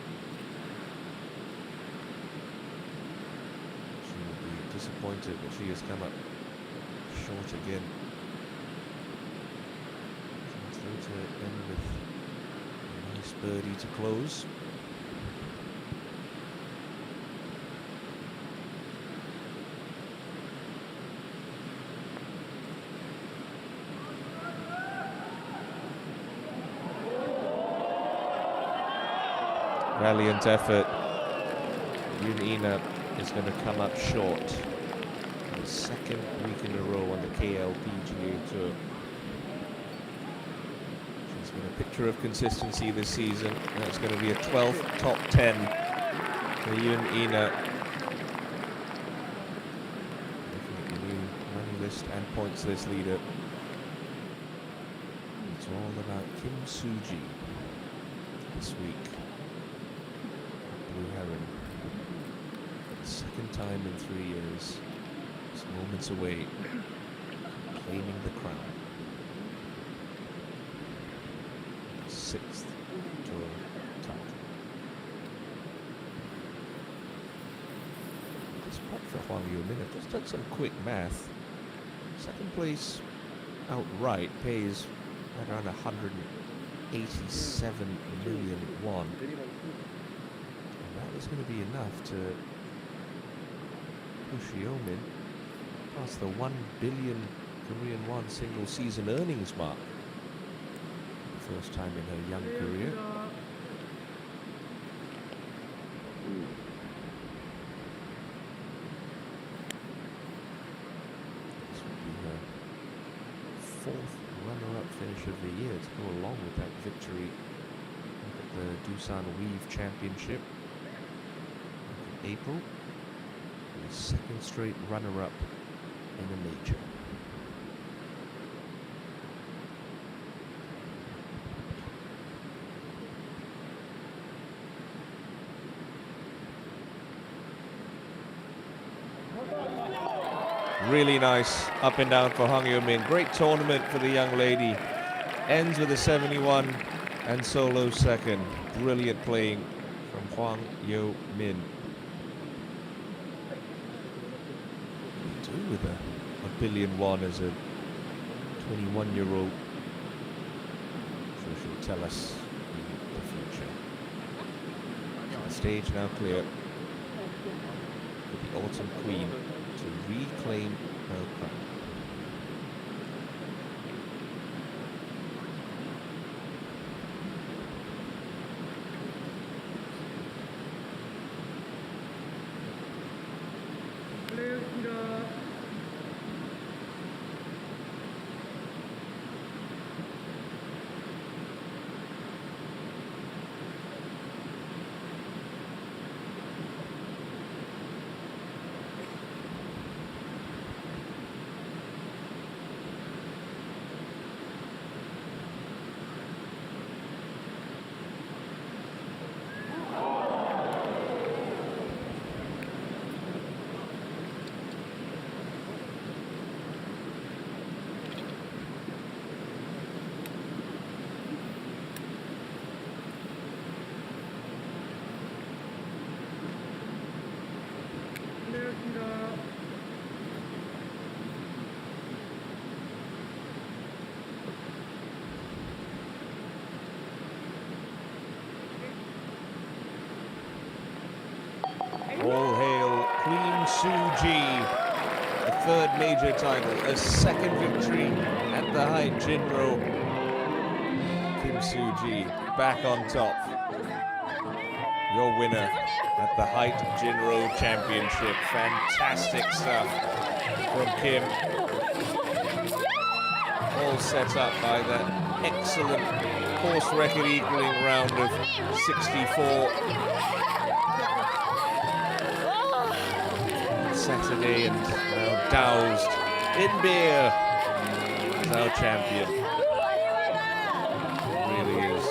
She will be disappointed that she has come up short again. She's going to end with a nice birdie to close. Valiant effort. Yoon Ina is going to come up short. The second week in a row on the KLPGA Tour. She's been a picture of consistency this season. And it's going to be a 12th top 10 for Yoon Ina. Definitely new money list and points list leader. It's all about Kim Soo-ji this week. Blue Heron. Second time in 3 years. Just moments away from claiming the crown. 6th tour title. This putt for Hwang Yo-min, I've just done some quick math. Second place outright pays right around 187 million won. That is going to be enough to push Yo-min past the 1 billion Korean won single season earnings mark. First time in her young career. This would be her 4th runner-up finish of the year to go along with that victory at the Doosan Weave Championship in April. And a second straight runner-up in a major. Really nice up and down for Hwang Yo-min. Great tournament for the young lady. Ends with a 71 and solo second. Brilliant playing from Hwang Yo-min. What do you do with a billion won as a 21-year-old? So she'll tell us in the future. The stage now clear for the Autumn Queen to reclaim her crown. All hail Queen Soo-ji, the 3rd major title, a 2nd victory at the HITE JINRO. Kim Soo-ji back on top. Your winner at the HITE JINRO Championship. Fantastic stuff from Kim. All set up by that excellent course record equaling round of 64. Saturday, and now doused in beer as our champion. It really is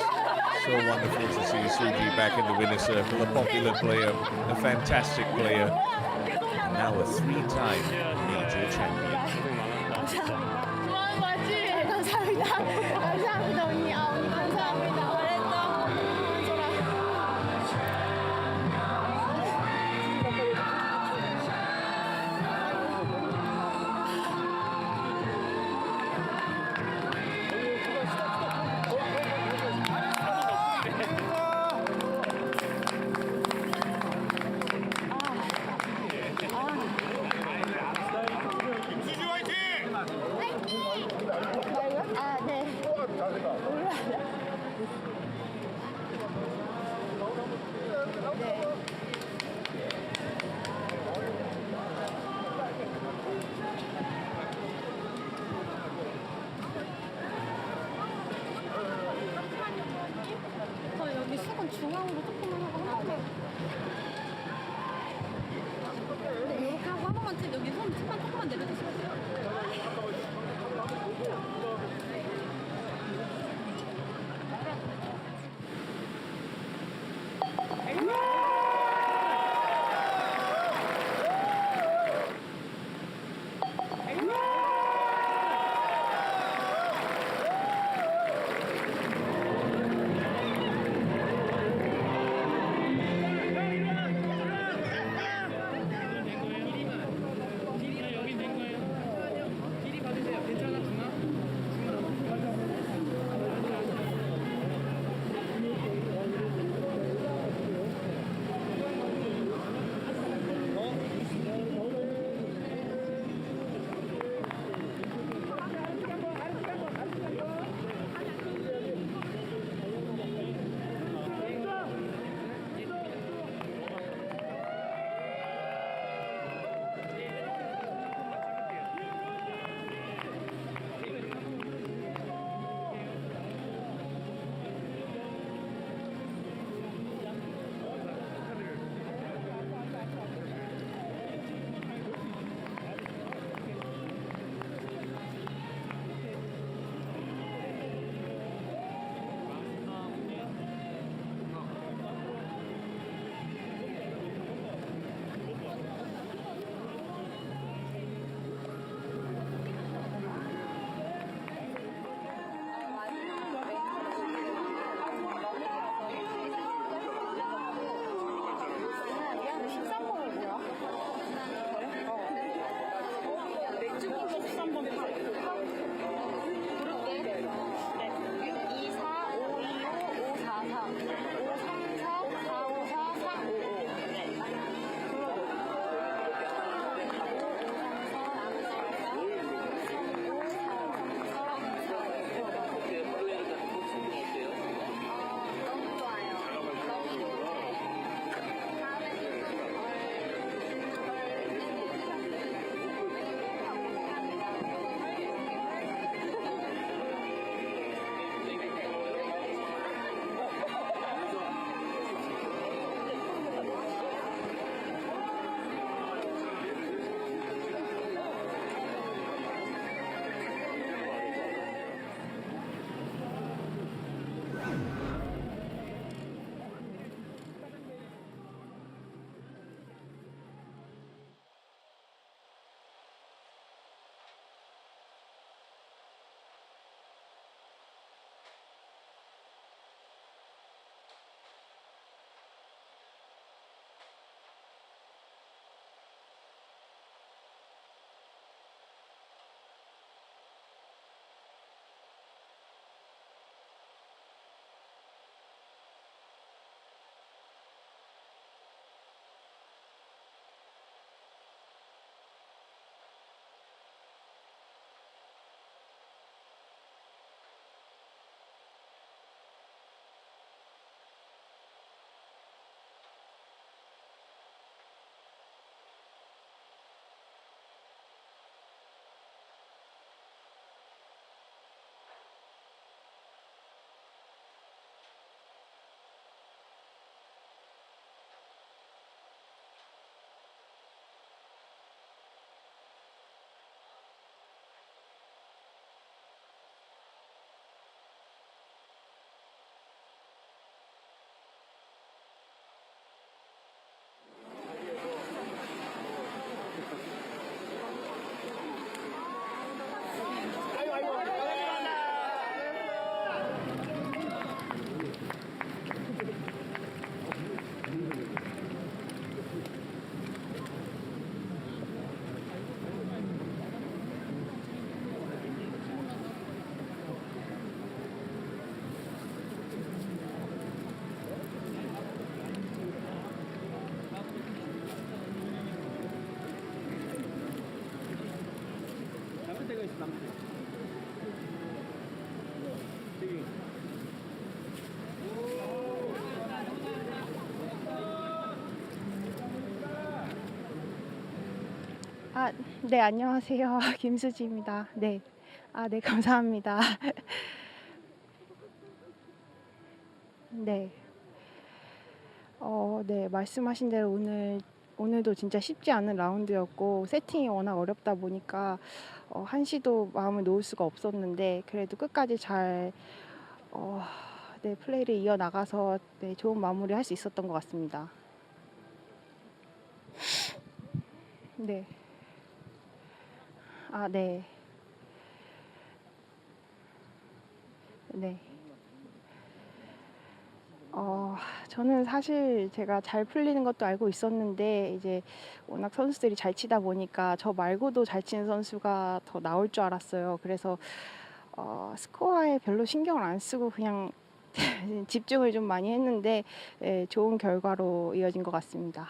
So wonderful to see Suji back in the winner's circle, a popular player, a fantastic player, and now a three-time major champion. 좋아하는 거 맞지? 감사합니다. 감사합니다 언니. 언니 감사합니다. 잘했어. 좋아. 아, 네. 여기 수건 중앙으로 조금만 하고 네, 이렇게 하고 한 번만 여기 손 틈만 조금만 내려주시면 돼요. 아, 네, 안녕하세요. 김수지입니다. 네. 아, 네, 감사합니다. 네. 네, 말씀하신 대로 오늘도 진짜 쉽지 않은 라운드였고, 세팅이 워낙 어렵다 보니까, 한시도 마음을 놓을 수가 없었는데, 그래도 끝까지 잘, 어, 네, 플레이를 이어나가서, 네, 좋은 마무리 할 수 있었던 것 같습니다. 네. 아, 네. 네. 저는 사실 제가 잘 풀리는 것도 알고 있었는데, 이제 워낙 선수들이 잘 치다 보니까 저 말고도 잘 치는 선수가 더 나올 줄 알았어요. 그래서, 스코어에 별로 신경을 안 쓰고 그냥 집중을 좀 많이 했는데, 예, 좋은 결과로 이어진 것 같습니다.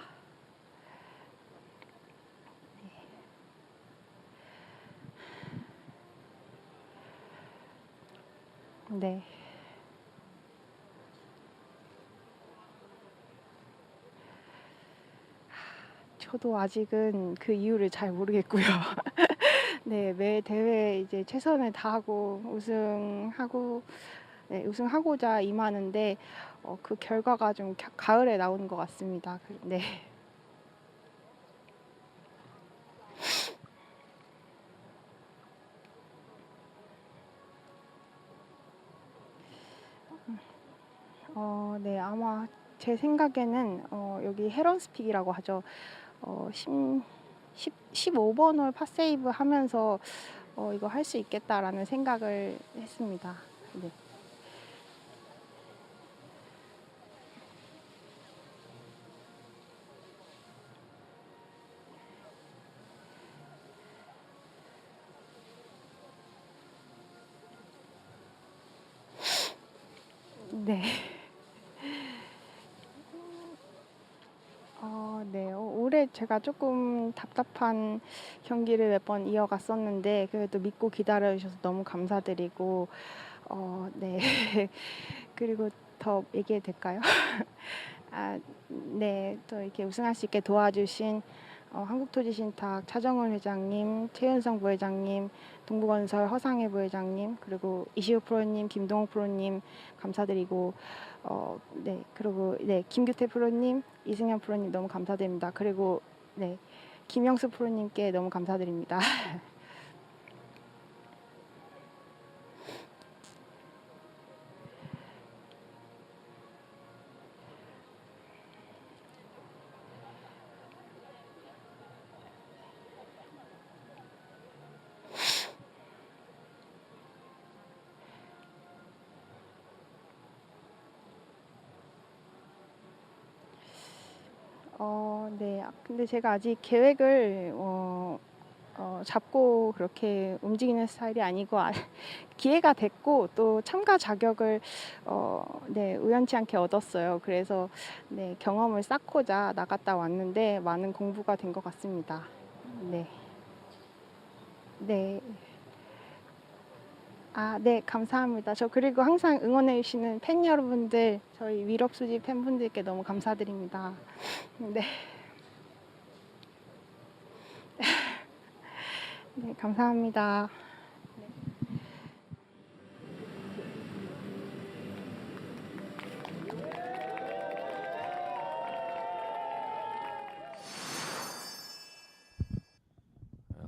네. 저도 아직은 그 이유를 잘 모르겠고요. 네, 매 대회 이제 최선을 다하고 네, 우승하고자 임하는데 그 결과가 좀 가을에 나오는 것 같습니다. 네. 네, 아마 제 생각에는 여기 헤런스픽이라고 하죠. 15번 홀 팟세이브 하면서 이거 할 수 있겠다라는 생각을 했습니다. 네. 네. 네. 올해 제가 조금 답답한 경기를 몇 번 이어갔었는데 그래도 믿고 기다려 주셔서 너무 감사드리고 네. 그리고 더 얘기해도 될까요? 아, 네. 또 이렇게 우승할 수 있게 도와주신 한국토지신탁 차정훈 회장님, 최윤성 부회장님, 동부건설 허상해 부회장님, 그리고 이시우 프로님, 김동욱 프로님 감사드리고 네. 그리고 네, 김규태 프로님, 이승현 프로님 너무 감사드립니다. 그리고 네. 김영수 프로님께 너무 감사드립니다. 네. 근데 제가 아직 계획을 잡고 그렇게 움직이는 스타일이 아니고 기회가 됐고 또 참가 자격을 네, 우연치 않게 얻었어요. 그래서 네, 경험을 쌓고자 나갔다 왔는데 많은 공부가 된 것 같습니다. 네. 네. 아, 네, 감사합니다. 저 그리고 항상 응원해 주시는 팬 여러분들, 저희 위럽수지 팬분들께 너무 감사드립니다. 네. 네, 감사합니다.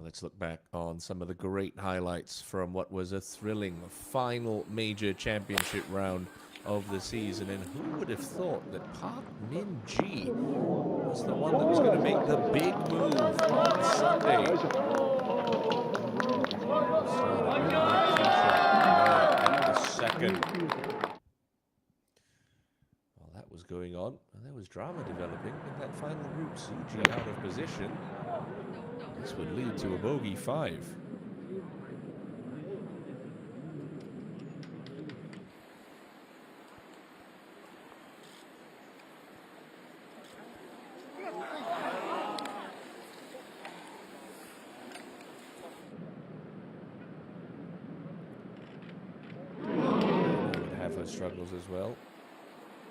Let's look back on some of the great highlights from what was a thrilling final major championship round of the season. And who would have thought that Park Min-ji was the one that was going to make the big move on Sunday? The second. While that was going on, and there was drama developing in that final group. Suji out of position. This would lead to a bogey 5. Would have her struggles as well.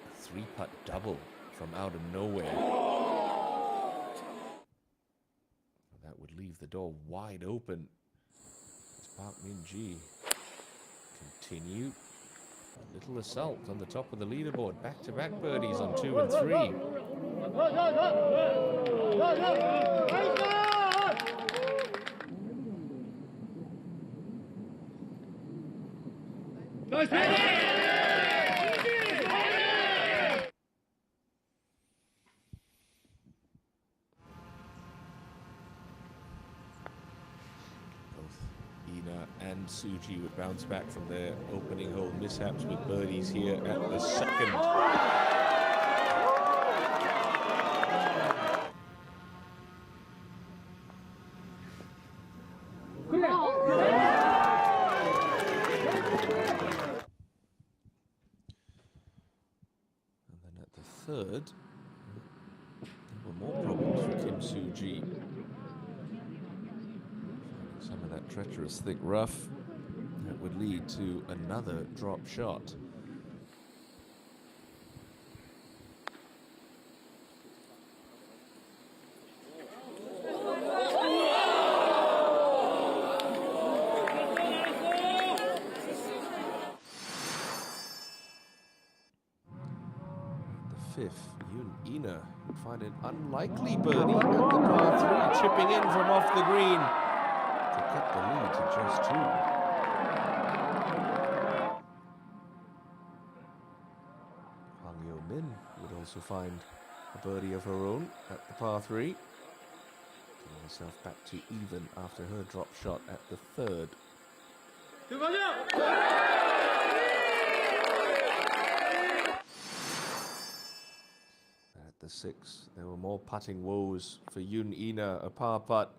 A 3-putt double from out of nowhere. That would leave the door wide open. It's Park Min-ji. Continue. A little assault on the top of the leaderboard. Back-to-back birdies on 2 and 3. And Suji would bounce back from their opening hole mishaps with birdies here at the second. And then at the third, there were more problems for Kim Suji. Some of that treacherous thick rough that would lead to another drop shot. The fifth, Yoon Ina would find an unlikely birdie at the par 3, chipping in from off the green to cut the lead to just 2. Hwang Yo-min would also find a birdie of her own at the par 3, getting herself back to even after her drop shot at the third. At the 6th, there were more putting woes for Yoon Ina, a par putt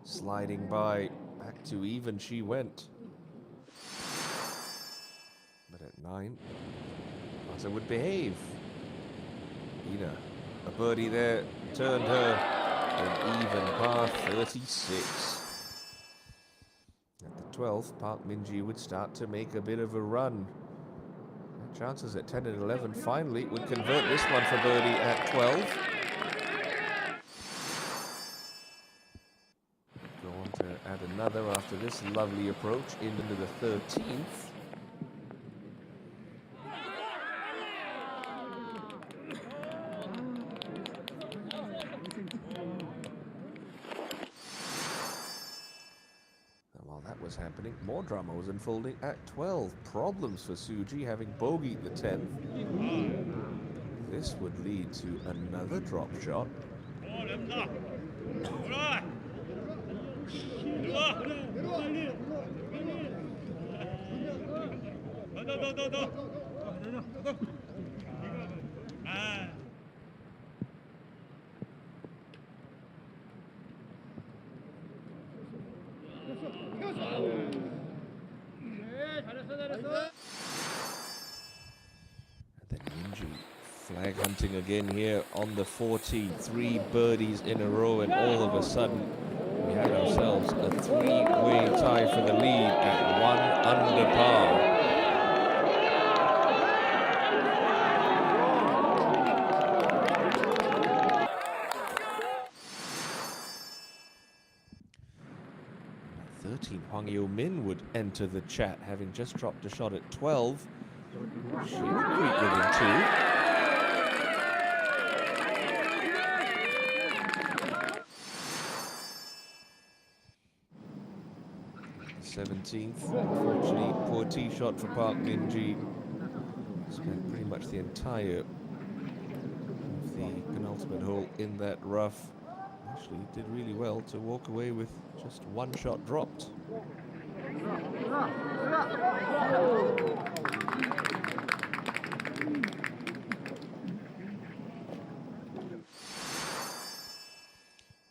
sliding by. Back to even she went. But at 9, Mata would behave. Ina, a birdie there, turned her an even par 36. At the 12th, Park Min-ji would start to make a bit of a run. Chances at 10 and 11 finally would convert this one for birdie at 12. Add another after this lovely approach into the 13th. And while that was happening, more drama was unfolding at 12. Problems for Suji, having bogeyed the 10th. This would lead to another drop shot. And then Min-ji flag hunting again here on the 14. 3 birdies in a row, and all of a sudden we had ourselves a 3-way tie for the lead at 1 under par. Hwang Yo-min would enter the chat, having just dropped a shot at 12. She would creep within 2. 17th, unfortunately, poor tee shot for Park Min-ji. Spent pretty much the entire of the penultimate hole in that rough. Actually did really well to walk away with just 1 shot dropped.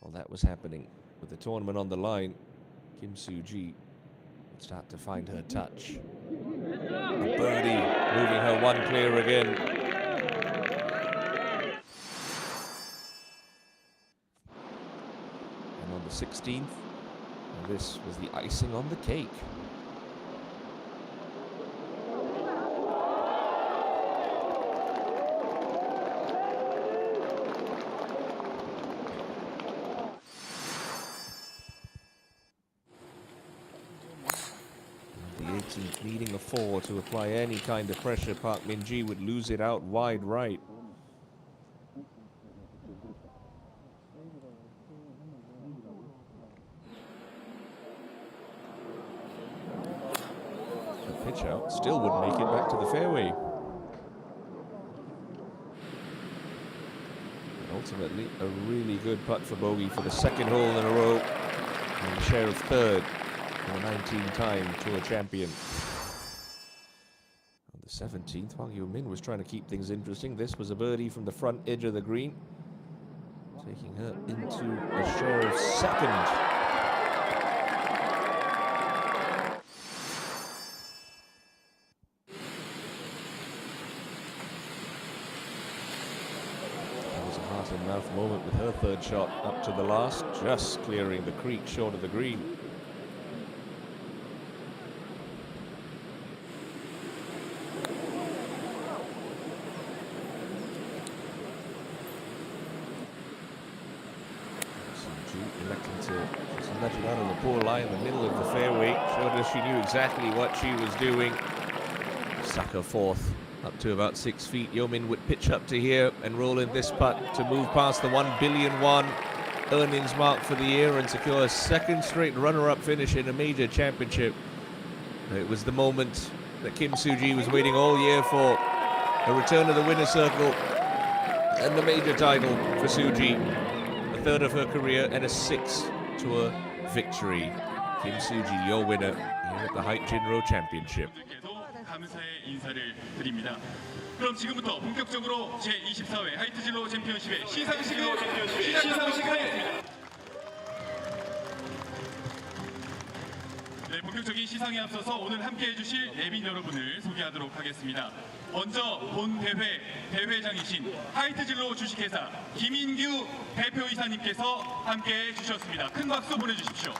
While that was happening, with the tournament on the line, Kim Suji would start to find her touch. A birdie, moving her 1 clear again. And on the 16th, and this was the icing on the cake. needing a 4 to apply any kind of pressure. Park Min-ji would lose it out wide right. The pitch out still wouldn't make it back to the fairway. Ultimately, a really good putt for bogey for the second hole in a row, and a share of third for the 19-time Tour champion. On the 17th, Hwang Yoo-min was trying to keep things interesting. This was a birdie from the front edge of the green, taking her into a share of second. Mouth moment with her third shot up to the last, just clearing the creek short of the green. Electing to just nudge it out on the poor line in the middle of the fairway. Showed us she knew exactly what she was doing. Sucker fourth. Up to about 6 feet. Yeomin would pitch up to here and roll in this putt to move past the 1 billion won earnings mark for the year and secure a second straight runner-up finish in a major championship. It was the moment that Kim Soo-ji was waiting all year for. A return to the winner's circle and the major title for Soo-ji. A third of her career and a 6th tour victory. Kim Soo-ji, your winner here at the HITE JINRO Championship. 감사의 인사를 드립니다. 그럼 지금부터 본격적으로 제24회 하이트 진로 챔피언십의 시상식을 시작하겠습니다. 네, 본격적인 시상에 앞서서 오늘 함께 해주실 내빈 여러분을 소개하도록 하겠습니다. 먼저 본 대회장이신 하이트 진로 주식회사 김인규 대표이사님께서 함께 해주셨습니다. 큰 박수 보내주십시오.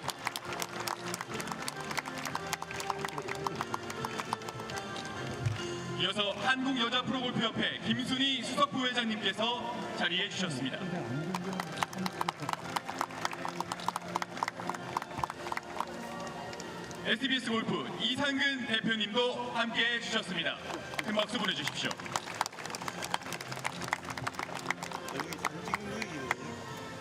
이어서 한국여자프로골프협회 김순희 수석부회장님께서 자리해 주셨습니다. SBS골프 이상근 대표님도 함께해 주셨습니다. 큰 박수 보내주십시오.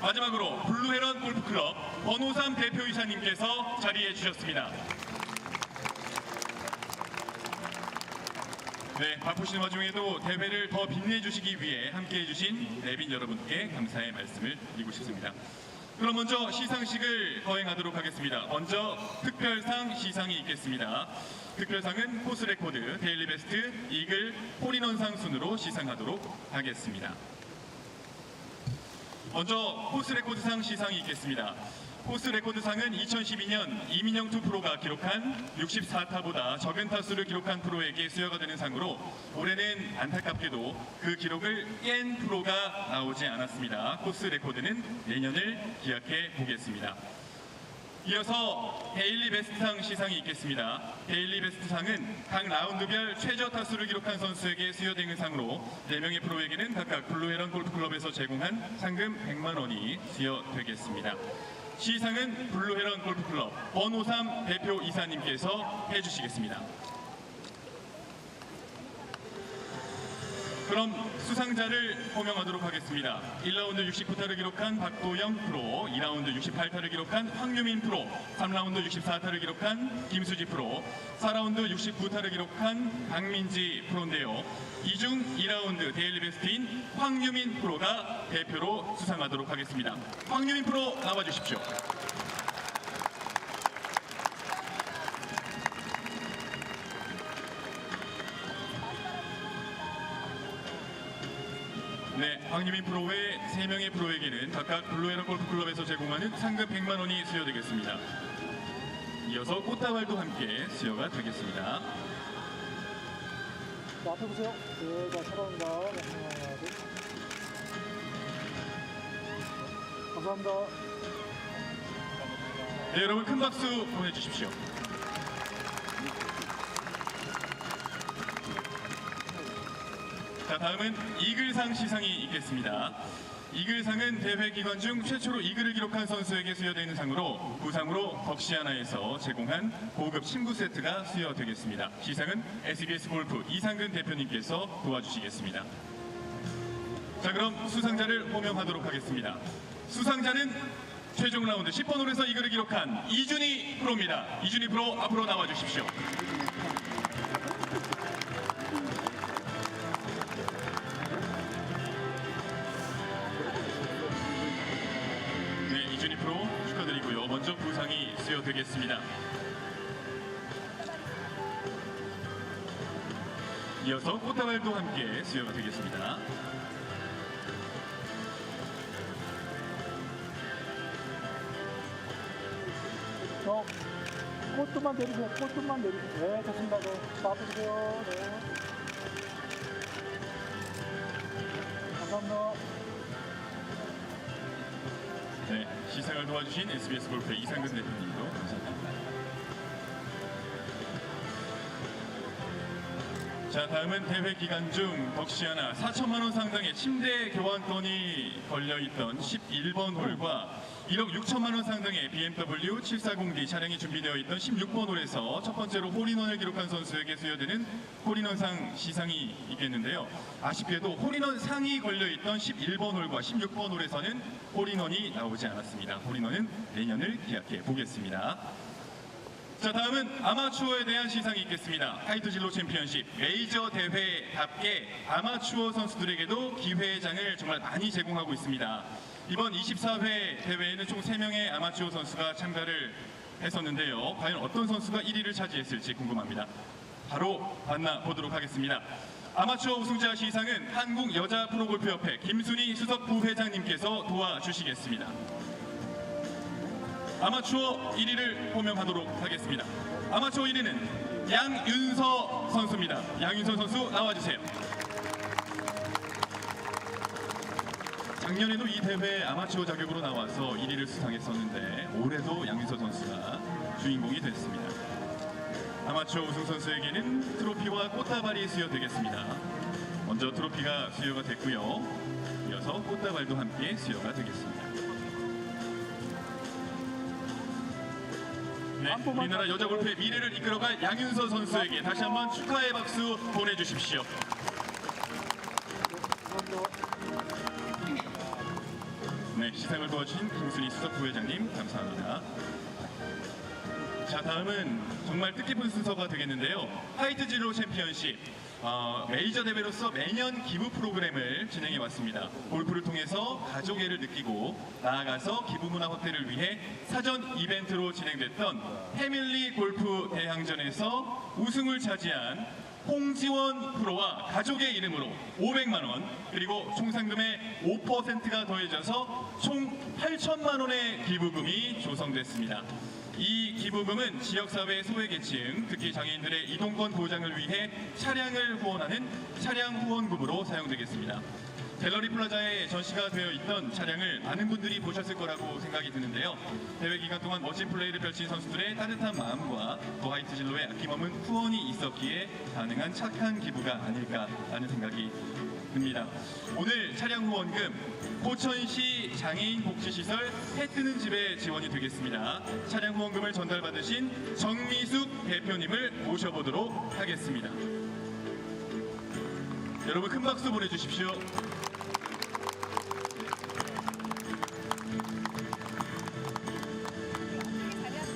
마지막으로 블루헤런 골프클럽 권호삼 대표이사님께서 자리해 주셨습니다. 네, 바쁘신 와중에도 대회를 더 빛내주시기 위해 함께해 주신 내빈 여러분께 감사의 말씀을 드리고 싶습니다. 그럼 먼저 시상식을 거행하도록 하겠습니다. 먼저 특별상 시상이 있겠습니다. 특별상은 코스 레코드, 데일리 베스트, 이글, 홀인원상 순으로 시상하도록 하겠습니다. 먼저 코스 레코드상 시상이 있겠습니다. 코스 레코드상은 2012년 이민영 투 프로가 기록한 64타보다 적은 타수를 기록한 프로에게 수여가 되는 상으로 올해는 안타깝게도 그 기록을 깬 프로가 나오지 않았습니다. 코스 레코드는 내년을 기약해 보겠습니다. 이어서 데일리 베스트상 시상이 있겠습니다. 데일리 베스트상은 각 라운드별 최저 타수를 기록한 선수에게 수여되는 상으로 4명의 프로에게는 각각 블루헤런 골프클럽에서 제공한 상금 100만 원이 수여되겠습니다. 시상은 블루헤런 골프클럽 권호삼 대표이사님께서 해주시겠습니다. 그럼 수상자를 호명하도록 하겠습니다. 1라운드 69타를 기록한 박도영 프로, 2라운드 68타를 기록한 황유민 프로, 3라운드 64타를 기록한 김수지 프로, 4라운드 69타를 기록한 강민지 프로인데요. 이 중 2라운드 데일리 베스트인 황유민 프로가 대표로 수상하도록 하겠습니다. 황유민 프로 나와주십시오. 네, 황유민 프로 외 3명의 프로에게는 각각 블루헤런 골프클럽에서 제공하는 상금 100만 원이 수여되겠습니다. 이어서 꽃다발도 함께 수여가 되겠습니다. 자, 앞에 보세요. 네, 자, 사랑합니다. 하나, 둘. 감사합니다. 네, 여러분 큰 박수 보내주십시오. 자, 다음은 이글상 시상이 있겠습니다. 이글상은 대회 기간 중 최초로 이글을 기록한 선수에게 수여되는 상으로 부상으로 벅시아나에서 제공한 고급 침구 세트가 수여되겠습니다. 시상은 SBS골프 이상근 대표님께서 도와주시겠습니다. 자, 그럼 수상자를 호명하도록 하겠습니다. 수상자는 최종 라운드 10번 홀에서 이글을 기록한 이준희 프로입니다. 이준희 프로 앞으로 나와 주십시오. 네, 이준희 프로 축하드리고요. 먼저 부상이 수여되겠습니다. 이어서 꽃다발도 함께 수여가 되겠습니다. 꽃좀만 내리세요. 꽃좀만 내리세요. 네, 좋습니다. 네, 놔두세요. 네. 감사합니다. 네, 시상을 도와주신 SBS 골프의 이상근 대표님도 감사합니다. 자, 다음은 대회 기간 중 벅시아나 4천만 원 상당의 침대 교환권이 걸려있던 11번 홀과 1억 6천만 원 상당의 BMW 740D 차량이 준비되어 있던 16번 홀에서 첫 번째로 홀인원을 기록한 선수에게 수여되는 홀인원상 시상이 있겠는데요. 아쉽게도 홀인원 상이 걸려있던 11번 홀과 16번 홀에서는 홀인원이 나오지 않았습니다. 홀인원은 내년을 기약해 보겠습니다. 자, 다음은 아마추어에 대한 시상이 있겠습니다. 하이트 진로 챔피언십 메이저 대회답게 아마추어 선수들에게도 기회장을 정말 많이 제공하고 있습니다. 이번 24회 대회에는 총 3명의 아마추어 선수가 참가를 했었는데요. 과연 어떤 선수가 1위를 차지했을지 궁금합니다. 바로 만나보도록 하겠습니다. 아마추어 우승자 시상은 한국여자프로골프협회 김순희 수석 부회장님께서 도와주시겠습니다. 아마추어 1위를 호명하도록 하겠습니다. 아마추어 1위는 양윤서 선수입니다. 양윤서 선수 나와주세요. 작년에도 이 대회에 아마추어 자격으로 나와서 1위를 수상했었는데 올해도 양윤서 선수가 주인공이 됐습니다. 아마추어 우승 선수에게는 트로피와 꽃다발이 수여되겠습니다. 먼저 트로피가 수여가 됐고요. 이어서 꽃다발도 함께 수여가 되겠습니다. 네, 우리나라 여자 골프의 미래를 이끌어갈 양윤서 선수에게 다시 한번 축하의 박수 보내주십시오. 네, 시상을 도와주신 김순희 수석 부회장님 감사합니다. 자, 다음은 정말 뜻깊은 순서가 되겠는데요. 하이트 진로 챔피언십 메이저 대회로서 매년 기부 프로그램을 진행해 왔습니다. 골프를 통해서 가족애를 느끼고 나아가서 기부 문화 확대를 위해 사전 이벤트로 진행됐던 패밀리 골프 대항전에서 우승을 차지한 홍지원 프로와 가족의 이름으로 500만 원 그리고 총 상금의 5%가 더해져서 총 8천만 원의 기부금이 조성됐습니다. 이 기부금은 지역사회 소외계층, 특히 장애인들의 이동권 보장을 위해 차량을 후원하는 차량 후원금으로 사용되겠습니다. 갤러리 플라자에 전시가 되어 있던 차량을 많은 분들이 보셨을 거라고 생각이 드는데요. 대회 기간 동안 멋진 플레이를 펼친 선수들의 따뜻한 마음과 더 하이트 진로의 아낌없는 후원이 있었기에 가능한 착한 기부가 아닐까라는 생각이 듭니다. 오늘 차량 후원금 포천시 장애인 복지시설 해 뜨는 집에 지원이 되겠습니다. 차량 후원금을 전달받으신 정미숙 대표님을 모셔보도록 하겠습니다. 여러분 큰 박수 보내주십시오.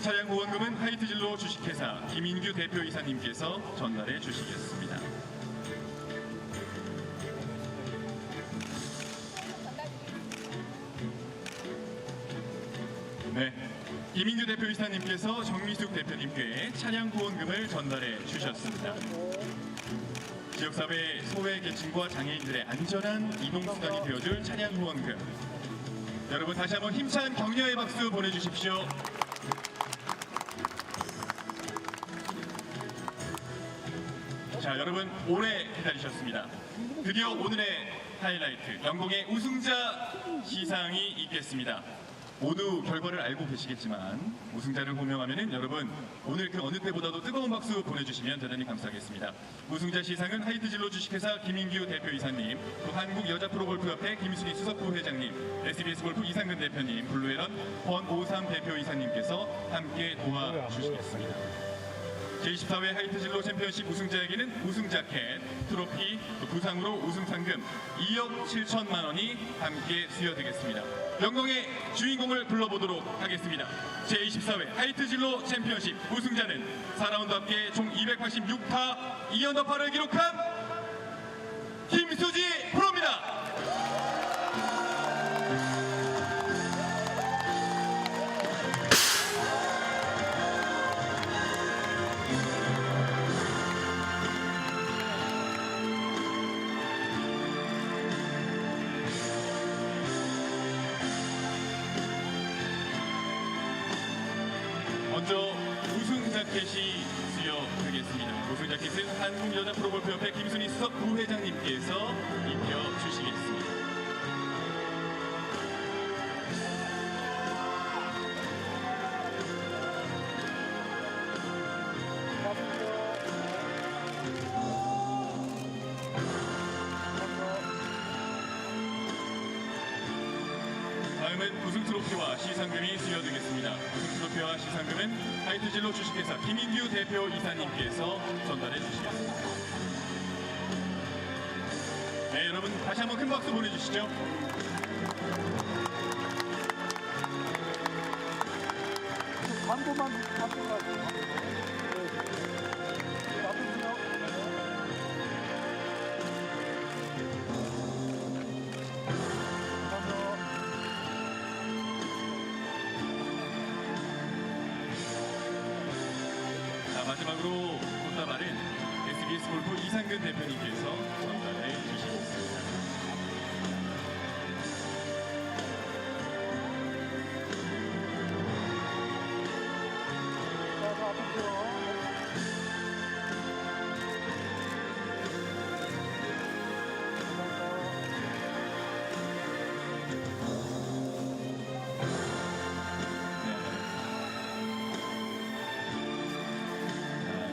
차량 후원금은 하이트 진로 주식회사 김인규 대표이사님께서 전달해 주시겠습니다. 네, 김인규 대표이사님께서 정미숙 대표님께 차량 후원금을 전달해 주셨습니다. 지역사회 소외계층과 장애인들의 안전한 이동수단이 되어줄 차량 후원금. 여러분 다시 한번 힘찬 격려의 박수 보내주십시오. 자, 여러분 오래 기다리셨습니다. 드디어 오늘의 하이라이트, 영광의 우승자 시상이 있겠습니다. 모두 결과를 알고 계시겠지만 우승자를 호명하면은 여러분 오늘 그 어느 때보다도 뜨거운 박수 보내주시면 대단히 감사하겠습니다. 우승자 시상은 하이트 진로 주식회사 김인규 대표이사님, 또 한국여자프로골프협회 김순희 수석부회장님, SBS골프 이상근 대표님, 블루에런 권오삼 대표이사님께서 함께 도와주시겠습니다. 제24회 하이트 진로 챔피언십 우승자에게는 우승 자켓, 트로피, 부상으로 우승 상금 2억 7천만 원이 함께 수여되겠습니다. 영광의 주인공을 불러보도록 하겠습니다. 제24회 하이트 진로 챔피언십 우승자는 4라운드 합계 총 286타 2언더파를 기록한 김수지 프로입니다. 먼저 우승 자켓이 수여되겠습니다. 우승 자켓은 한국여자프로골프협회 김순희 수석 부회장님께서 입혀주시겠습니다. 다음은 우승 트로피와 시상금이 수여되겠습니다. 우승 트로피와 시상금은 하이트 진로 주식회사 김인규 대표 이사님께서 전달해 주시겠습니다. 네, 여러분 다시 한번 큰 박수 보내주시죠. 광고만 가지고 자, 마지막으로 꽃다발은 SBS골프 이상근 대표님께서 전달해 주시겠습니다.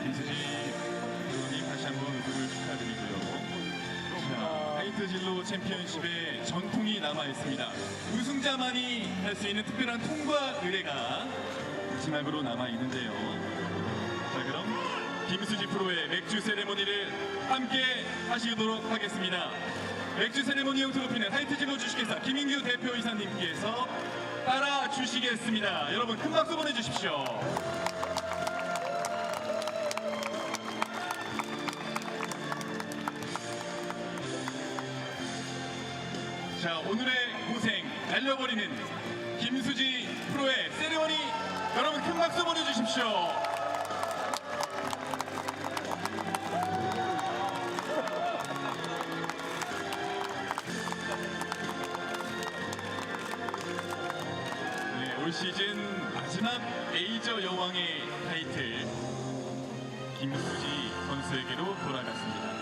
김수지 프로님 다시 한번 우승을 축하드리고요. 자, 하이트 진로 챔피언십에 전통이 남아 있습니다. 우승자만이 할 수 있는 특별한 통과 의례가 마지막으로 남아 있는데요. 자, 그럼 김수지 프로의 맥주 세레모니를 함께 하시도록 하겠습니다. 맥주 세레모니용 트로피는 하이트 진로 주식회사 김인규 대표이사님께서 따라 주시겠습니다. 여러분 큰 박수 보내주십시오. 자, 오늘의 고생 날려버리는 김수지 프로의 세레머니 여러분 큰 박수 보내주십시오. 네, 올 시즌 마지막 메이저 여왕의 타이틀 김수지 선수에게로 돌아갔습니다.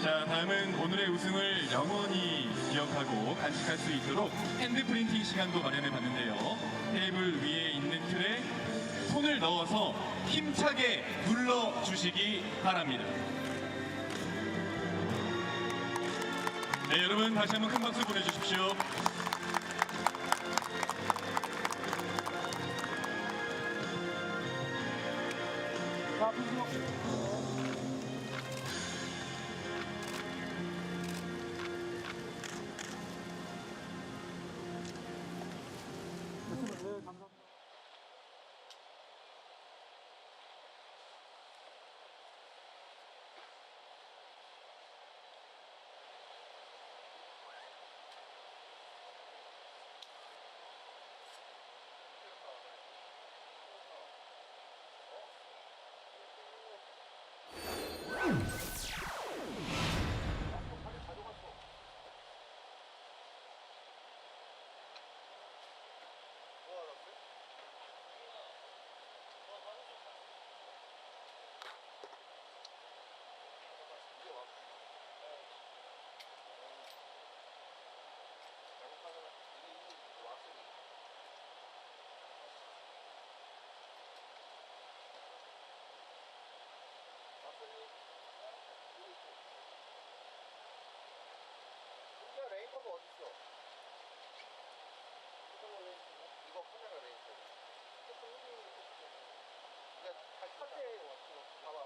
자, 다음은 오늘의 우승을 영원히 기억하고 간직할 수 있도록 핸드 프린팅 시간도 마련해 봤는데요. 테이블 위에 있는 틀에 손을 넣어서 힘차게 눌러 주시기 바랍니다. 네, 여러분 다시 한번 큰 박수 보내주십시오. 카메라 레이스. 그냥 다시 봐봐.